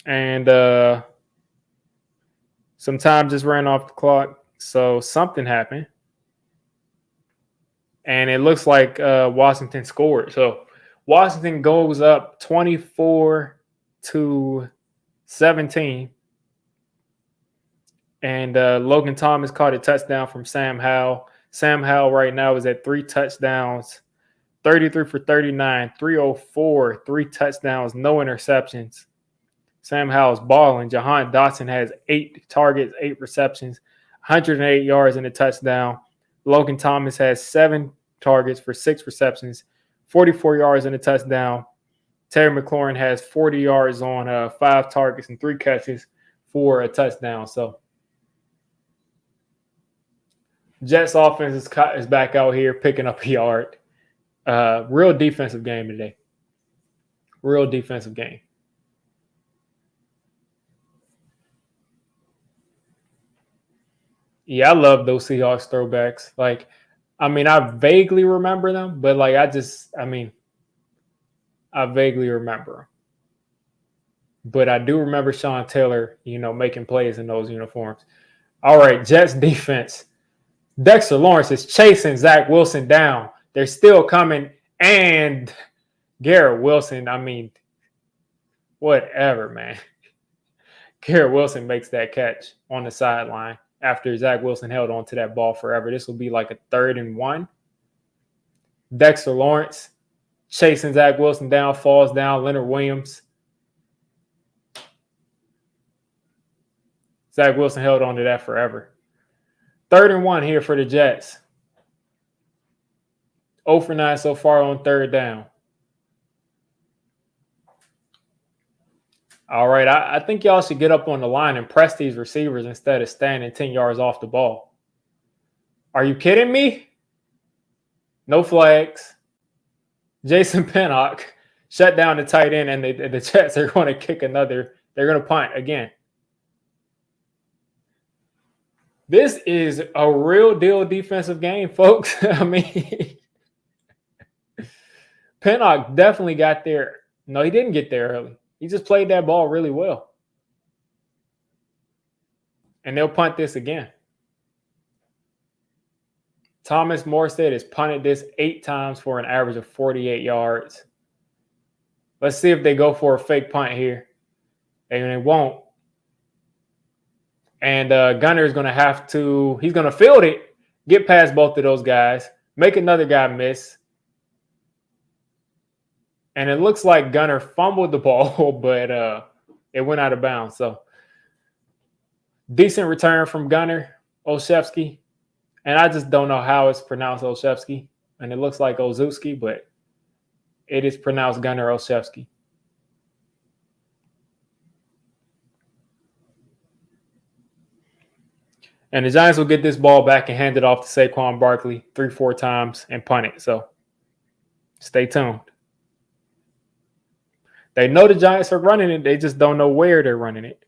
And some time just ran off the clock. So something happened. And it looks like Washington scored. So Washington goes up 24-17. And Logan Thomas caught a touchdown from Sam Howell. Sam Howell right now is at 3 touchdowns, 33 for 39, 304, 3 touchdowns, no interceptions. Sam Howell's balling. Jahan Dotson has 8 targets, 8 receptions, 108 yards and a touchdown. Logan Thomas has 7 targets for 6 receptions, 44 yards and a touchdown. Terry McLaurin has 40 yards on 5 targets and 3 catches for a touchdown. So Jets offense is back out here picking up a yard. Real defensive game today. Real defensive game. Yeah, I love those Seahawks throwbacks. Like, I mean, I vaguely remember them, but like, I vaguely remember them. But I do remember Sean Taylor, making plays in those uniforms. All right, Jets defense. Dexter Lawrence is chasing Zach Wilson down. They're still coming. And Garrett Wilson, I mean, whatever, man. Garrett Wilson makes that catch on the sideline after Zach Wilson held on to that ball forever. This will be like a 3rd and 1. Dexter Lawrence chasing Zach Wilson down, falls down. Leonard Williams. Zach Wilson held on to that forever. 3rd and 1 here for the Jets. 0 for 9 so far on 3rd down. All right, I think y'all should get up on the line and press these receivers instead of standing 10 yards off the ball. Are you kidding me? No flags. Jason Pinnock shut down the tight end, and the Jets are going to kick another. They're going to punt again. This is a real deal defensive game, folks. I mean, Pinnock definitely got there. No, he didn't get there early. He just played that ball really well. And they'll punt this again. Thomas Morstead has punted this 8 times for an average of 48 yards. Let's see if they go for a fake punt here. And they won't. And Gunner is going to have to, he's going to field it, get past both of those guys, make another guy miss. And it looks like Gunner fumbled the ball, but it went out of bounds. So decent return from Gunner Olszewski. And I just don't know how it's pronounced Olszewski. And it looks like Ozuski, but it is pronounced Gunner Olszewski. And the Giants will get this ball back and hand it off to Saquon Barkley 3-4 times and punt it. So stay tuned. They know the Giants are running it. They just don't know where they're running it.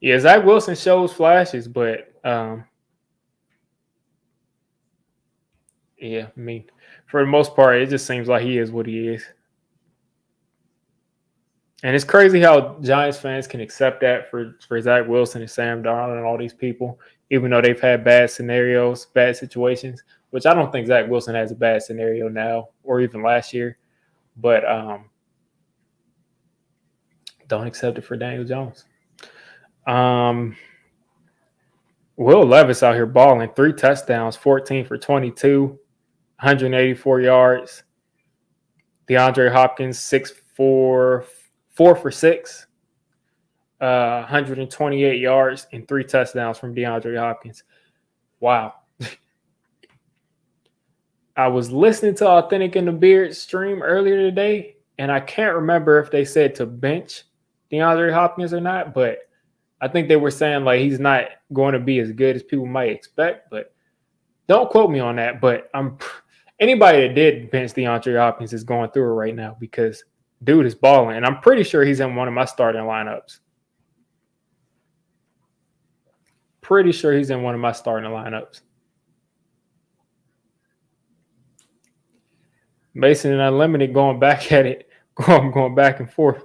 Yeah, Zach Wilson shows flashes, but yeah, I mean, for the most part, it just seems like he is what he is. And it's crazy how Giants fans can accept that for Zach Wilson and Sam Darnold and all these people, even though they've had bad scenarios, bad situations, which I don't think Zach Wilson has a bad scenario now or even last year. But don't accept it for Daniel Jones. Will Levis out here balling, 3 touchdowns, 14 for 22, 184 yards. DeAndre Hopkins, 4 for 6, 128 yards and 3 touchdowns from DeAndre Hopkins. Wow. I was listening to Authentic in the Beard stream earlier today, and I can't remember if they said to bench DeAndre Hopkins or not, but I think they were saying like he's not going to be as good as people might expect, but don't quote me on that. But anybody that did bench DeAndre Hopkins is going through it right now because dude is balling, and I'm pretty sure he's in one of my starting lineups. Pretty sure he's in one of my starting lineups. Mason and Unlimited going back at it, going back and forth.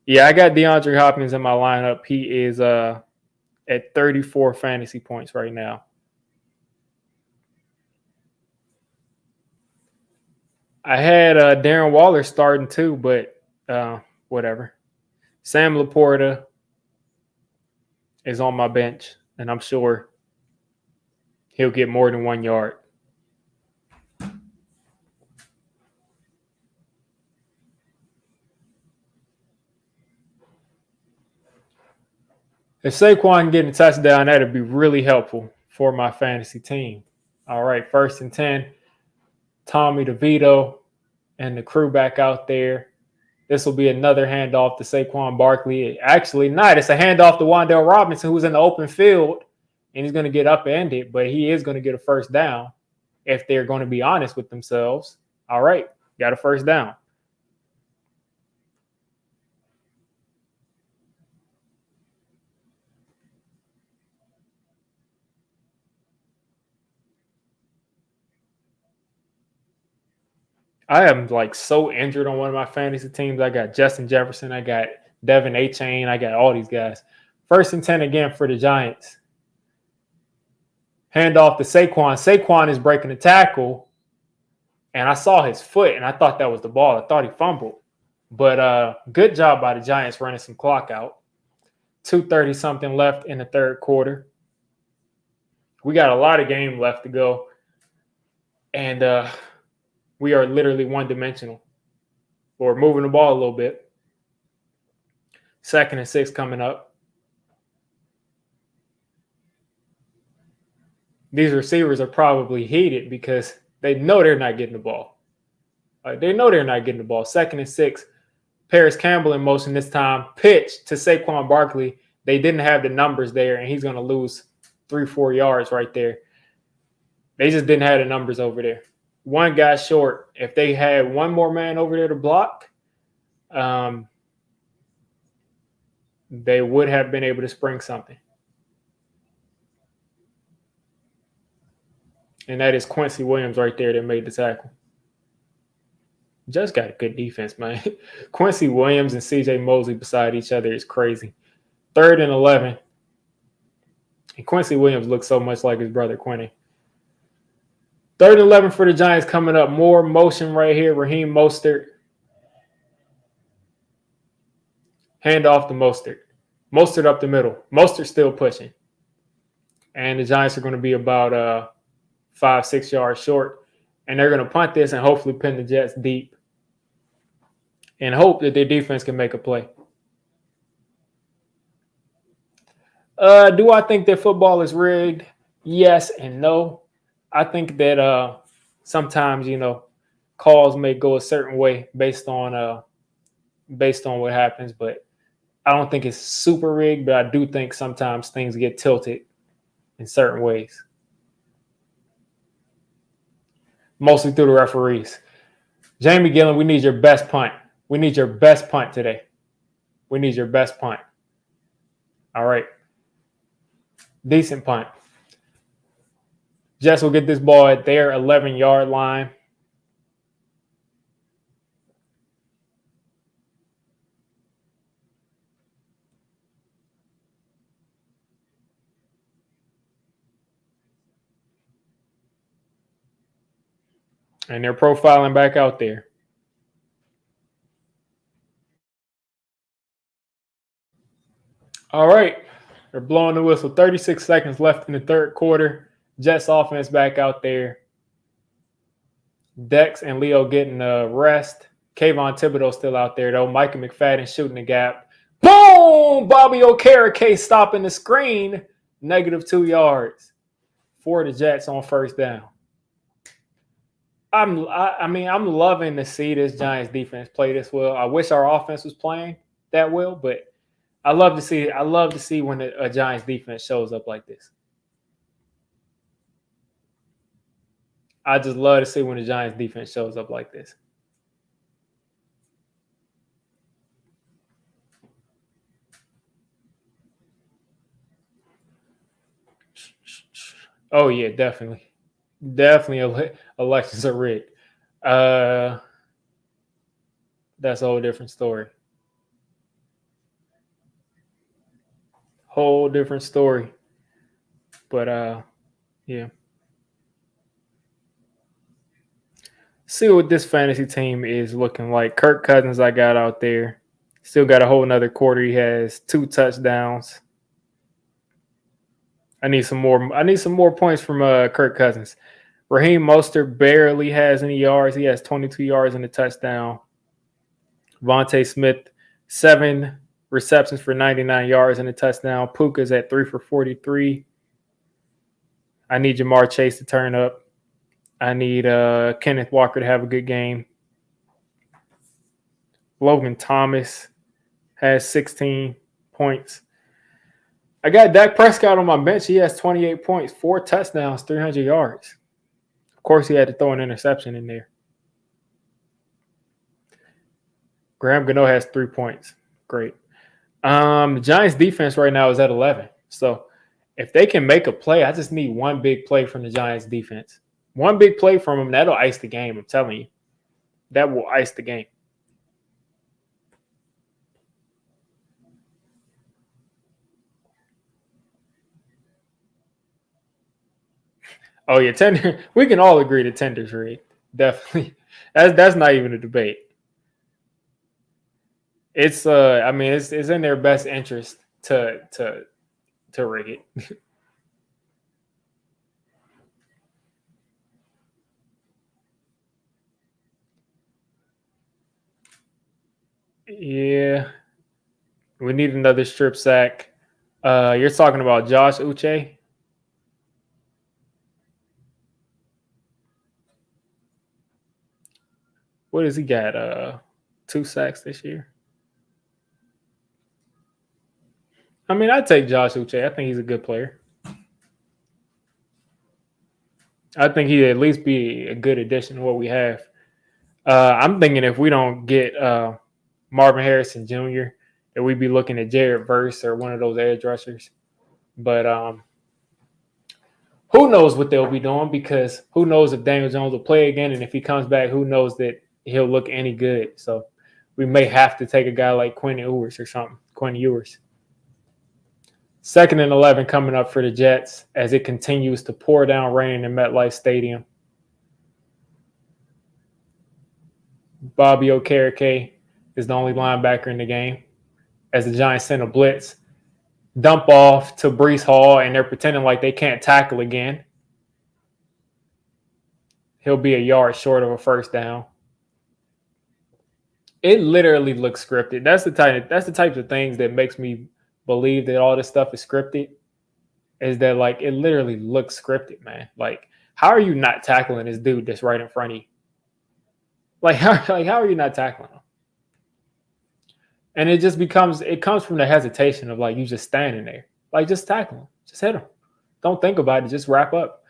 Yeah, I got DeAndre Hopkins in my lineup. He is at 34 fantasy points right now. I had Darren Waller starting too, but whatever. Sam Laporta is on my bench, and I'm sure he'll get more than 1 yard. If Saquon getting a touchdown, that'd be really helpful for my fantasy team. All right, 1st and 10. Tommy DeVito and the crew back out there. This will be another handoff to Saquon Barkley. Actually, not. It's a handoff to Wan'Dale Robinson, who's in the open field, and he's going to get upended, but he is going to get a 1st down if they're going to be honest with themselves. All right, got a 1st down. I am like so injured on one of my fantasy teams. I got Justin Jefferson. I got Devin Achane. I got all these guys. 1st and 10 again for the Giants. Hand off to Saquon. Saquon is breaking the tackle. And I saw his foot, and I thought that was the ball. I thought he fumbled. But good job by the Giants running some clock out. 2:30-something left in the 3rd quarter. We got a lot of game left to go. And we are literally one-dimensional. We're moving the ball a little bit. 2nd and 6 coming up. These receivers are probably heated because they know they're not getting the ball. They know they're not getting the ball. 2nd and 6. Paris Campbell in motion this time. Pitch to Saquon Barkley. They didn't have the numbers there, and he's going to lose 3-4 yards right there. They just didn't have the numbers over there. One guy short. If they had one more man over there to block, they would have been able to spring something. And that is Quincy Williams right there that made the tackle. Just got a good defense, man. Quincy Williams and CJ Mosley beside each other is crazy. 3rd and 11. And Quincy Williams looks so much like his brother Quinny. 3rd and 11 for the Giants coming up. More motion right here. Raheem Mostert. Hand off to Mostert. Mostert up the middle. Mostert still pushing. And the Giants are going to be about 5-6 yards short. And they're going to punt this and hopefully pin the Jets deep. And hope that their defense can make a play. Do I think that football is rigged? Yes and no. I think that sometimes, calls may go a certain way based on what happens, but I don't think it's super rigged, but I do think sometimes things get tilted in certain ways. Mostly through the referees. Jamie Gillen, we need your best punt. We need your best punt today. We need your best punt. All right. Decent punt. Jets will get this ball at their 11-yard line. And they're profiling back out there. All right. They're blowing the whistle. 36 seconds left in the 3rd quarter. Jets offense back out there. Dex and Leo getting a rest. Kavon Thibodeaux still out there, though. Micah McFadden shooting the gap. Boom! Bobby Okereke stopping the screen. -2 yards for the Jets on 1st down. I'm loving to see this Giants defense play this well. I wish our offense was playing that well, but I love to see when a Giants defense shows up like this. I just love to see when the Giants defense shows up like this. Oh yeah, definitely. Elections are rigged. That's a whole different story. Whole different story. But yeah. See what this fantasy team is looking like. Kirk Cousins, I got out there. Still got a whole another quarter. He has 2 touchdowns. I need some more points from Kirk Cousins. Raheem Mostert barely has any yards. He has 22 yards and a touchdown. Vontae Smith, 7 receptions for 99 yards and a touchdown. Puka's at 3 for 43. I need Jamar Chase to turn up. I need Kenneth Walker to have a good game. Logan Thomas has 16 points. I got Dak Prescott on my bench. He has 28 points, 4 touchdowns, 300 yards. Of course, he had to throw an interception in there. Graham Gano has 3 points. Great. The Giants defense right now is at 11. So if they can make a play, I just need one big play from the Giants defense. One big play from them, that'll ice the game, I'm telling you. That will ice the game. Oh, yeah, tender. We can all agree that tender's rigged. Definitely. That's not even a debate. It's it's in their best interest to rig it. Yeah. We need another strip sack. You're talking about Josh Uche? What has he got? 2 sacks this year. I mean, I'd take Josh Uche. I think he's a good player. I think he'd at least be a good addition to what we have. I'm thinking if we don't get Marvin Harrison Jr., that we'd be looking at Jared Verse or one of those edge rushers. But who knows what they'll be doing, because who knows if Daniel Jones will play again, and if he comes back, who knows that he'll look any good. So we may have to take a guy like Quinn Ewers or something. Quinn Ewers. 2nd and 11 coming up for the Jets as it continues to pour down rain in MetLife Stadium. Bobby Okereke is the only linebacker in the game as the Giants send a blitz. Dump off to Breece Hall, and they're pretending like they can't tackle again. He'll be a yard short of a first down. It literally looks scripted. That's the types of things that makes me believe that all this stuff is scripted. Is that like it literally looks scripted, man? Like, how are you not tackling this dude that's right in front of you? Like how are you not tackling him? And it comes from the hesitation of like you just standing there. Like, just tackle him. Just hit him. Don't think about it. Just wrap up.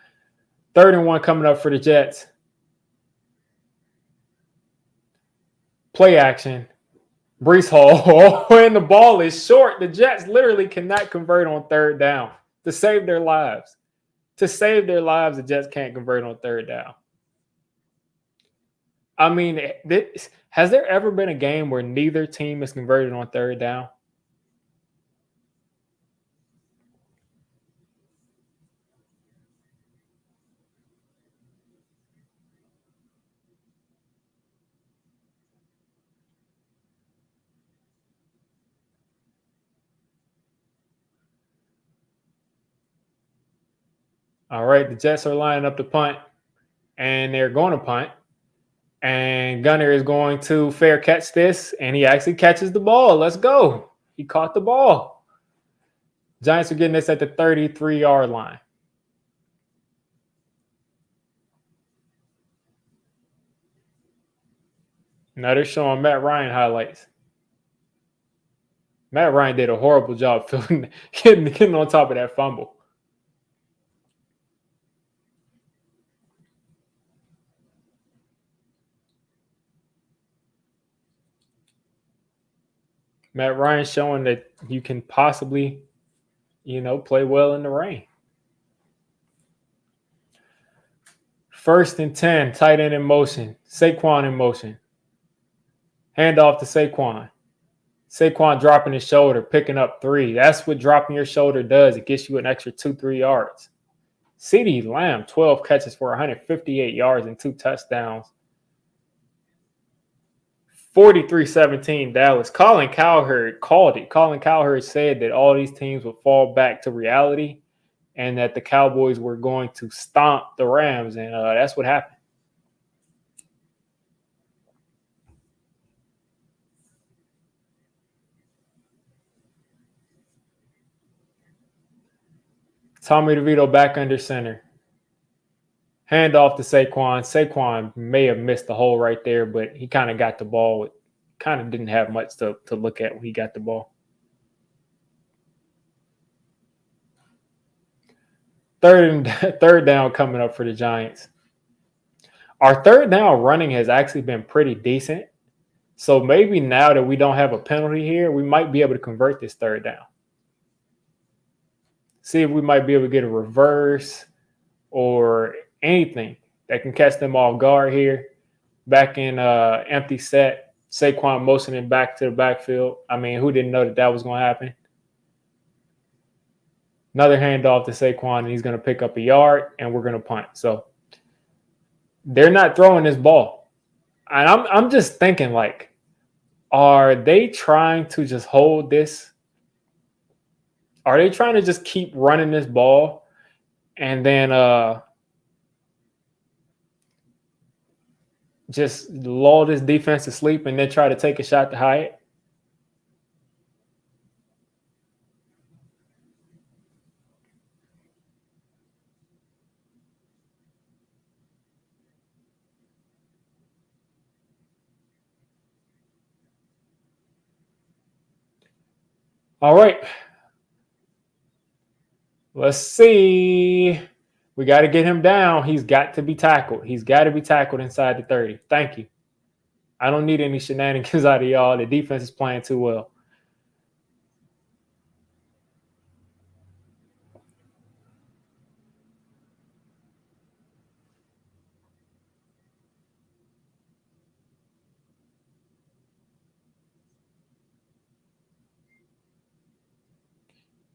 3rd and 1 coming up for the Jets. Play action. Breece Hall, and the ball is short. The Jets literally cannot convert on 3rd down to save their lives. To save their lives, the Jets can't convert on 3rd down. I mean, has there ever been a game where neither team is converted on 3rd down? All right, the Jets are lining up to punt, and they're going to punt. And Gunner is going to fair catch this, and he actually catches the ball. Let's go. He caught the ball. Giants are getting this at the 33-yard line. Now they're showing Matt Ryan highlights. Matt Ryan did a horrible job getting on top of that fumble. Matt Ryan showing that you can possibly, play well in the rain. 1st and 10, tight end in motion. Saquon in motion. Handoff to Saquon. Saquon dropping his shoulder, picking up 3. That's what dropping your shoulder does. It gets you an extra 2-3 yards. CeeDee Lamb, 12 catches for 158 yards and 2 touchdowns. 43-17 Dallas. Colin Cowherd called it. Colin Cowherd said that all these teams would fall back to reality and that the Cowboys were going to stomp the Rams, and that's what happened. Tommy DeVito back under center. Handoff to Saquon. Saquon may have missed the hole right there, but he kind of got the ball. Kind of didn't have much to look at when he got the ball. 3rd down coming up for the Giants. Our 3rd down running has actually been pretty decent. So maybe now that we don't have a penalty here, we might be able to convert this 3rd down. See if we might be able to get a reverse or anything that can catch them off guard here. Back in empty set, Saquon motioning back to the backfield. I mean, who didn't know that was going to happen? Another handoff to Saquon, and he's going to pick up a yard, and we're going to punt. So they're not throwing this ball. And I'm just thinking, like, are they trying to just hold this? Are they trying to just keep running this ball and then just lull this defense to sleep and then try to take a shot to Hyatt? All right. Let's see. We got to get him down. He's got to be tackled. He's got to be tackled inside the 30. Thank you. I don't need any shenanigans out of y'all. The defense is playing too well.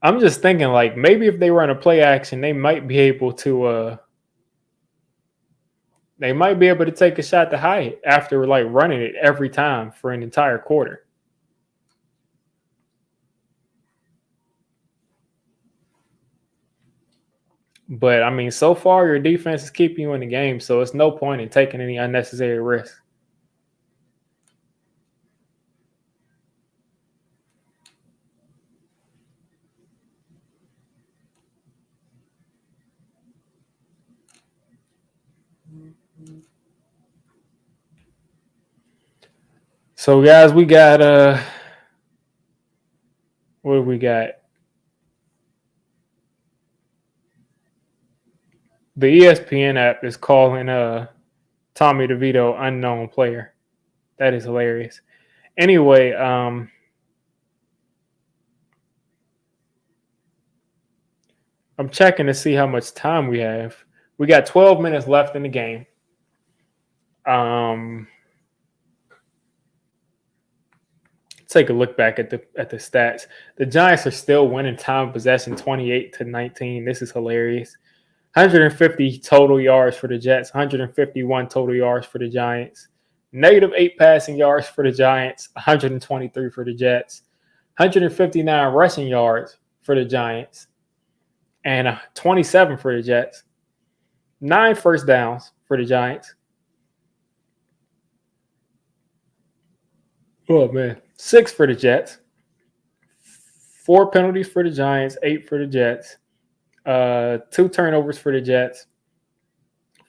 I'm just thinking like maybe if they run a play action, they might be able to take a shot to Hyatt after like running it every time for an entire quarter. But I mean, so far your defense is keeping you in the game, so it's no point in taking any unnecessary risks. So guys, we got what do we got? The ESPN app is calling Tommy DeVito unknown player. That is hilarious. Anyway, I'm checking to see how much time we have. We got 12 minutes left in the game. Take a look back at the stats. The Giants are still winning time of possession 28-19. This is hilarious. 150 total yards for the Jets, 151 total yards for the Giants. -8 passing yards for the Giants, 123 for the Jets. 159 rushing yards for the Giants, and 27 for the Jets. 9 first downs for the Giants. Oh, man. 6 for the Jets. 4 penalties for the Giants, 8 for the Jets. 2 turnovers for the Jets.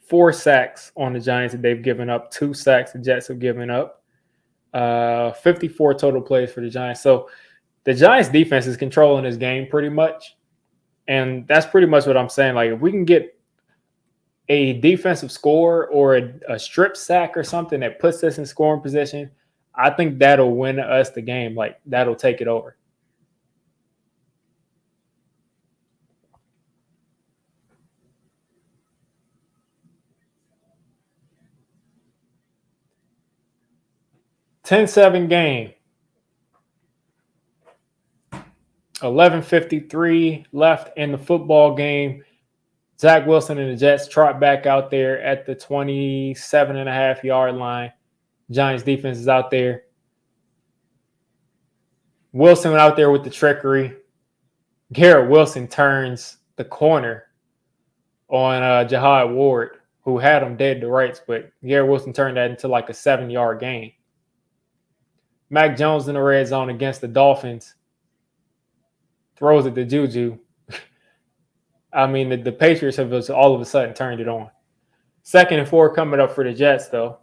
4 sacks on the Giants that they've given up. 2 sacks the Jets have given up. 54 total plays for the Giants. So the Giants defense is controlling this game pretty much. And that's pretty much what I'm saying. Like, if we can get a defensive score or a strip sack or something that puts us in scoring position, I think that'll win us the game. Like, that'll take it over. (10-7) game. 11:53 left in the football game. Zach Wilson and the Jets trot back out there at the 27.5-yard line. Giants defense is out there. Wilson went out there with the trickery. Garrett Wilson turns the corner on Jihad Ward, who had him dead to rights, but Garrett Wilson turned that into like a 7-yard gain. Mac Jones in the red zone against the Dolphins. Throws it to Juju. I mean, the Patriots have just all of a sudden turned it on. 2nd and 4 coming up for the Jets, though.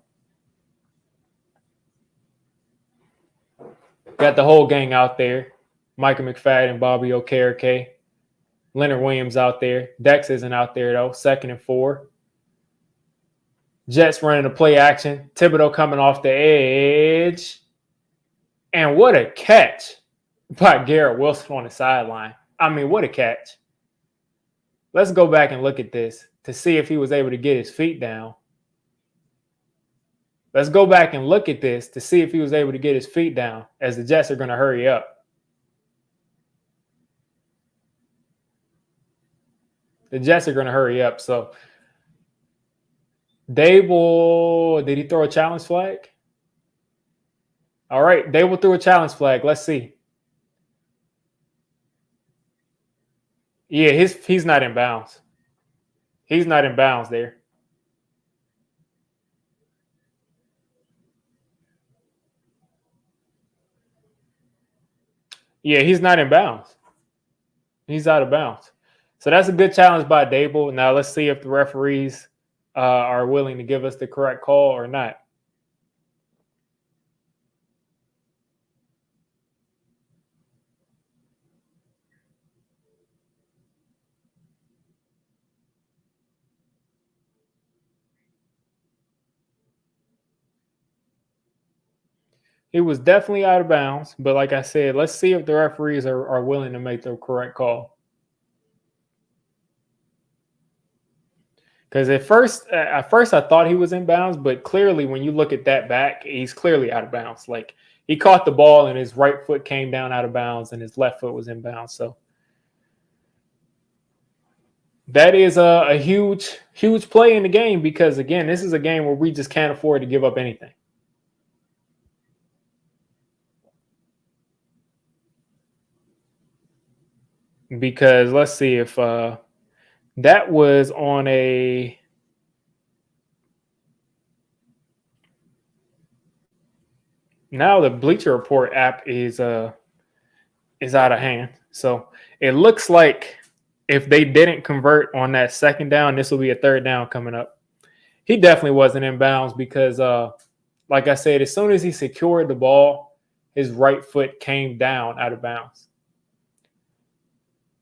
Got the whole gang out there. Micah McFadden, Bobby Okereke. Leonard Williams out there. Dex isn't out there, though. 2nd and 4. Jets running a play action. Thibodeaux coming off the edge. And what a catch by Garrett Wilson on the sideline. I mean, what a catch. Let's go back and look at this to see if he was able to get his feet down. Let's go back and look at this to see if he was able to get his feet down, as the Jets are going to hurry up. The Jets are going to hurry up. So, Dable, did he throw a challenge flag? All right, Dable threw a challenge flag. Let's see. Yeah, he's not in bounds. He's not in bounds there. Yeah, he's not in bounds. He's out of bounds. So that's a good challenge by Dable. Now let's see if the referees are willing to give us the correct call or not. He was definitely out of bounds, but like I said, let's see if the referees are willing to make the correct call. Because at first I thought he was in bounds, but clearly when you look at that back, he's clearly out of bounds. Like, he caught the ball and his right foot came down out of bounds and his left foot was in bounds. So That is a huge, huge play in the game because, again, this is a game where we just can't afford to give up anything. Because let's see if that was on a. Now the Bleacher Report app is out of hand. So it looks like if they didn't convert on that second down, this will be a third down coming up. He definitely wasn't in bounds because, like I said, as soon as he secured the ball, his right foot came down out of bounds.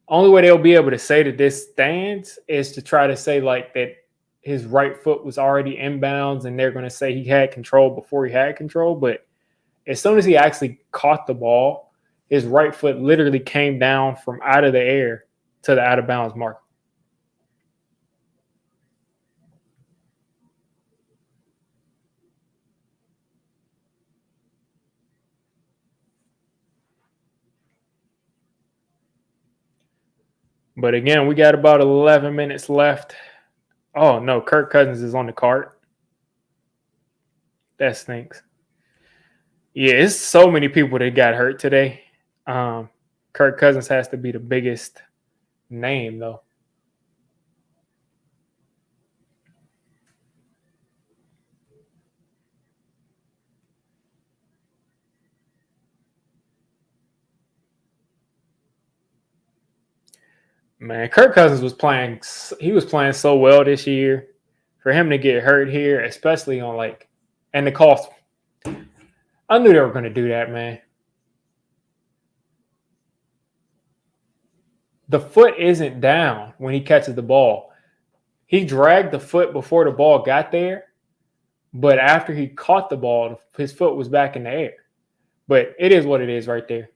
Only way they'll be able to say that this stands is to try to say like that his right foot was already inbounds and they're going to say he had control before he had control. But as soon as he actually caught the ball, his right foot literally came down from out of the air to the out of bounds mark. But again, we got about 11 minutes left. Oh, no, Kirk Cousins is on the cart. That stinks. Yeah, it's so many people that got hurt today. Kirk Cousins has to be the biggest name, though. Man, Kirk Cousins was playing. He was playing so well this year. For him to get hurt here, especially on and the cost. I knew they were going to do that, man. The foot isn't down when he catches the ball. He dragged the foot before the ball got there, but after he caught the ball, his foot was back in the air. But it is what it is right there.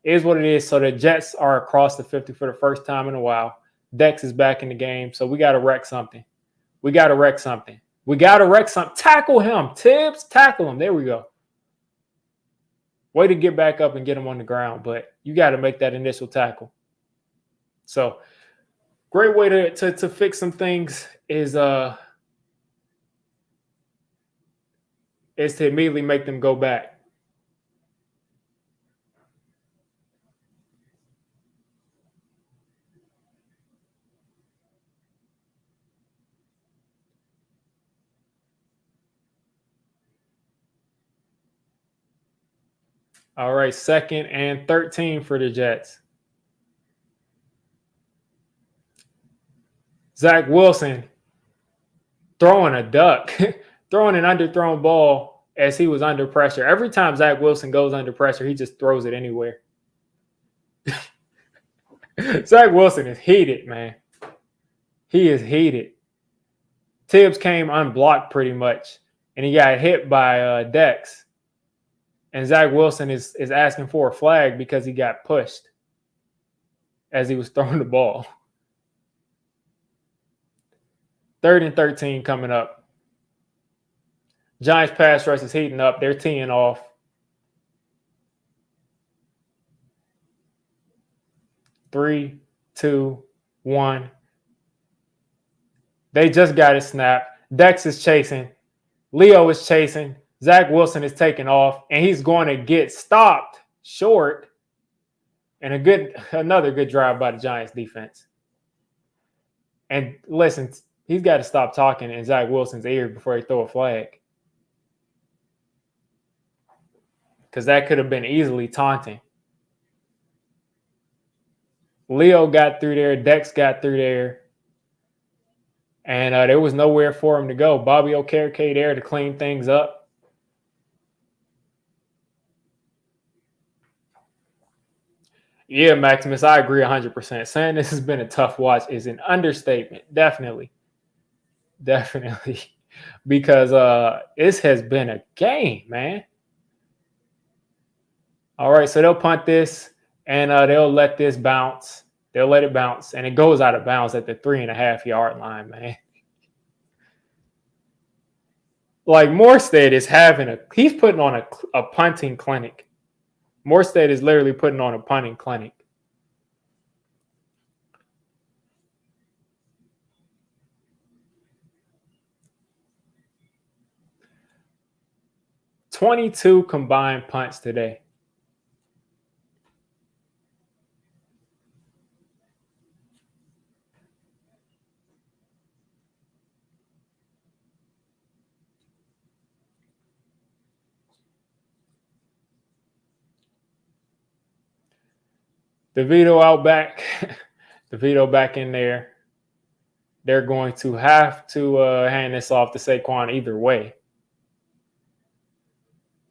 It is what it is. So the Jets are across the 50 for the first time in a while. Dex is back in the game, so we got to wreck something. We got to wreck something. We got to wreck something. Tackle him. Tibbs, tackle him. There we go. Way to get back up and get him on the ground, but you got to make that initial tackle. So great way to fix some things is to immediately make them go back. All right, 2nd and 13 for the Jets. Zach Wilson throwing a duck, throwing an underthrown ball as he was under pressure. Every time Zach Wilson goes under pressure, he just throws it anywhere. Zach Wilson is heated, man. He is heated. Tibbs came unblocked pretty much, and he got hit by Dex. And Zach Wilson is asking for a flag because he got pushed as he was throwing the ball. 3rd and 13 coming up. Giants pass rush is heating up. They're teeing off. 3, 2, 1. They just got it snapped. Dex is chasing. Leo is chasing. Zach Wilson is taking off, and he's going to get stopped short. And another good drive by the Giants defense. And listen, he's got to stop talking in Zach Wilson's ear before he throw a flag. Because that could have been easily taunting. Leo got through there. Dex got through there. And there was nowhere for him to go. Bobby Okereke there to clean things up. Yeah, Maximus, I agree 100%. Saying this has been a tough watch is an understatement. Definitely. Because this has been a game, man. All right, so they'll punt this, and they'll let this bounce. They'll let it bounce, and it goes out of bounds at the 3.5-yard line, man. Like, Morstead is he's putting on a punting clinic. Morstead is literally putting on a punting clinic. 22 combined punts today. Thibodeaux out back. Thibodeaux back in there. They're going to have to hand this off to Saquon either way.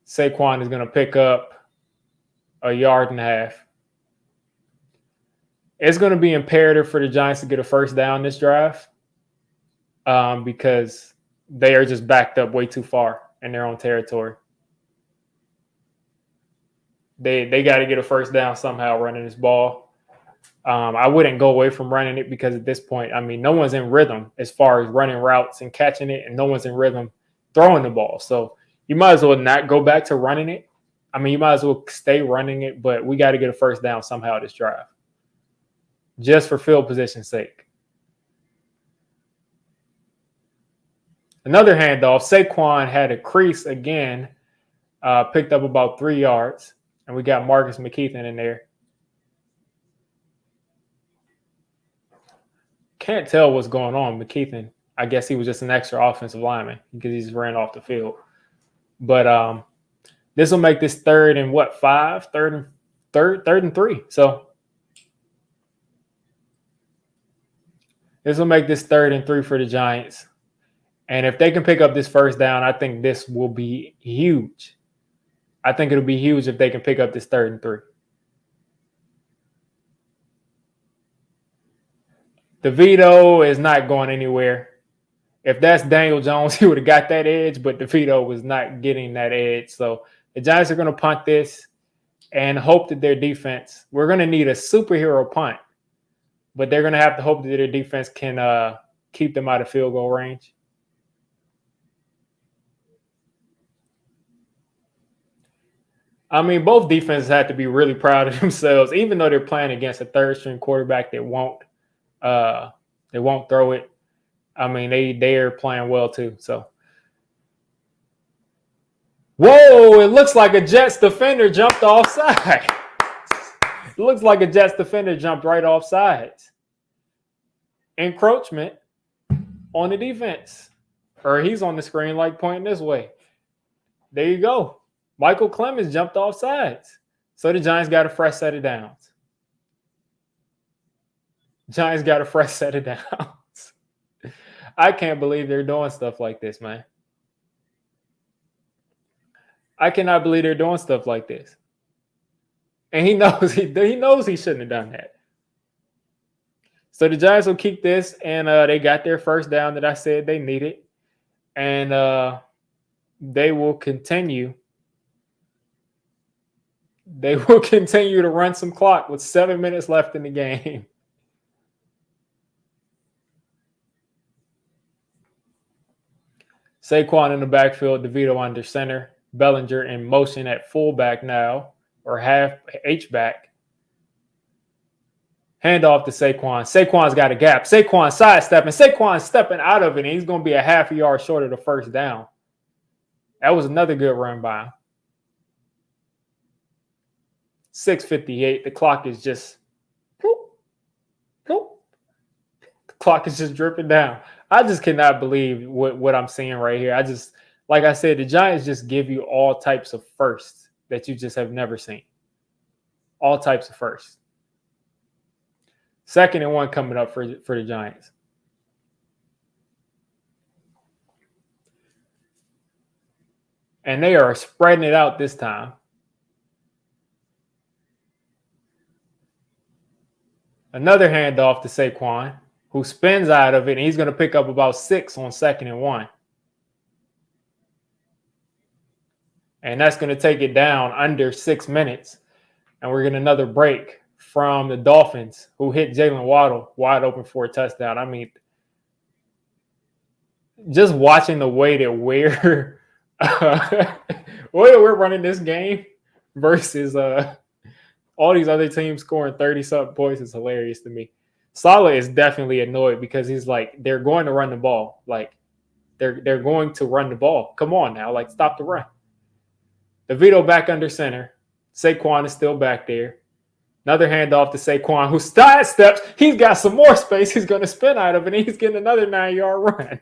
Saquon is going to pick up a 1.5 yards. It's going to be imperative for the Giants to get a first down this drive because they are just backed up way too far in their own territory. They got to get a first down somehow running this ball. I wouldn't go away from running it because at this point, I mean, no one's in rhythm as far as running routes and catching it, and no one's in rhythm throwing the ball. So you might as well not go back to running it. I mean, you might as well stay running it, but we got to get a first down somehow this drive, just for field position's sake. Another handoff. Saquon had a crease again, picked up about 3 yards, and we got Marcus McKeithen in there. Can't tell what's going on. McKeithen, I guess he was just an extra offensive lineman because he just ran off the field. But this will make this third and 5? Third and 3. So this will make this 3rd and 3 for the Giants. And if they can pick up this first down, I think this will be huge. I think it'll be huge if they can pick up this 3rd and 3. Thibodeaux is not going anywhere. If that's Daniel Jones, he would have got that edge, but Thibodeaux was not getting that edge. So the Giants are going to punt this and hope that their defense, we're going to need a superhero punt, but they're going to have to hope that their defense can keep them out of field goal range. I mean, both defenses have to be really proud of themselves, even though they're playing against a third-string quarterback that won't throw it. I mean, they are playing well too. So, whoa! It looks like a Jets defender jumped offside. It looks like a Jets defender jumped right offside. Encroachment on the defense, or he's on the screen like pointing this way. There you go. Michael Clemens jumped off sides. So the Giants got a fresh set of downs. Giants got a fresh set of downs. I can't believe they're doing stuff like this, man. I cannot believe they're doing stuff like this. And he knows he shouldn't have done that. So the Giants will keep this, and they got their first down that I said they needed. And they will continue. They will continue to run some clock with 7 minutes left in the game. Saquon in the backfield, DeVito under center. Bellinger in motion at fullback now, or half H-back. Handoff to Saquon. Saquon's got a gap. Saquon sidestepping. Saquon stepping out of it, and he's going to be a half a yard short of the first down. That was another good run by him. 6:58. The clock is just the clock is just dripping down. I just cannot believe what I'm seeing right here. I just, like I said, the Giants just give you all types of firsts that you just have never seen. All types of firsts. 2nd and 1 coming up for the Giants. And they are spreading it out this time. Another handoff to Saquon, who spins out of it, and he's going to pick up about 6 on 2nd and 1. And that's going to take it down under 6 minutes. And we're getting another break from the Dolphins, who hit Jalen Waddle wide open for a touchdown. I mean, just watching the way that we're running this game versus all these other teams scoring 30-something points is hilarious to me. Saleh is definitely annoyed because he's like, they're going to run the ball. Like, they're going to run the ball. Come on now. Like, stop the run. DeVito back under center. Saquon is still back there. Another handoff to Saquon, who sidesteps. He's got some more space. He's going to spin out of it, and he's getting another 9-yard run.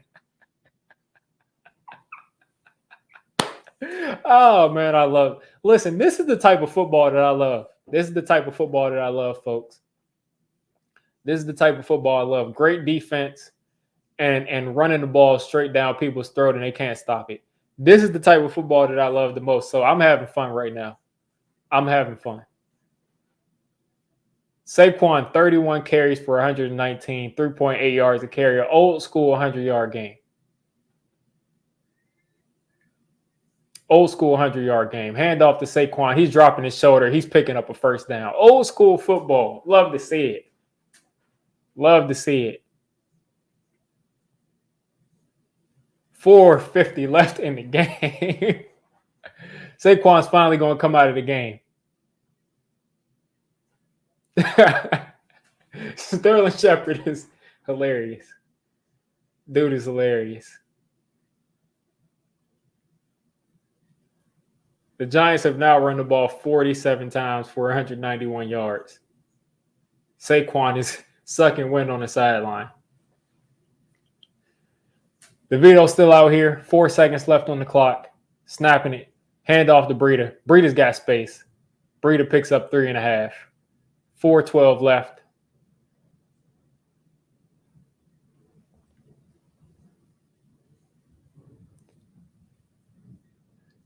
Oh, man, I love it. Listen, this is the type of football that I love. This is the type of football that I love, folks. This is the type of football I love. Great defense and running the ball straight down people's throat, and they can't stop it. This is the type of football that I love the most. So I'm having fun right now. I'm having fun. Saquon, 31 carries for 119, 3.8 yards a carry, an old school 100-yard game. Old school 100-yard game. Hand off to Saquon. He's dropping his shoulder. He's picking up a first down. Old school football. Love to see it. Love to see it. 4:50 left in the game. Saquon's finally going to come out of the game. Sterling Shepard is hilarious. Dude is hilarious. The Giants have now run the ball 47 times for 191 yards. Saquon is sucking wind on the sideline. DeVito's still out here. 4 seconds left on the clock. Snapping it. Hand off to Breida. Breida's got space. Breida picks up 3.5. 4:12 left.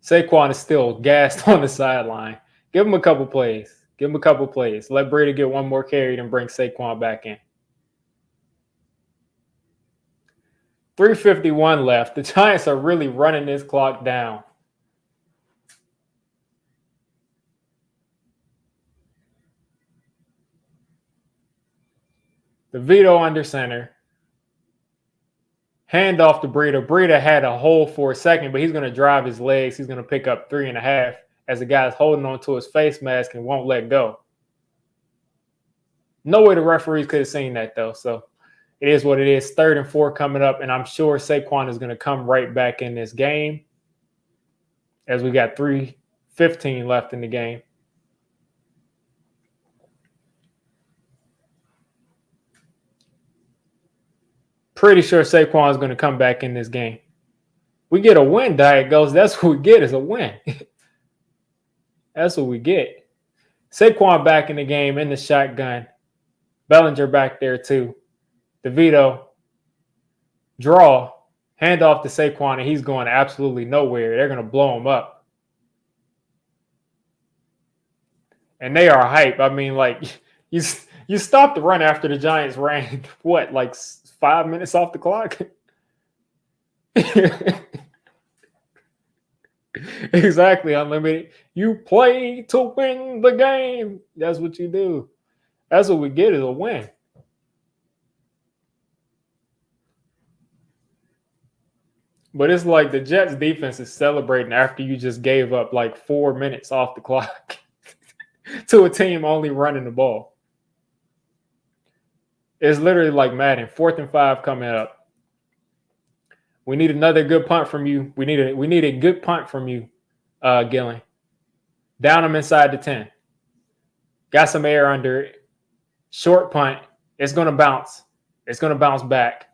Saquon is still gassed on the sideline. Give him a couple plays. Give him a couple plays. Let Breida get one more carry and bring Saquon back in. 3:51 left. The Giants are really running this clock down. DeVito under center. Hand off to Breida. Breida had a hole for a second, but he's going to drive his legs. He's going to pick up 3.5 as the guy's holding on to his face mask and won't let go. No way the referees could have seen that, though. So it is what it is. 3rd and 4 coming up, and I'm sure Saquon is going to come right back in this game as we got 3:15 left in the game. Pretty sure Saquon is going to come back in this game. We get a win, Diet Ghost. That's what we get is a win. That's what we get. Saquon back in the game in the shotgun. Bellinger back there too. DeVito. Draw. Hand off to Saquon, and he's going absolutely nowhere. They're going to blow him up. And they are hype. I mean, like, you stopped the run after the Giants ran, what, like 5 minutes off the clock? Exactly, Unlimited. You play to win the game. That's what you do. That's what we get is a win. But it's like the Jets defense is celebrating after you just gave up like 4 minutes off the clock to a team only running the ball. It's literally like Madden. 4th and 5 coming up. We need another good punt from you. We need a good punt from you, Gillen. Down them inside the 10. Got some air under it. Short punt. It's going to bounce. It's going to bounce back.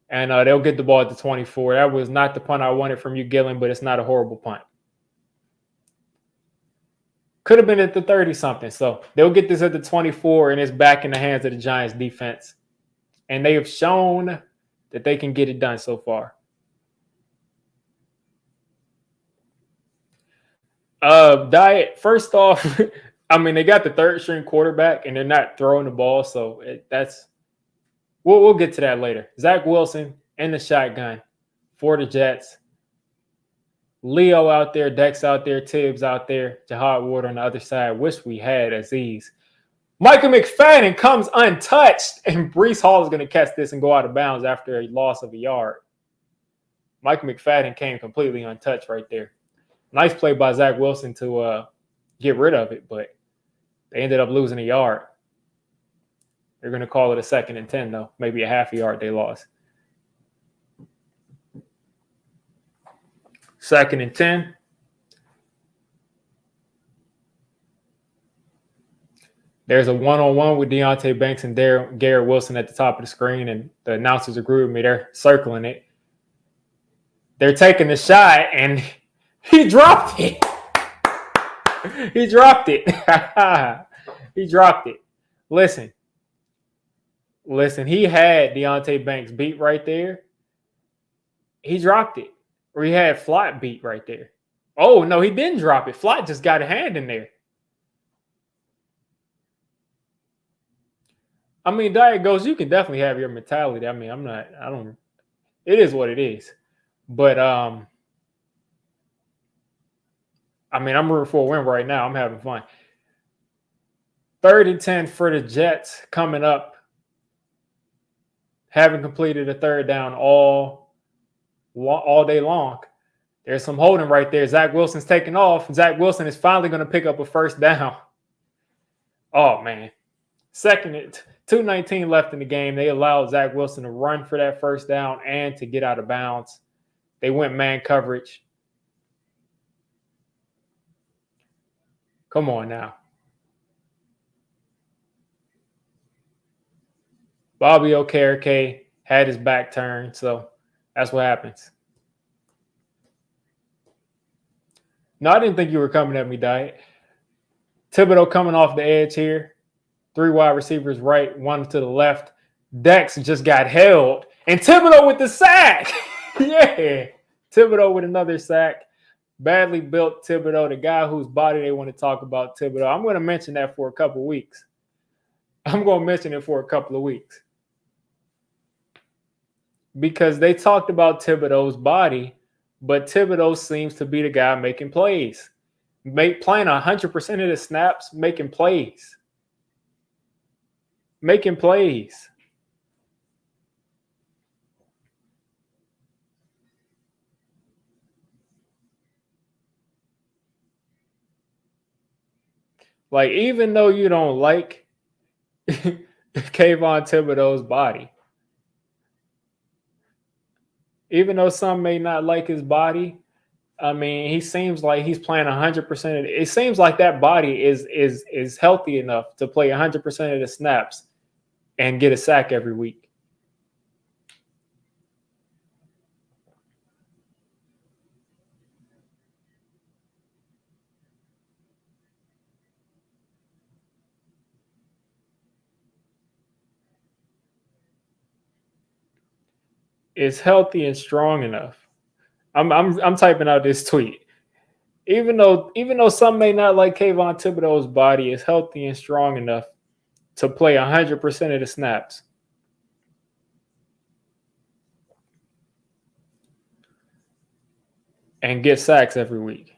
And they'll get the ball at the 24. That was not the punt I wanted from you, Gillen, but it's not a horrible punt. Could have been at the 30-something. So they'll get this at the 24, and it's back in the hands of the Giants defense. And they have shown that they can get it done so far. Diet, first off, I mean, they got the 3rd-string quarterback, and they're not throwing the ball, so that's – we'll get to that later. Zach Wilson in the shotgun for the Jets. Leo out there, Dex out there, Tibbs out there, Jahad Ward on the other side. Wish we had Aziz. Michael McFadden comes untouched, and Breece Hall is going to catch this and go out of bounds after a loss of a yard. Michael McFadden came completely untouched right there. Nice play by Zach Wilson to get rid of it, but they ended up losing a yard. They're going to call it a 2nd and 10, though. Maybe a half a yard they lost. 2nd and 10. There's a one-on-one with Deonte Banks and Garrett Wilson at the top of the screen, and the announcers agree with me. They're circling it. They're taking the shot, and he dropped it. He dropped it. He dropped it. Listen. He had Deonte Banks beat right there. He dropped it. Or he had Flott beat right there. Oh, no, he didn't drop it. Flott just got a hand in there. I mean, Diet Ghost, you can definitely have your mentality. I mean, it is what it is. But, I mean, I'm rooting for a win right now. I'm having fun. 3rd and 10 for the Jets coming up. Haven't completed a third down all day long. There's some holding right there. Zach Wilson's taking off. Zach Wilson is finally going to pick up a first down. Oh, man. 2:19 left in the game. They allowed Zach Wilson to run for that first down and to get out of bounds. They went man coverage. Come on now. Bobby Okereke had his back turned, so that's what happens. No, I didn't think you were coming at me, Diet. Thibodeaux coming off the edge here. 3 wide receivers right, 1 to the left. Dex just got held. And Thibodeaux with the sack. Yeah. Thibodeaux with another sack. Badly built Thibodeaux, the guy whose body they want to talk about, Thibodeaux. I'm going to mention that for a couple of weeks. Because they talked about Thibodeaux's body, but Thibodeaux seems to be the guy making plays. Playing 100% of the snaps, making plays. Like, even though you don't like Kavon Thibodeaux's body, even though some may not like his body, I mean, he seems like he's playing 100% of it. It seems like that body is healthy enough to play 100% of the snaps and get a sack every week. Is healthy and strong enough. I'm typing out this tweet. Even though some may not like Kavon Thibodeaux's body, is healthy and strong enough to play 100% of the snaps. And get sacks every week.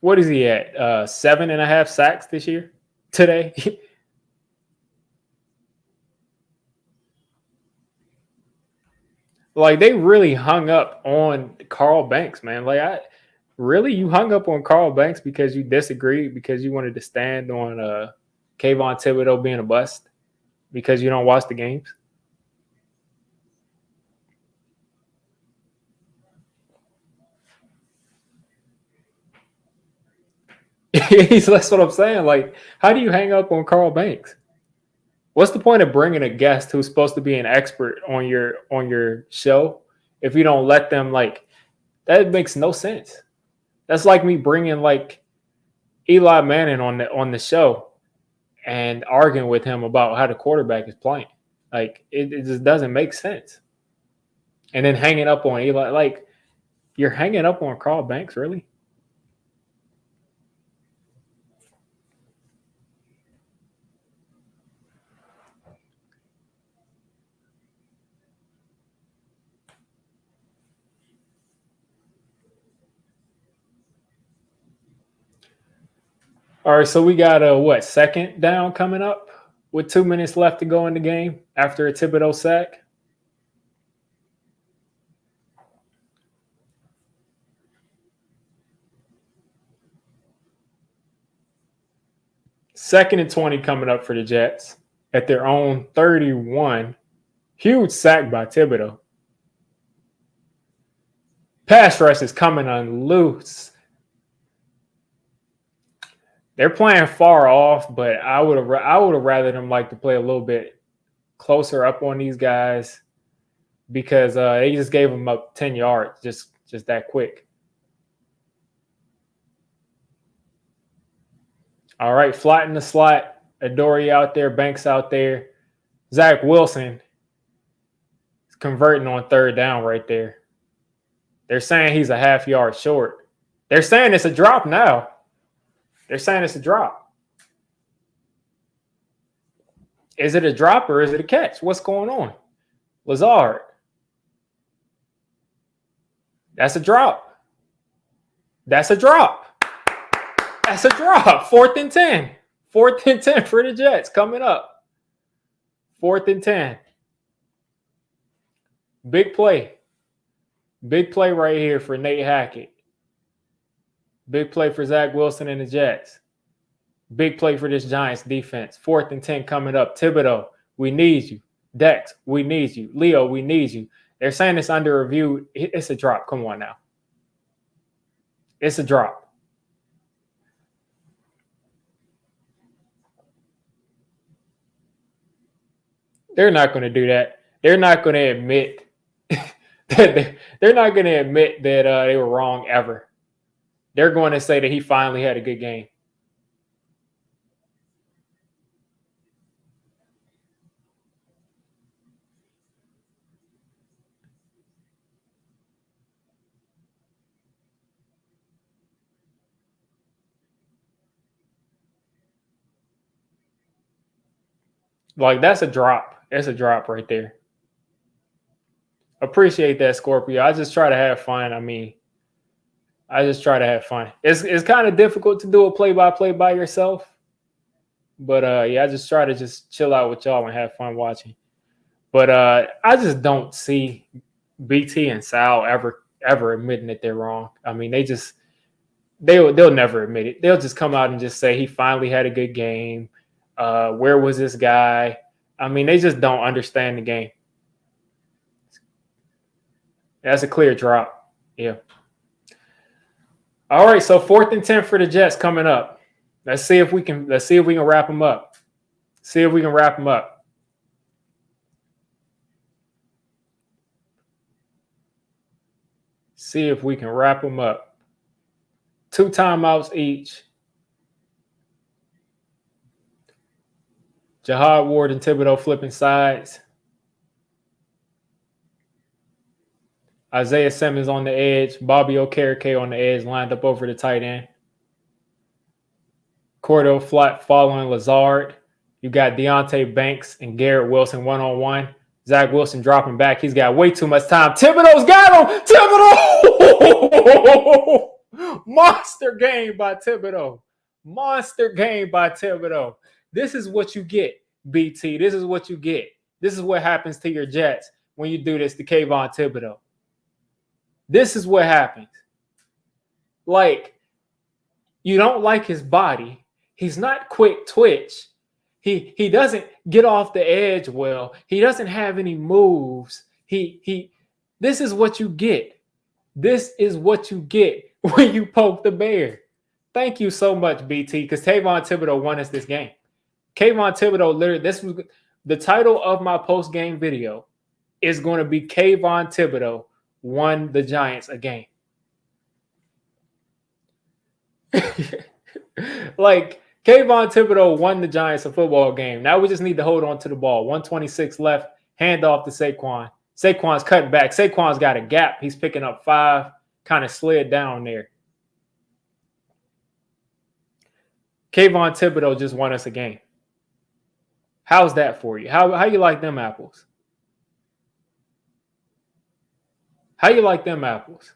What is he at? 7.5 sacks this year? Today? Like, they really hung up on Carl Banks, man. Like, you hung up on Carl Banks because you disagreed, because you wanted to stand on Kavon Thibodeaux being a bust, because you don't watch the games? That's what I'm saying. Like, how do you hang up on Carl Banks? What's the point of bringing a guest who's supposed to be an expert on your show if you don't let them? Like, that makes no sense. That's like me bringing like Eli Manning on the show and arguing with him about how the quarterback is playing. Like, it just doesn't make sense. And then hanging up on Eli, like, you're hanging up on Carl Banks, really? All right, so we got a second down coming up with 2 minutes left to go in the game after a Thibodeaux sack. Second and 20 coming up for the Jets at their own 31. Huge sack by Thibodeaux. Pass rush is coming on loose. They're playing far off, but I would have rather them like to play a little bit closer up on these guys because they just gave them up 10 yards just that quick. All right, flat in the slot. Adoree out there, Banks out there. Zach Wilson is converting on third down right there. They're saying he's a half yard short. They're saying it's a drop now. They're saying it's a drop. Is it a drop or is it a catch? What's going on? Lazard. That's a drop. That's a drop. That's a drop. 4th and 10. 4th and 10 for the Jets coming up. 4th and 10. Big play. Big play right here for Nate Hackett. Big play for Zach Wilson and the Jets. Big play for this Giants defense. 4th and 10 coming up. Thibodeaux, we need you. Dex, we need you. Leo, we need you. They're saying it's under review. It's a drop. Come on now. It's a drop. They're not going to do that. They're not going to admit that they're not going to admit that they were wrong ever. They're going to say that he finally had a good game. Like, that's a drop. That's a drop right there. Appreciate that, Scorpio. I just try to have fun. I just try to have fun. It's kind of difficult to do a play-by-play by yourself. But, yeah, I just try to just chill out with y'all and have fun watching. But I just don't see BT and Sal ever admitting that they're wrong. I mean, they'll never admit it. They'll just come out and just say he finally had a good game. Where was this guy? I mean, they just don't understand the game. That's a clear drop. Yeah. All right, so 4th and 10 for the Jets coming up. Let's see if we can wrap them up. See if we can wrap them up. See if we can wrap them up. 2 timeouts each. Jihad Ward and Thibodeaux flipping sides. Isaiah Simmons on the edge. Bobby Okereke on the edge, lined up over the tight end. Cordell Flat following Lazard. You got Deontay Banks and Garrett Wilson one-on-one. Zach Wilson dropping back. He's got way too much time. Thibodeaux's got him. Thibodeaux! Monster game by Thibodeaux. Monster game by Thibodeaux. This is what you get, BT. This is what you get. This is what happens to your Jets when you do this to Kavon Thibodeaux. This is what happens. Like, you don't like his body. He's not quick twitch. He doesn't get off the edge well. He doesn't have any moves. This is what you get. This is what you get when you poke the bear. Thank you so much, BT, because Kavon Thibodeaux won us this game. Kavon Thibodeaux, literally, this was the title of my post-game video is going to be Kavon Thibodeaux won the Giants a game. Like, Kavon Thibodeaux won the Giants a football game. Now we just need to hold on to the ball. 126 left. Hand off to Saquon. Saquon's cutting back. Saquon's got a gap. He's picking up 5. Kind of slid down there. Kavon Thibodeaux just won us a game. How's that for you? How you like them apples? How you like them apples?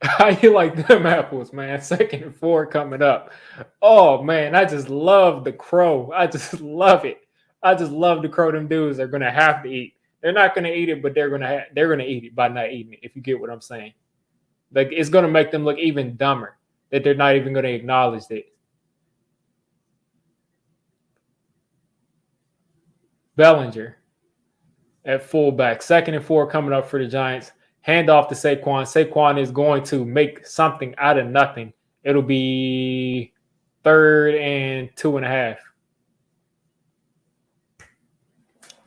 How you like them apples, man? 2nd and 4 coming up. Oh, man, I just love the crow. I just love it. I just love the crow them dudes are going to have to eat. They're not going to eat it, but they're going to eat it by not eating it, if you get what I'm saying. Like, it's going to make them look even dumber that they're not even going to acknowledge it. Bellinger at fullback. 2nd and 4 coming up for the Giants. Hand off to Saquon. Saquon is going to make something out of nothing It'll be 3rd and 2.5.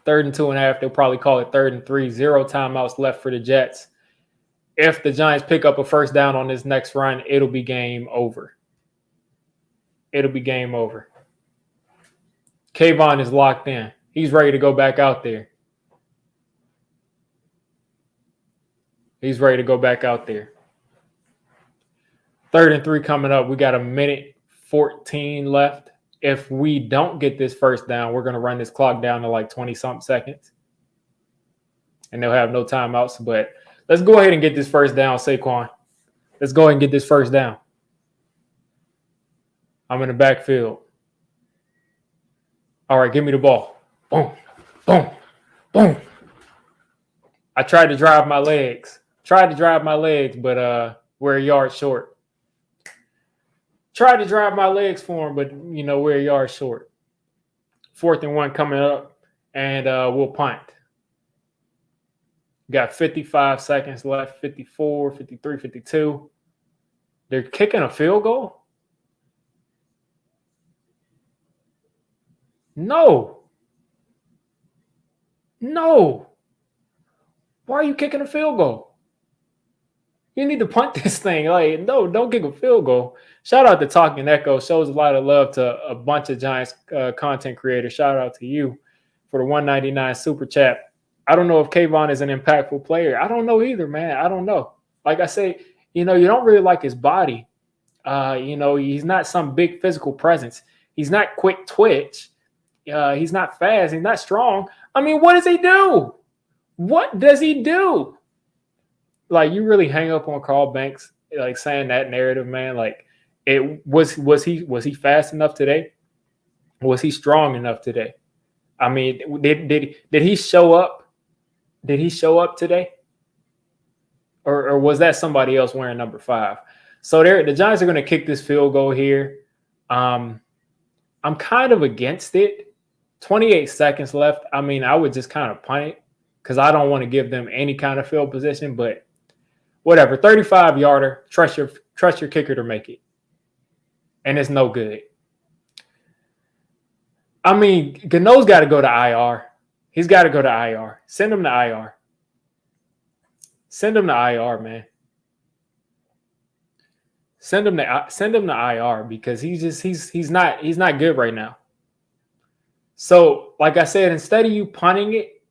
3rd and 2.5. They'll probably call it 3rd and 3. 0 timeouts left for the Jets. If the Giants pick up a first down on this next run, it'll be game over. It'll be game over. Kavon is locked in. He's ready to go back out there. He's ready to go back out there. 3rd and 3 coming up. We got 1:14 left. If we don't get this first down, we're going to run this clock down to like 20-something seconds. And they'll have no timeouts. But let's go ahead and get this first down, Saquon. Let's go ahead and get this first down. I'm in the backfield. All right, give me the ball. Boom, boom, boom. I tried to drive my legs. But we're a yard short. Tried to drive my legs for him, but, we're a yard short. 4th and 1 coming up, and we'll punt. Got 55 seconds left, 54, 53, 52. They're kicking a field goal? No. Why are you kicking a field goal? You need to punt this thing. Like, no, don't kick a field goal. Shout out to Talking Echo. Shows a lot of love to a bunch of Giants content creators. Shout out to you for the $1.99 super chat. I don't know if Kavon is an impactful player. I don't know either, man. I don't know. Like I say, you don't really like his body. He's not some big physical presence. He's not quick twitch. He's not fast. He's not strong. I mean, what does he do? What does he do? Like, you really hang up on Carl Banks, like saying that narrative, man. Like, was he fast enough today? Was he strong enough today? I mean, did he show up? Did he show up today? Or was that somebody else wearing number 5? So the Giants are going to kick this field goal here. I'm kind of against it. 28 seconds left. I mean, I would just kind of punt it because I don't want to give them any kind of field position, but whatever. 35-yarder. Trust your kicker to make it. And it's no good. I mean, Gano's got to go to IR. He's got to go to IR. Send him to IR. Send him to IR, man. Send him to IR because he's not good right now. So, like I said, instead of you punting it,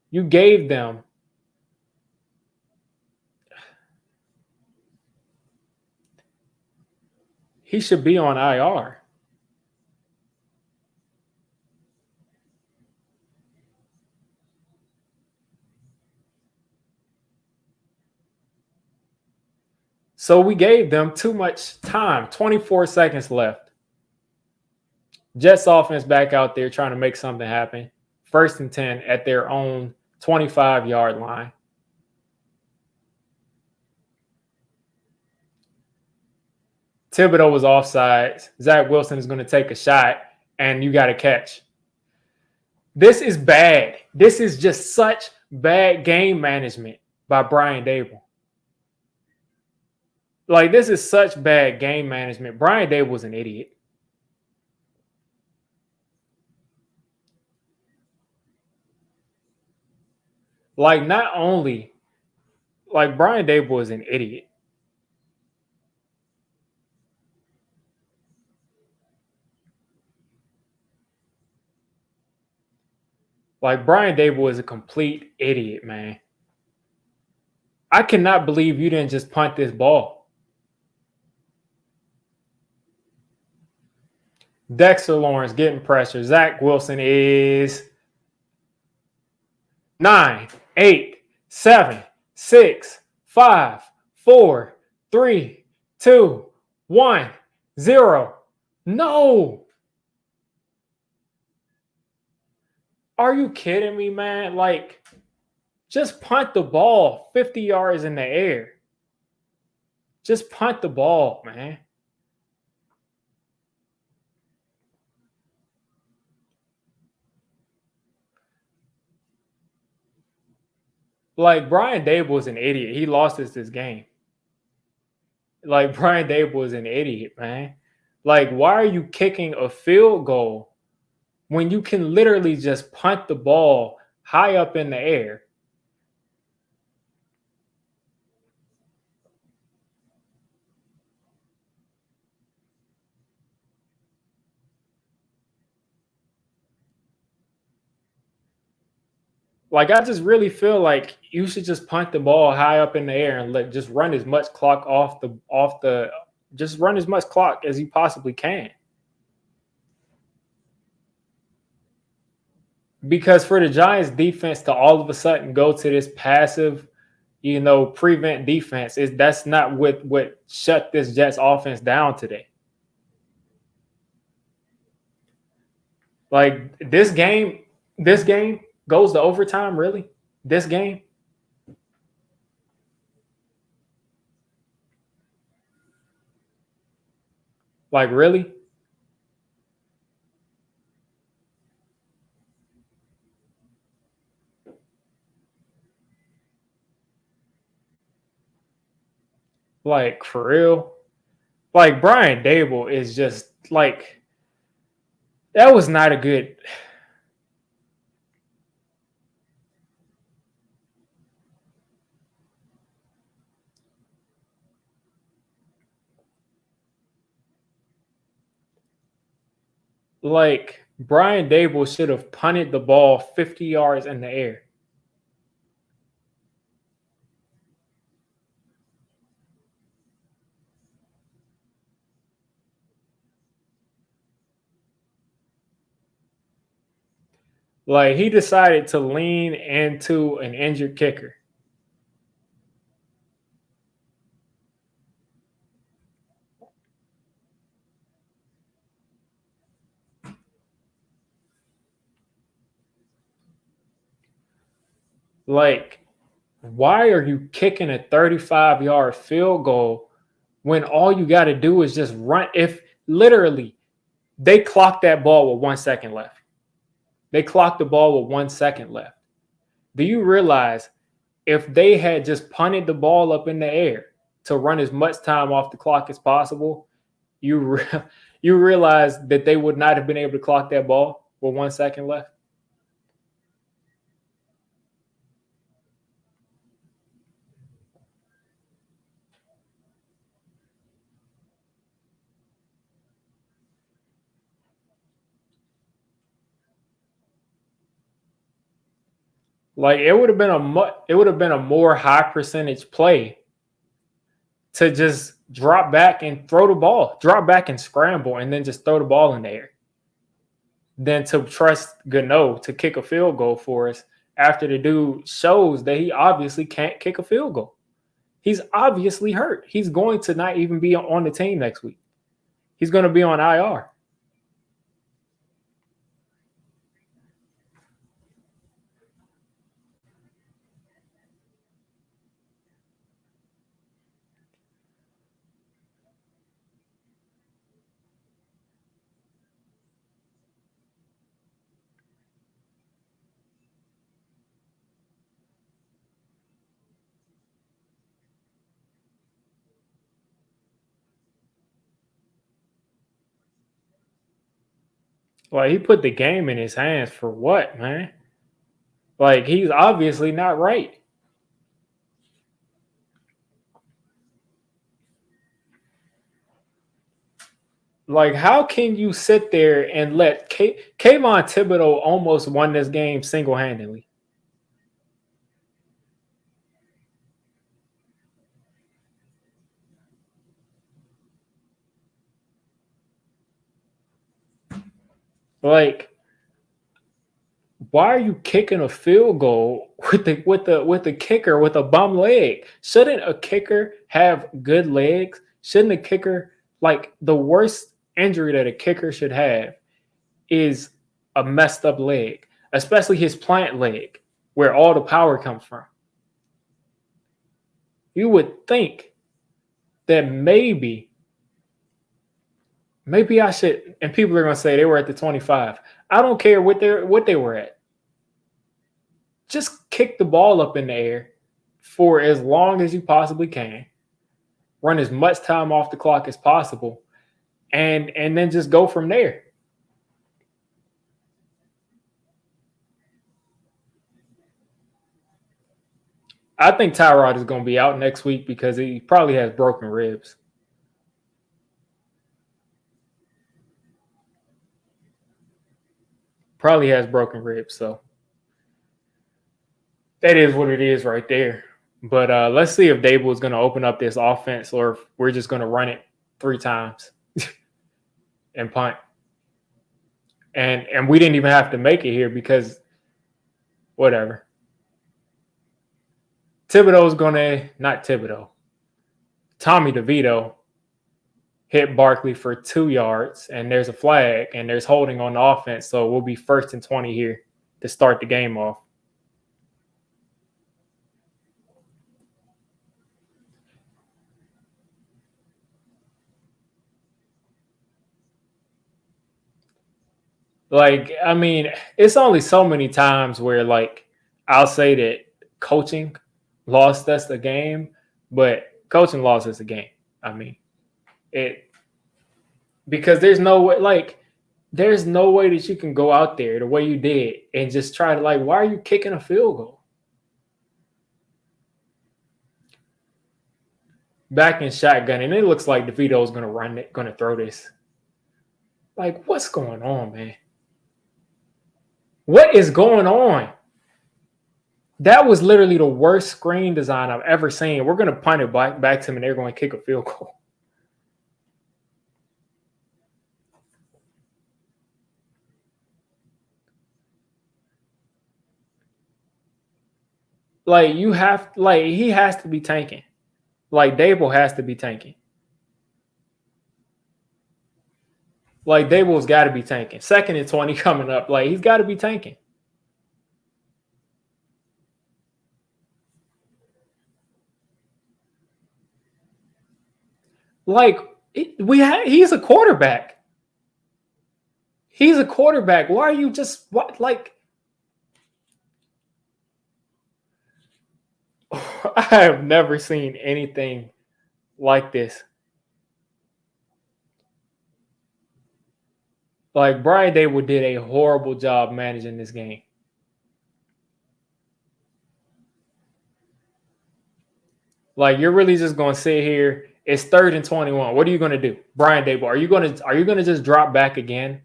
you gave them he should be on IR. So we gave them too much time. 24 seconds left. Jets offense back out there trying to make something happen. 1st and 10 at their own 25-yard line. Thibodeaux was offside. Zach Wilson is going to take a shot, and you got to catch. This is bad. This is just such bad game management by Brian Daboll. Like, this is such bad game management. Brian Daboll's an idiot. Like, not only, like, Brian Daboll is an idiot. Like, Brian Daboll is a complete idiot, man. I cannot believe you didn't just punt this ball. Dexter Lawrence getting pressure. Zach Wilson is 9, 8, 7, 6, 5, 4, 3, 2, 1, 0. No. Are you kidding me, man? Like, just punt the ball 50 yards in the air. Just punt the ball, man. Like, Brian Daboll is an idiot. He lost us this game. Like Brian Dable is an idiot, man. Like, why are you kicking a field goal when you can literally just punt the ball high up in the air? Like, I just really feel like you should just punt the ball high up in the air and let just run as much clock off the just run as much clock as you possibly can. Because for the Giants defense to all of a sudden go to this passive, prevent defense is that's not what shut this Jets offense down today. Like this game goes to overtime, really? This game? Like really? Like for real? Like Brian Dable is just like that was not a good like Brian Dable should have punted the ball 50 yards in the air. Like he decided to lean into an injured kicker. Like, why are you kicking a 35-yard field goal when all you got to do is just run? If literally they clocked that ball with 1 second left, they clocked the ball with 1 second left. Do you realize if they had just punted the ball up in the air to run as much time off the clock as possible, you you realize that they would not have been able to clock that ball with 1 second left? Like it would have been a more high percentage play to just drop back and throw the ball, drop back and scramble, and then just throw the ball in the air than to trust Gano to kick a field goal for us after the dude shows that he obviously can't kick a field goal. He's obviously hurt. He's going to not even be on the team next week. He's going to be on IR. Like he put the game in his hands for what, man? Like he's obviously not right. Like, how can you sit there and let Kavon Thibodeaux almost won this game single handedly? Like, why are you kicking a field goal with the kicker with a bum leg? Shouldn't a kicker have good legs? Shouldn't a kicker like the worst injury that a kicker should have is a messed up leg, especially his plant leg, where all the power comes from. You would think that maybe I should, and people are gonna say they were at the 25. I don't care what they were at. Just kick the ball up in the air for as long as you possibly can. run as much time off the clock as possible, and then just go from there. I think Tyrod is going to be out next week because he probably has broken ribs. Probably has broken ribs, so that is what it is right there. But let's see if Dable is going to open up this offense or if we're just going to run it 3 times and punt. And we didn't even have to make it here because whatever. Thibodeaux's going to, not Thibodeaux, Tommy DeVito hit Barkley for 2 yards, and there's a flag, and there's holding on the offense, so we'll be 1st and 20 here to start the game off. Like, I mean, it's only so many times where, like, I'll say that coaching lost us the game, but coaching lost us the game. I mean, it because there's no way, like, there's no way that you can go out there the way you did and just try to, like, why are you kicking a field goal? Back in shotgun, and it looks like DeVito's going to run it, going to throw this. Like, what's going on, man? What is going on? That was literally the worst screen design I've ever seen. We're going to punt it back to him, and they're going to kick a field goal. Like, you have, like, he has to be tanking. Like, Dable has to be tanking. Like, Dable's got to be tanking. 2nd and 20 coming up. Like, he's got to be tanking. Like, he's a quarterback. He's a quarterback. Why are you just, what, like, I have never seen anything like this. Like, Brian Dable did a horrible job managing this game. Like, you're really just going to sit here. It's 3rd and 21. What are you going to do, Brian Dable? Are you going to just drop back again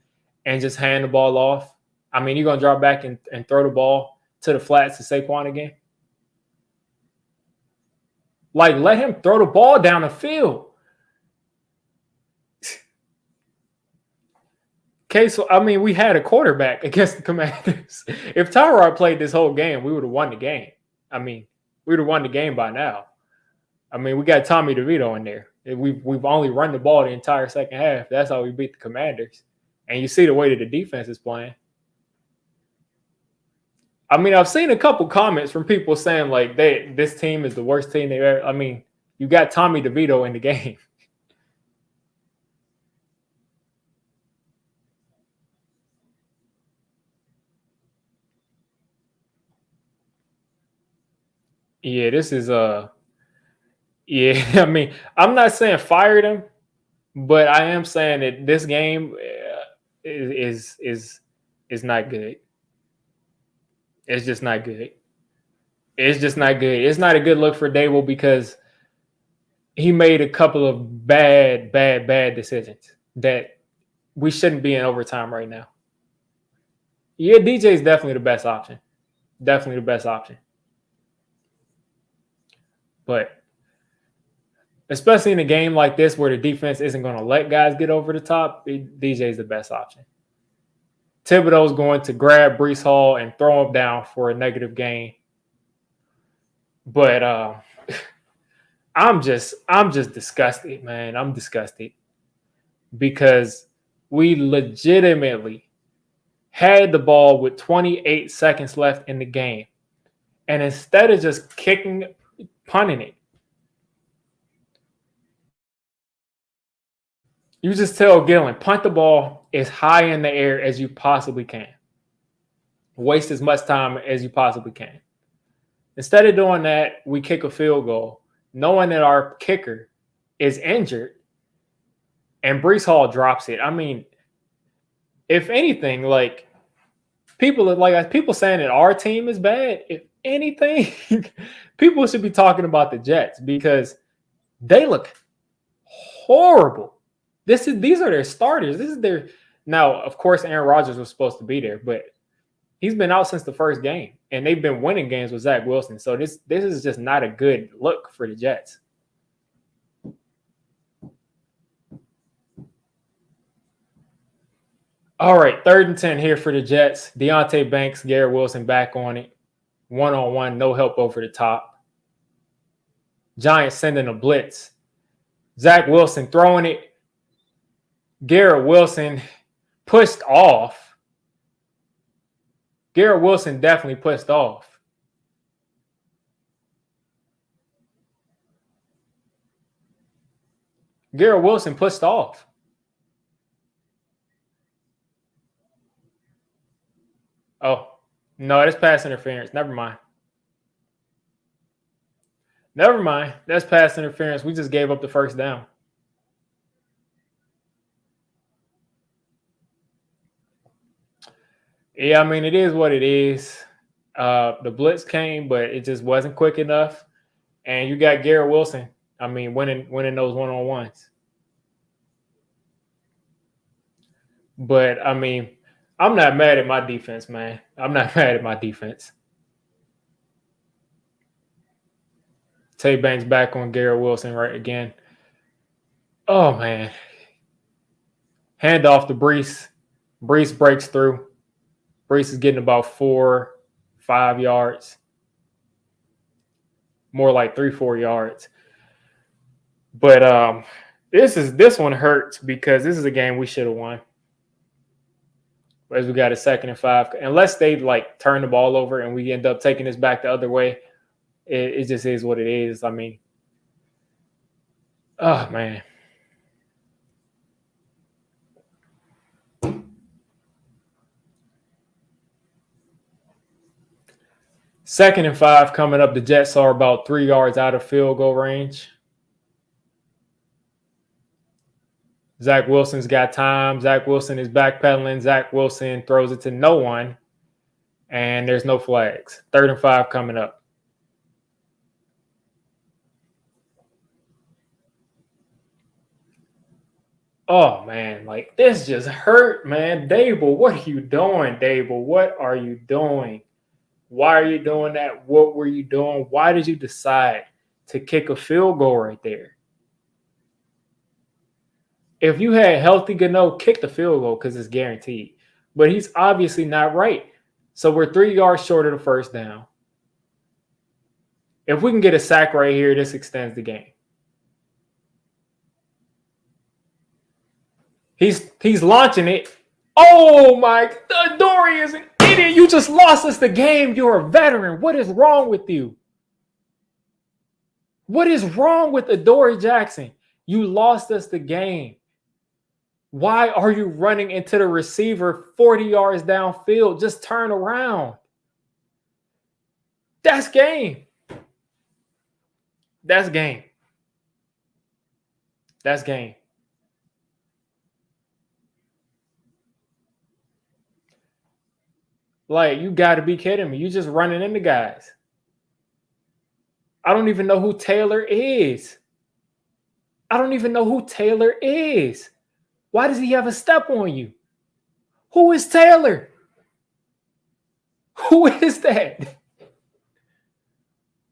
and just hand the ball off? I mean, you're going to drop back and throw the ball to the flats to Saquon again? Like, let him throw the ball down the field. Okay, so, I mean, we had a quarterback against the Commanders. If Tyrod played this whole game, we would have won the game. I mean, we would have won the game by now. I mean, we got Tommy DeVito in there. We've only run the ball the entire second half. That's how we beat the Commanders. And you see the way that the defense is playing. I mean, I've seen a couple comments from people saying, like, this team is the worst team they've ever. I mean, you got Tommy DeVito in the game. Yeah, this is yeah, I mean, I'm not saying fired him, but I am saying that this game is not good. It's just not good. It's just not good. It's not a good look for Dable because he made a couple of bad decisions that we shouldn't be in overtime right now. Yeah, DJ is definitely the best option. Definitely the best option. But especially in a game like this where the defense isn't going to let guys get over the top, DJ is the best option. Thibodeaux is going to grab Breece Hall and throw him down for a negative gain. But I'm just disgusted, man. I'm disgusted because we legitimately had the ball with 28 seconds left in the game. And instead of just punting it, you just tell Gillen, punt the ball as high in the air as you possibly can. Waste as much time as you possibly can. Instead of doing that, we kick a field goal, knowing that our kicker is injured and Breece Hall drops it. I mean, if anything, like people saying that our team is bad. If anything, people should be talking about the Jets because they look horrible. These are their starters. This is their now. Of course, Aaron Rodgers was supposed to be there, but he's been out since the first game, and they've been winning games with Zach Wilson. So this is just not a good look for the Jets. All right, 3rd and 10 here for the Jets. Deonte Banks, Garrett Wilson back on it. 1-on-1, no help over the top. Giants sending a blitz. Zach Wilson throwing it. Garrett Wilson pushed off. Garrett Wilson definitely pushed off. Garrett Wilson pushed off. Oh, no, that's pass interference. Never mind. That's pass interference. We just gave up the first down. Yeah, I mean, it is what it is. The blitz came, but it just wasn't quick enough. And you got Garrett Wilson, I mean, winning those one-on-ones. But, I mean, I'm not mad at my defense, man. I'm not mad at my defense. Tay Banks back on Garrett Wilson right again. Oh, man. Hand off to Breece. Breece breaks through. Breece is getting about 4-5 yards. More like 3-4 yards. But this one hurts because this is a game we should have won. As we got a 2nd and 5. Unless they like turn the ball over and we end up taking this back the other way, it just is what it is. I mean, oh man. Second and 5 coming up. The Jets are about 3 yards out of field goal range. Zach Wilson's got time. Zach Wilson is backpedaling. Zach Wilson throws it to no one. And there's no flags. 3rd and 5 coming up. Oh, man. Like, this just hurt, man. Dable, what are you doing, Dable? What are you doing? Why are you doing that? What were you doing? Why did you decide to kick a field goal right there? If you had healthy Gano, kick the field goal because it's guaranteed. But he's obviously not right. So we're 3 yards short of the first down. If we can get a sack right here, this extends the game. He's launching it. Oh, my. Dory is an idiot. You just lost us the game. You're a veteran. What is wrong with you? What is wrong with Adoree Jackson? You lost us the game. Why are you running into the receiver 40 yards downfield? Just turn around. That's game. That's game. That's game. Like, you got to be kidding me. You just running into guys. I don't even know who Taylor is. Why does he have a step on you? Who is Taylor? Who is that?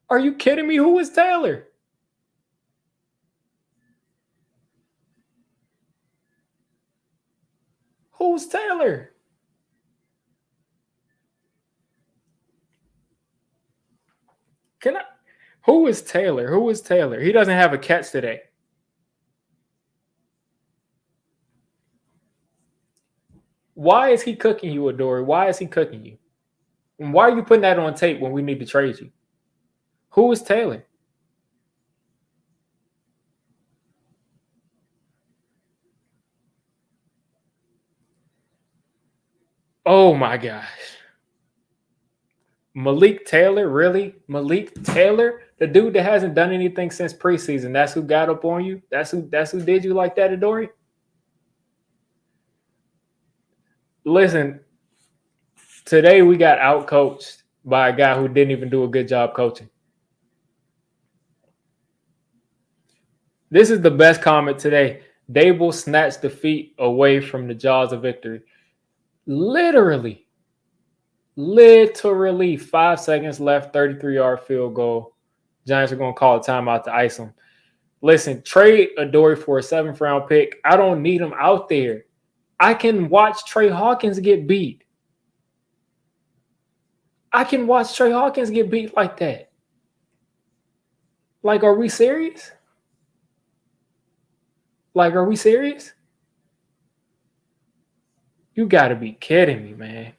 Are you kidding me? Who is Taylor? Who's Taylor? Who is Taylor? He doesn't have a catch today. Why is he cooking you, Adoree? Why is he cooking you? And why are you putting that on tape when we need to trade you? Who is Taylor? Oh, my gosh. Malik Taylor, really? Malik Taylor, the dude that hasn't done anything since preseason. That's who got up on you. That's who did you like that, Adoree? Listen, today we got outcoached by a guy who didn't even do a good job coaching. This is the best comment today. Dable snatched defeat away from the jaws of victory. Literally 5 seconds left, 33-yard field goal. Giants are going to call a timeout to ice them. Listen, trade Adoree for a 7th-round pick. I don't need him out there. I can watch Trey Hawkins get beat. I can watch Trey Hawkins get beat like that. Like, are we serious? Like, are we serious? You got to be kidding me, man.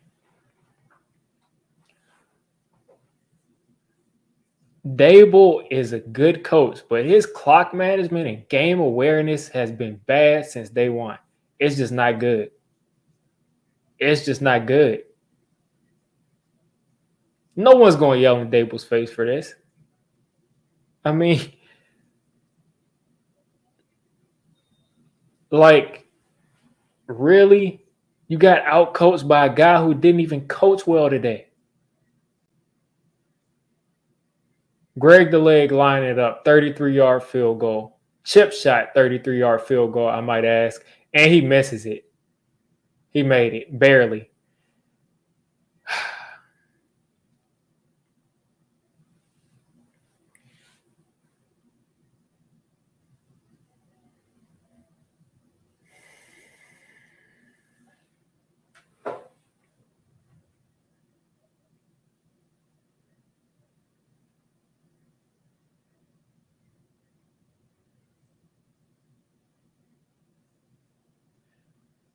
Dable is a good coach, but his clock management and game awareness has been bad since day one. It's just not good. It's just not good. No one's going to yell in Dable's face for this. I mean, like, really? You got outcoached by a guy who didn't even coach well today. Greg the Leg lining it up, 33-yard field goal. Chip shot, 33-yard field goal, I might ask. And he misses it. He made it, barely.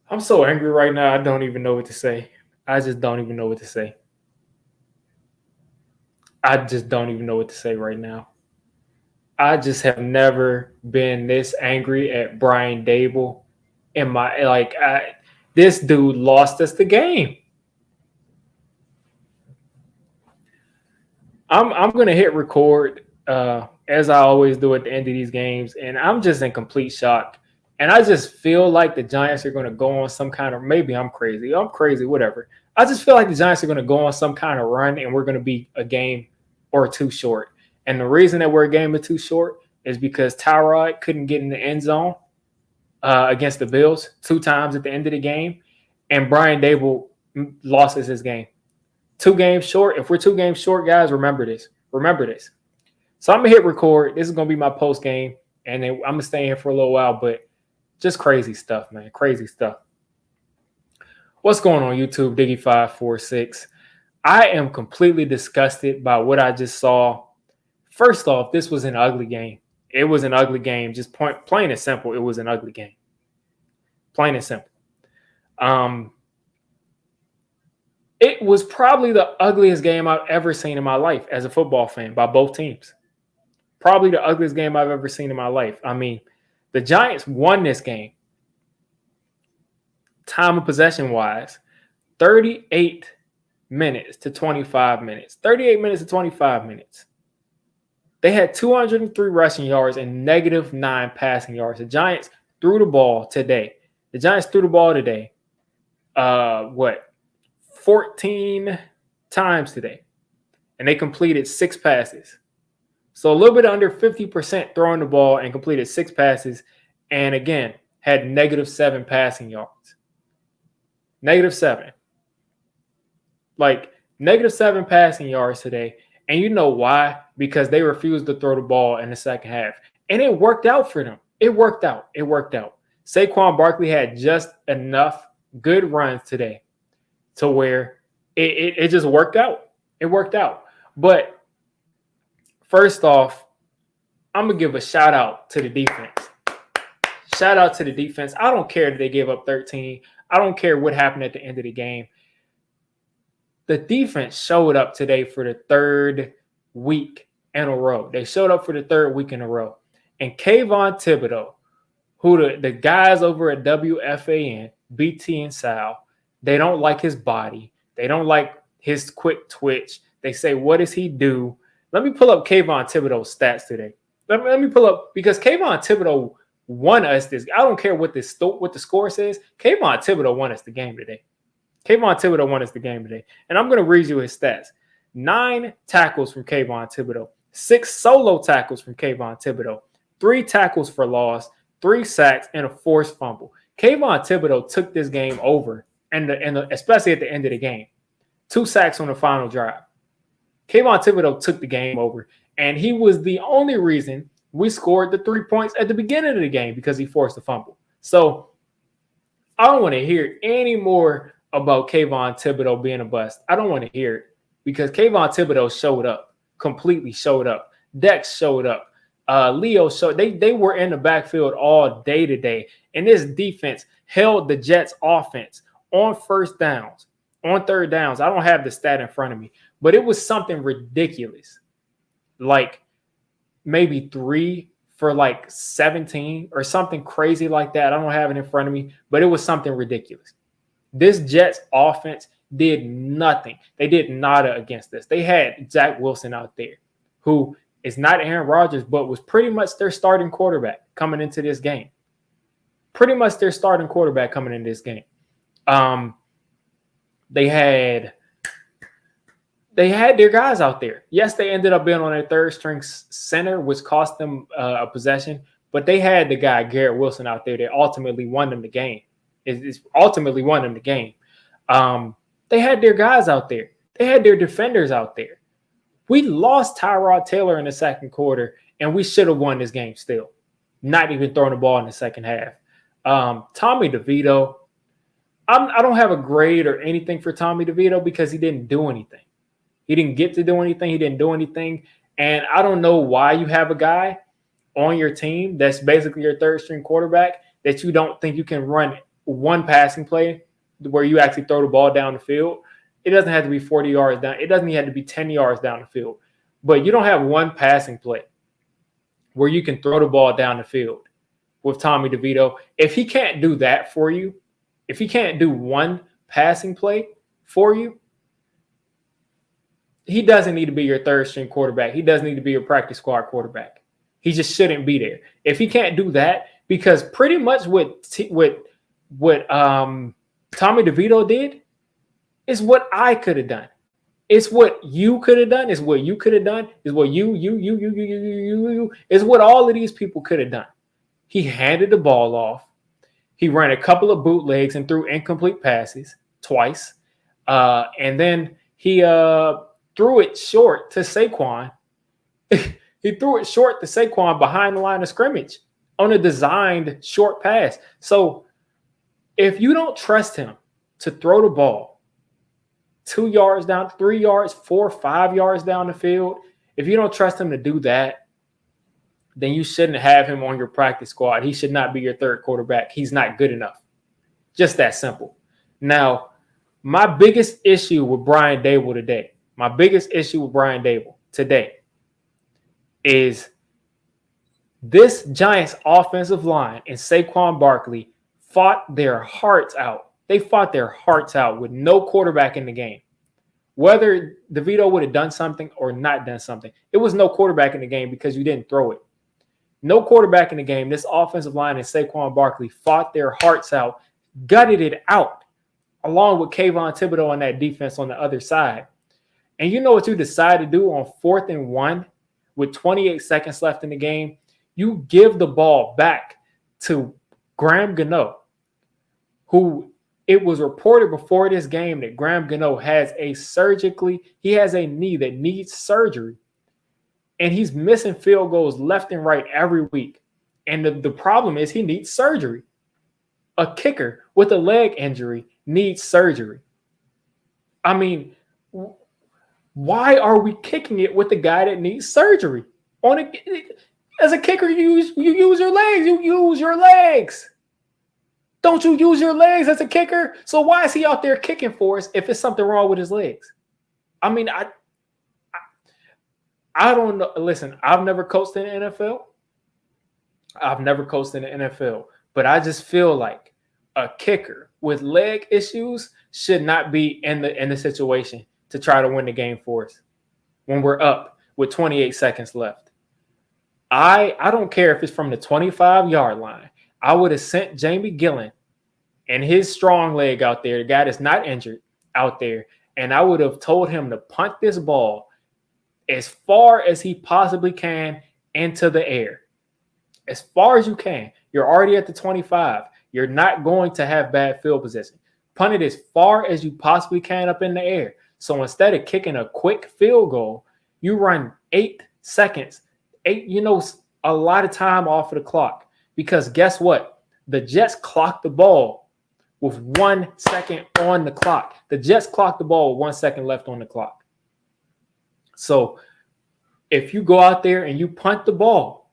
I'm so angry right now, I don't even know what to say. I just don't even know what to say. I just don't even know what to say right now. I just have never been this angry at Brian Dable in my this dude lost us the game. I'm gonna hit record as I always do at the end of these games, and I'm just in complete shock. And I just feel like the Giants are going to go on some kind of, maybe I'm crazy, whatever. I just feel like the Giants are going to go on some kind of run, and we're going to be a game or two short. And the reason that we're a game or two short is because Tyrod couldn't get in the end zone against the Bills 2 times at the end of the game, and Brian Dable lost us his game. 2 games short. If we're 2 games short, guys, remember this. Remember this. So I'm going to hit record. This is going to be my post game, and then I'm going to stay here for a little while, but just crazy stuff, man. Crazy stuff. What's going on, YouTube? Diggy546. I am completely disgusted by what I just saw. First off, this was an ugly game. It was an ugly game. Just plain and simple, it was an ugly game. Plain and simple. It was probably the ugliest game I've ever seen in my life as a football fan by both teams. Probably the ugliest game I've ever seen in my life. I mean, the Giants won this game, time of possession-wise, 38 minutes to 25 minutes. 38 minutes to 25 minutes. They had 203 rushing yards and -9 passing yards. The Giants threw the ball today. 14 times today. And they completed 6 passes. So a little bit under 50% throwing the ball and completed 6 passes. And again, had -7 passing yards. -7. Like, -7 passing yards today. And you know why? Because they refused to throw the ball in the second half. And it worked out for them. It worked out. Saquon Barkley had just enough good runs today to where it just worked out. It worked out. But first off, I'm going to give a shout out to the defense. Shout out to the defense. I don't care that they gave up 13. I don't care what happened at the end of the game. The defense showed up today for the 3rd week in a row. They showed up for the 3rd week in a row. And Kavon Thibodeaux, who the guys over at WFAN, BT and Sal, they don't like his body. They don't like his quick twitch. They say, what does he do? Let me pull up Kavon Thibodeaux's stats today. Let me pull up, because Kavon Thibodeaux won us this. I don't care what the score says. Kavon Thibodeaux won us the game today. Kavon Thibodeaux won us the game today. And I'm going to read you his stats. 9 tackles from Kavon Thibodeaux. 6 solo tackles from Kavon Thibodeaux. 3 tackles for loss. 3 sacks and a forced fumble. Kavon Thibodeaux took this game over, and especially at the end of the game. 2 sacks on the final drive. Kavon Thibodeaux took the game over, and he was the only reason we scored the 3 points at the beginning of the game, because he forced a fumble. So I don't want to hear any more about Kavon Thibodeaux being a bust. I don't want to hear it, because Kavon Thibodeaux showed up, completely showed up. Dex showed up. Leo showed. They were in the backfield all day today, and this defense held the Jets' offense on first downs, on third downs. I don't have the stat in front of me, but it was something ridiculous, like maybe 3 for like 17 or something crazy like that. I don't have it in front of me, but it was something ridiculous. This Jets offense did nothing. They did nada against us. They had Zach Wilson out there, who is not Aaron Rodgers, but was pretty much their starting quarterback coming into this game. Pretty much their starting quarterback coming into this game. They had their guys out there. Yes, they ended up being on their third string center, which cost them a possession, but they had the guy Garrett Wilson out there that ultimately won them the game. Ultimately won them the game. They had their guys out there. They had their defenders out there. We lost Tyrod Taylor in the second quarter, and we should have won this game still. Not even throwing the ball in the second half. Tommy DeVito, I don't have a grade or anything for Tommy DeVito, because he didn't do anything. He didn't get to do anything. He didn't do anything. And I don't know why you have a guy on your team that's basically your third string quarterback that you don't think you can run one passing play where you actually throw the ball down the field. It doesn't have to be 40 yards down. It doesn't even have to be 10 yards down the field. But you don't have one passing play where you can throw the ball down the field with Tommy DeVito. If he can't do that for you, if he can't do one passing play for you, he doesn't need to be your third string quarterback. He doesn't need to be your practice squad quarterback. He just shouldn't be there. If he can't do that, because pretty much what Tommy DeVito did is what I could have done. It's what you could have done. It's what you could have done. It's what you. It's what all of these people could have done. He handed the ball off. He ran a couple of bootlegs and threw incomplete passes twice. And then he threw it short to Saquon. He threw it short to Saquon behind the line of scrimmage on a designed short pass. So if you don't trust him to throw the ball 2 yards down, 3 yards, 4, 5 yards down the field, if you don't trust him to do that, then you shouldn't have him on your practice squad. He should not be your third quarterback. He's not good enough. Just that simple. Now, my biggest issue with Brian Dable today, is this Giants offensive line and Saquon Barkley fought their hearts out. They fought their hearts out with no quarterback in the game. Whether DeVito would have done something or not done something, it was no quarterback in the game because you didn't throw it. No quarterback in the game. This offensive line and Saquon Barkley fought their hearts out, gutted it out, along with Kavon Thibodeaux on that defense on the other side. And you know what you decide to do on 4th and 1 with 28 seconds left in the game? You give the ball back to Graham Gano, who it was reported before this game that Graham Gano has a knee that needs surgery. And he's missing field goals left and right every week. And the problem is he needs surgery. A kicker with a leg injury needs surgery. I mean, why are we kicking it with the guy that needs surgery? As a kicker, you use your legs. You use your legs. Don't you use your legs as a kicker? So why is he out there kicking for us if it's something wrong with his legs? I mean, I don't know. Listen, I've never coached in the NFL. But I just feel like a kicker with leg issues should not be in the situation to try to win the game for us. when we're up with 28 seconds left. I don't care if it's from the 25-yard line. I would have sent Jamie Gillen and his strong leg out there, the guy that's not injured out there, and I would have told him to punt this ball as far as he possibly can into the air. As far as you can. You're already at the 25. You're not going to have bad field position. Punt it as far as you possibly can up in the air. So instead of kicking a quick field goal, you run 8 seconds, a lot of time off of the clock. Because guess what? The Jets clocked the ball with 1 second on the clock. The Jets clocked the ball with 1 second left on the clock. So if you go out there and you punt the ball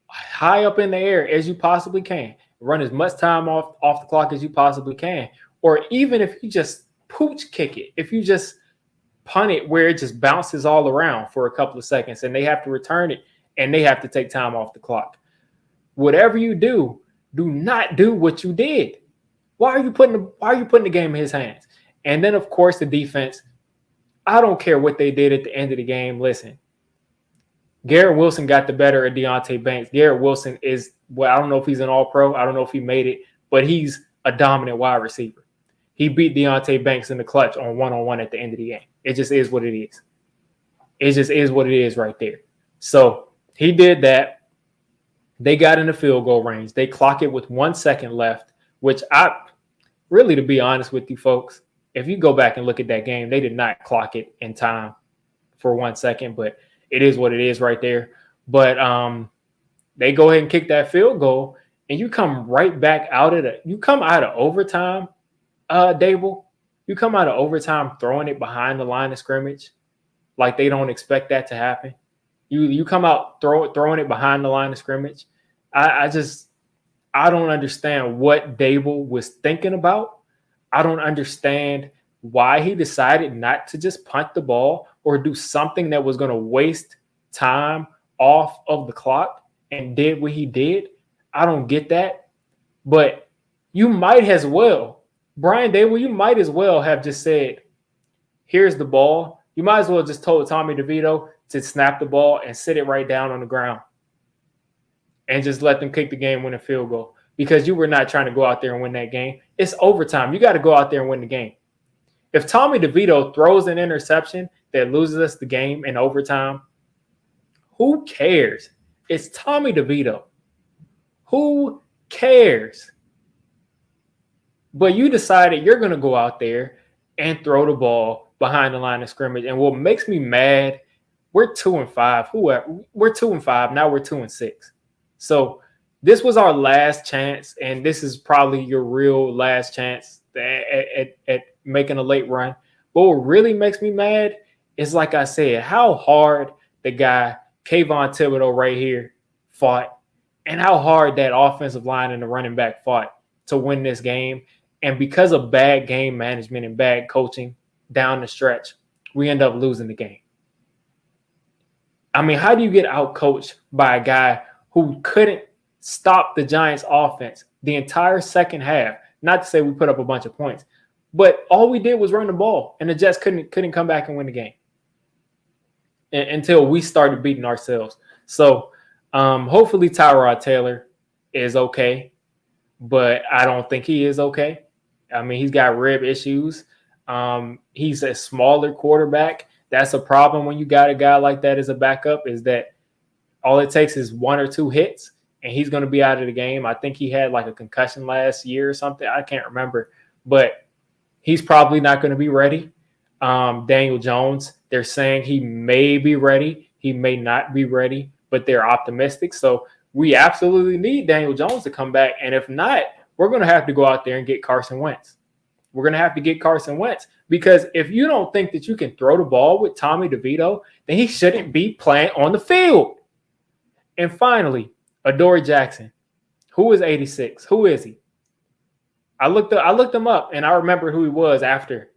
high up in the air as you possibly can, run as much time off the clock as you possibly can, or even if you just pooch kick it, if you just punt it where it just bounces all around for a couple of seconds and they have to return it and they have to take time off the clock. Whatever you do not do what you did. Why are you putting the game in his hands? And then, of course, the defense. I don't care what they did at the end of the game. Listen, Garrett Wilson got the better of Deonte Banks. Garrett Wilson is, I don't know if he's an all-pro. I don't know if he made it, but he's a dominant wide receiver. He beat Deonte Banks in the clutch on one-on-one at the end of the game. It just is what it is. It just is what it is right there. So he did that. They got in the field goal range. They clock it with 1 second left, which to be honest with you folks, if you go back and look at that game, they did not clock it in time for 1 second, but it is what it is right there. But they go ahead and kick that field goal, and you come right back out of you come out of overtime, Dable. You come out of overtime throwing it behind the line of scrimmage, like they don't expect that to happen. You come out throwing it behind the line of scrimmage. I don't understand what Dable was thinking about. I don't understand why he decided not to just punt the ball or do something that was going to waste time off of the clock and did what he did. I don't get that. But you might as well, Brian Dable, you might as well have just said, here's the ball. You might as well just told Tommy DeVito to snap the ball and sit it right down on the ground and just let them kick the game-winning field goal, because you were not trying to go out there and win that game. It's overtime. You got to go out there and win the game. If Tommy DeVito throws an interception that loses us the game in overtime, who cares? It's Tommy DeVito. Who cares? But you decided you're going to go out there and throw the ball behind the line of scrimmage. And what makes me mad, we're 2-5. We're 2-5. Now we're 2-6. So this was our last chance, and this is probably your real last chance at making a late run. But what really makes me mad is, like I said, how hard the guy, Kavon Thibodeaux right here, fought, and how hard that offensive line and the running back fought to win this game. And because of bad game management and bad coaching down the stretch, we end up losing the game. I mean, how do you get out-coached by a guy who couldn't stop the Giants offense the entire second half? Not to say we put up a bunch of points, but all we did was run the ball, and the Jets couldn't come back and win the game until we started beating ourselves. So hopefully Tyrod Taylor is okay, but I don't think he is okay. I mean, he's got rib issues. He's a smaller quarterback. That's a problem when you got a guy like that as a backup, is that all it takes is 1 or 2 hits, and he's going to be out of the game. I think he had like a concussion last year or something. I can't remember. But he's probably not going to be ready. Daniel Jones, they're saying he may be ready. He may not be ready, but they're optimistic. So we absolutely need Daniel Jones to come back. And if not, we're going to have to go out there and get Carson Wentz. We're going to have to get Carson Wentz, because if you don't think that you can throw the ball with Tommy DeVito, then he shouldn't be playing on the field. And finally, Adoree Jackson. Who is 86? Who is he? I looked him up, and I remember who he was after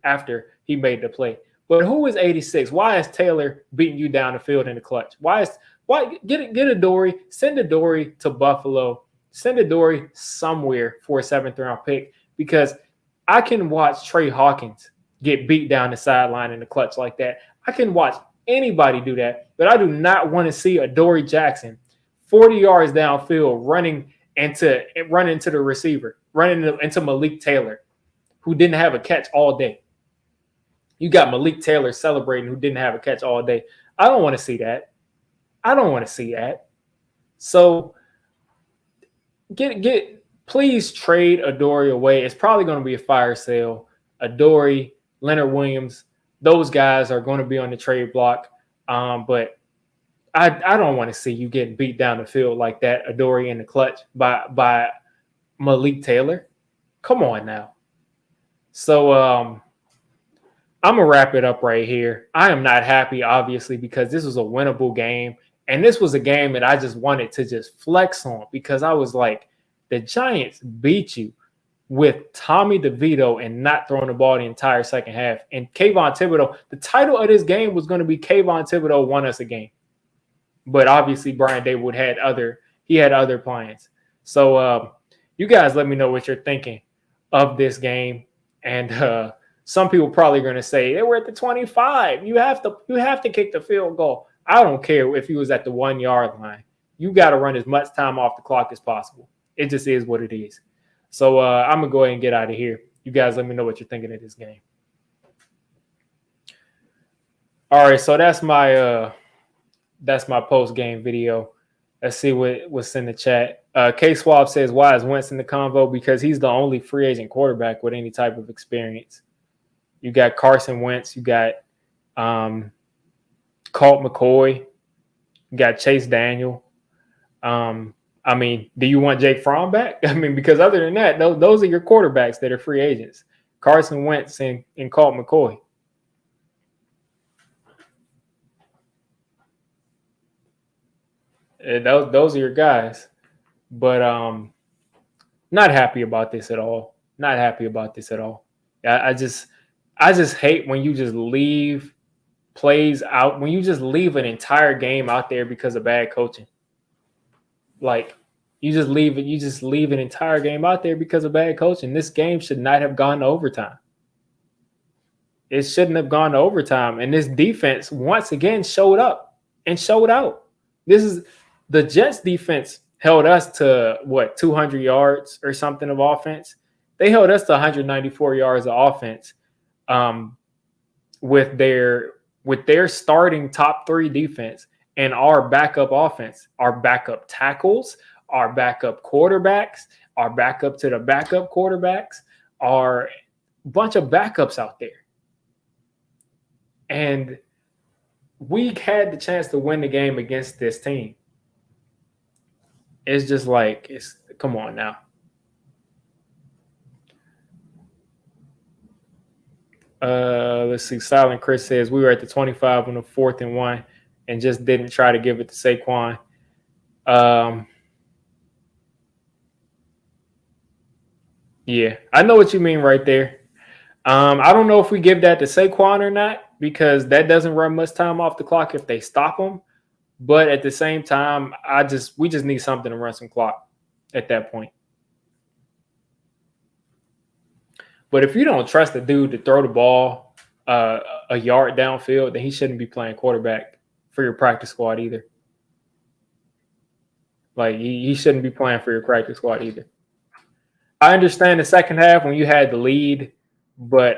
he made the play. But who is 86? Why is Taylor beating you down the field in the clutch? Why get Adoree, send Adoree to Buffalo, send Adoree somewhere for a 7th round pick, because I can watch Trey Hawkins get beat down the sideline in the clutch like that. I can watch anybody do that. But I do not want to see Adoree Jackson 40 yards downfield running into the receiver, running into Malik Taylor, who didn't have a catch all day. You got Malik Taylor celebrating who didn't have a catch all day. I don't want to see that. I don't want to see that. So please trade Adoree away. It's probably going to be a fire sale. Adoree, Leonard Williams, those guys are going to be on the trade block. But I don't want to see you getting beat down the field like that, Adoree in the clutch by Malik Taylor. Come on now. So I'm going to wrap it up right here. I am not happy, obviously, because this was a winnable game. And this was a game that I just wanted to just flex on because I was like, the Giants beat you with Tommy DeVito and not throwing the ball the entire second half. And Kavon Thibodeaux, the title of this game was going to be Kavon Thibodeaux won us a game. But obviously Brian Daywood had other plans. So you guys let me know what you're thinking of this game. And some people probably going to say they were at the 25. You have to kick the field goal. I don't care if he was at the 1 yard line. You got to run as much time off the clock as possible. It just is what it is. So I'm going to go ahead and get out of here. You guys let me know what you're thinking of this game. All right, so that's my post-game video. Let's see what's in the chat. K-Swab says, why is Wentz in the convo? Because he's the only free agent quarterback with any type of experience. You got Carson Wentz. You got Colt McCoy. You got Chase Daniel. I mean, do you want Jake Fromm back? I mean, because other than that, those are your quarterbacks that are free agents. Carson Wentz and Colt McCoy. Those are your guys. But not happy about this at all. Not happy about this at all. I just hate when you just leave plays out, when you just leave an entire game out there because of bad coaching. Like you just leave an entire game out there because of bad coaching. This game should not have gone to overtime. It shouldn't have gone to overtime. And this defense once again showed up and showed out. This is the Jets defense held us to 200 yards or something of offense. They held us to 194 yards of offense with their starting top three defense and our backup offense, our backup tackles, our backup quarterbacks, our backup to the backup quarterbacks, our bunch of backups out there. And we had the chance to win the game against this team. It's just like, come on now. Let's see. Silent Chris says we were at the 25 on the 4th and 1 and just didn't try to give it to Saquon. Yeah, I know what you mean right there. I don't know if we give that to Saquon or not because that doesn't run much time off the clock if they stop him. But at the same time, we just need something to run some clock at that point. But if you don't trust the dude to throw the ball a yard downfield, then he shouldn't be playing quarterback for your practice squad either. Like, he shouldn't be playing for your practice squad either. I understand the second half when you had the lead, but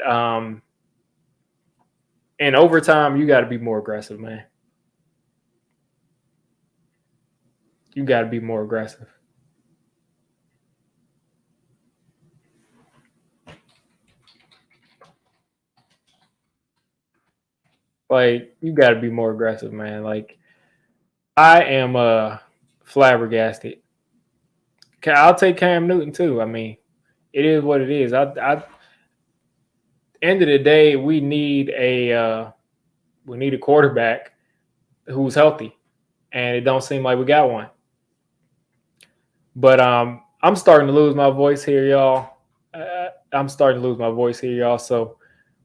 in overtime, you got to be more aggressive, man. You got to be more aggressive. Like, you got to be more aggressive, man. Like, I am flabbergasted. I'll take Cam Newton too. I mean, it is what it is. End of the day, we need a quarterback who's healthy, and it don't seem like we got one. But I'm starting to lose my voice here, y'all. So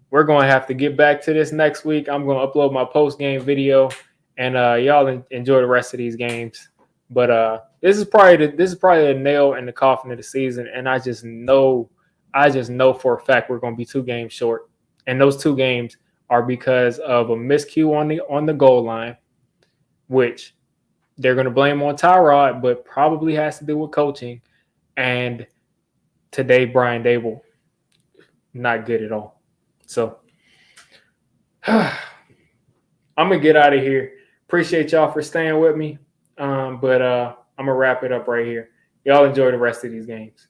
we're going to have to get back to this next week. I'm going to upload my post-game video, and y'all enjoy the rest of these games. But this is probably a nail in the coffin of the season, and I just know for a fact we're going to be 2 games short, and those 2 games are because of a miscue on the goal line, which they're going to blame on Tyrod, but probably has to do with coaching. And today, Brian Dable, not good at all. So I'm going to get out of here. Appreciate y'all for staying with me. But I'm going to wrap it up right here. Y'all enjoy the rest of these games.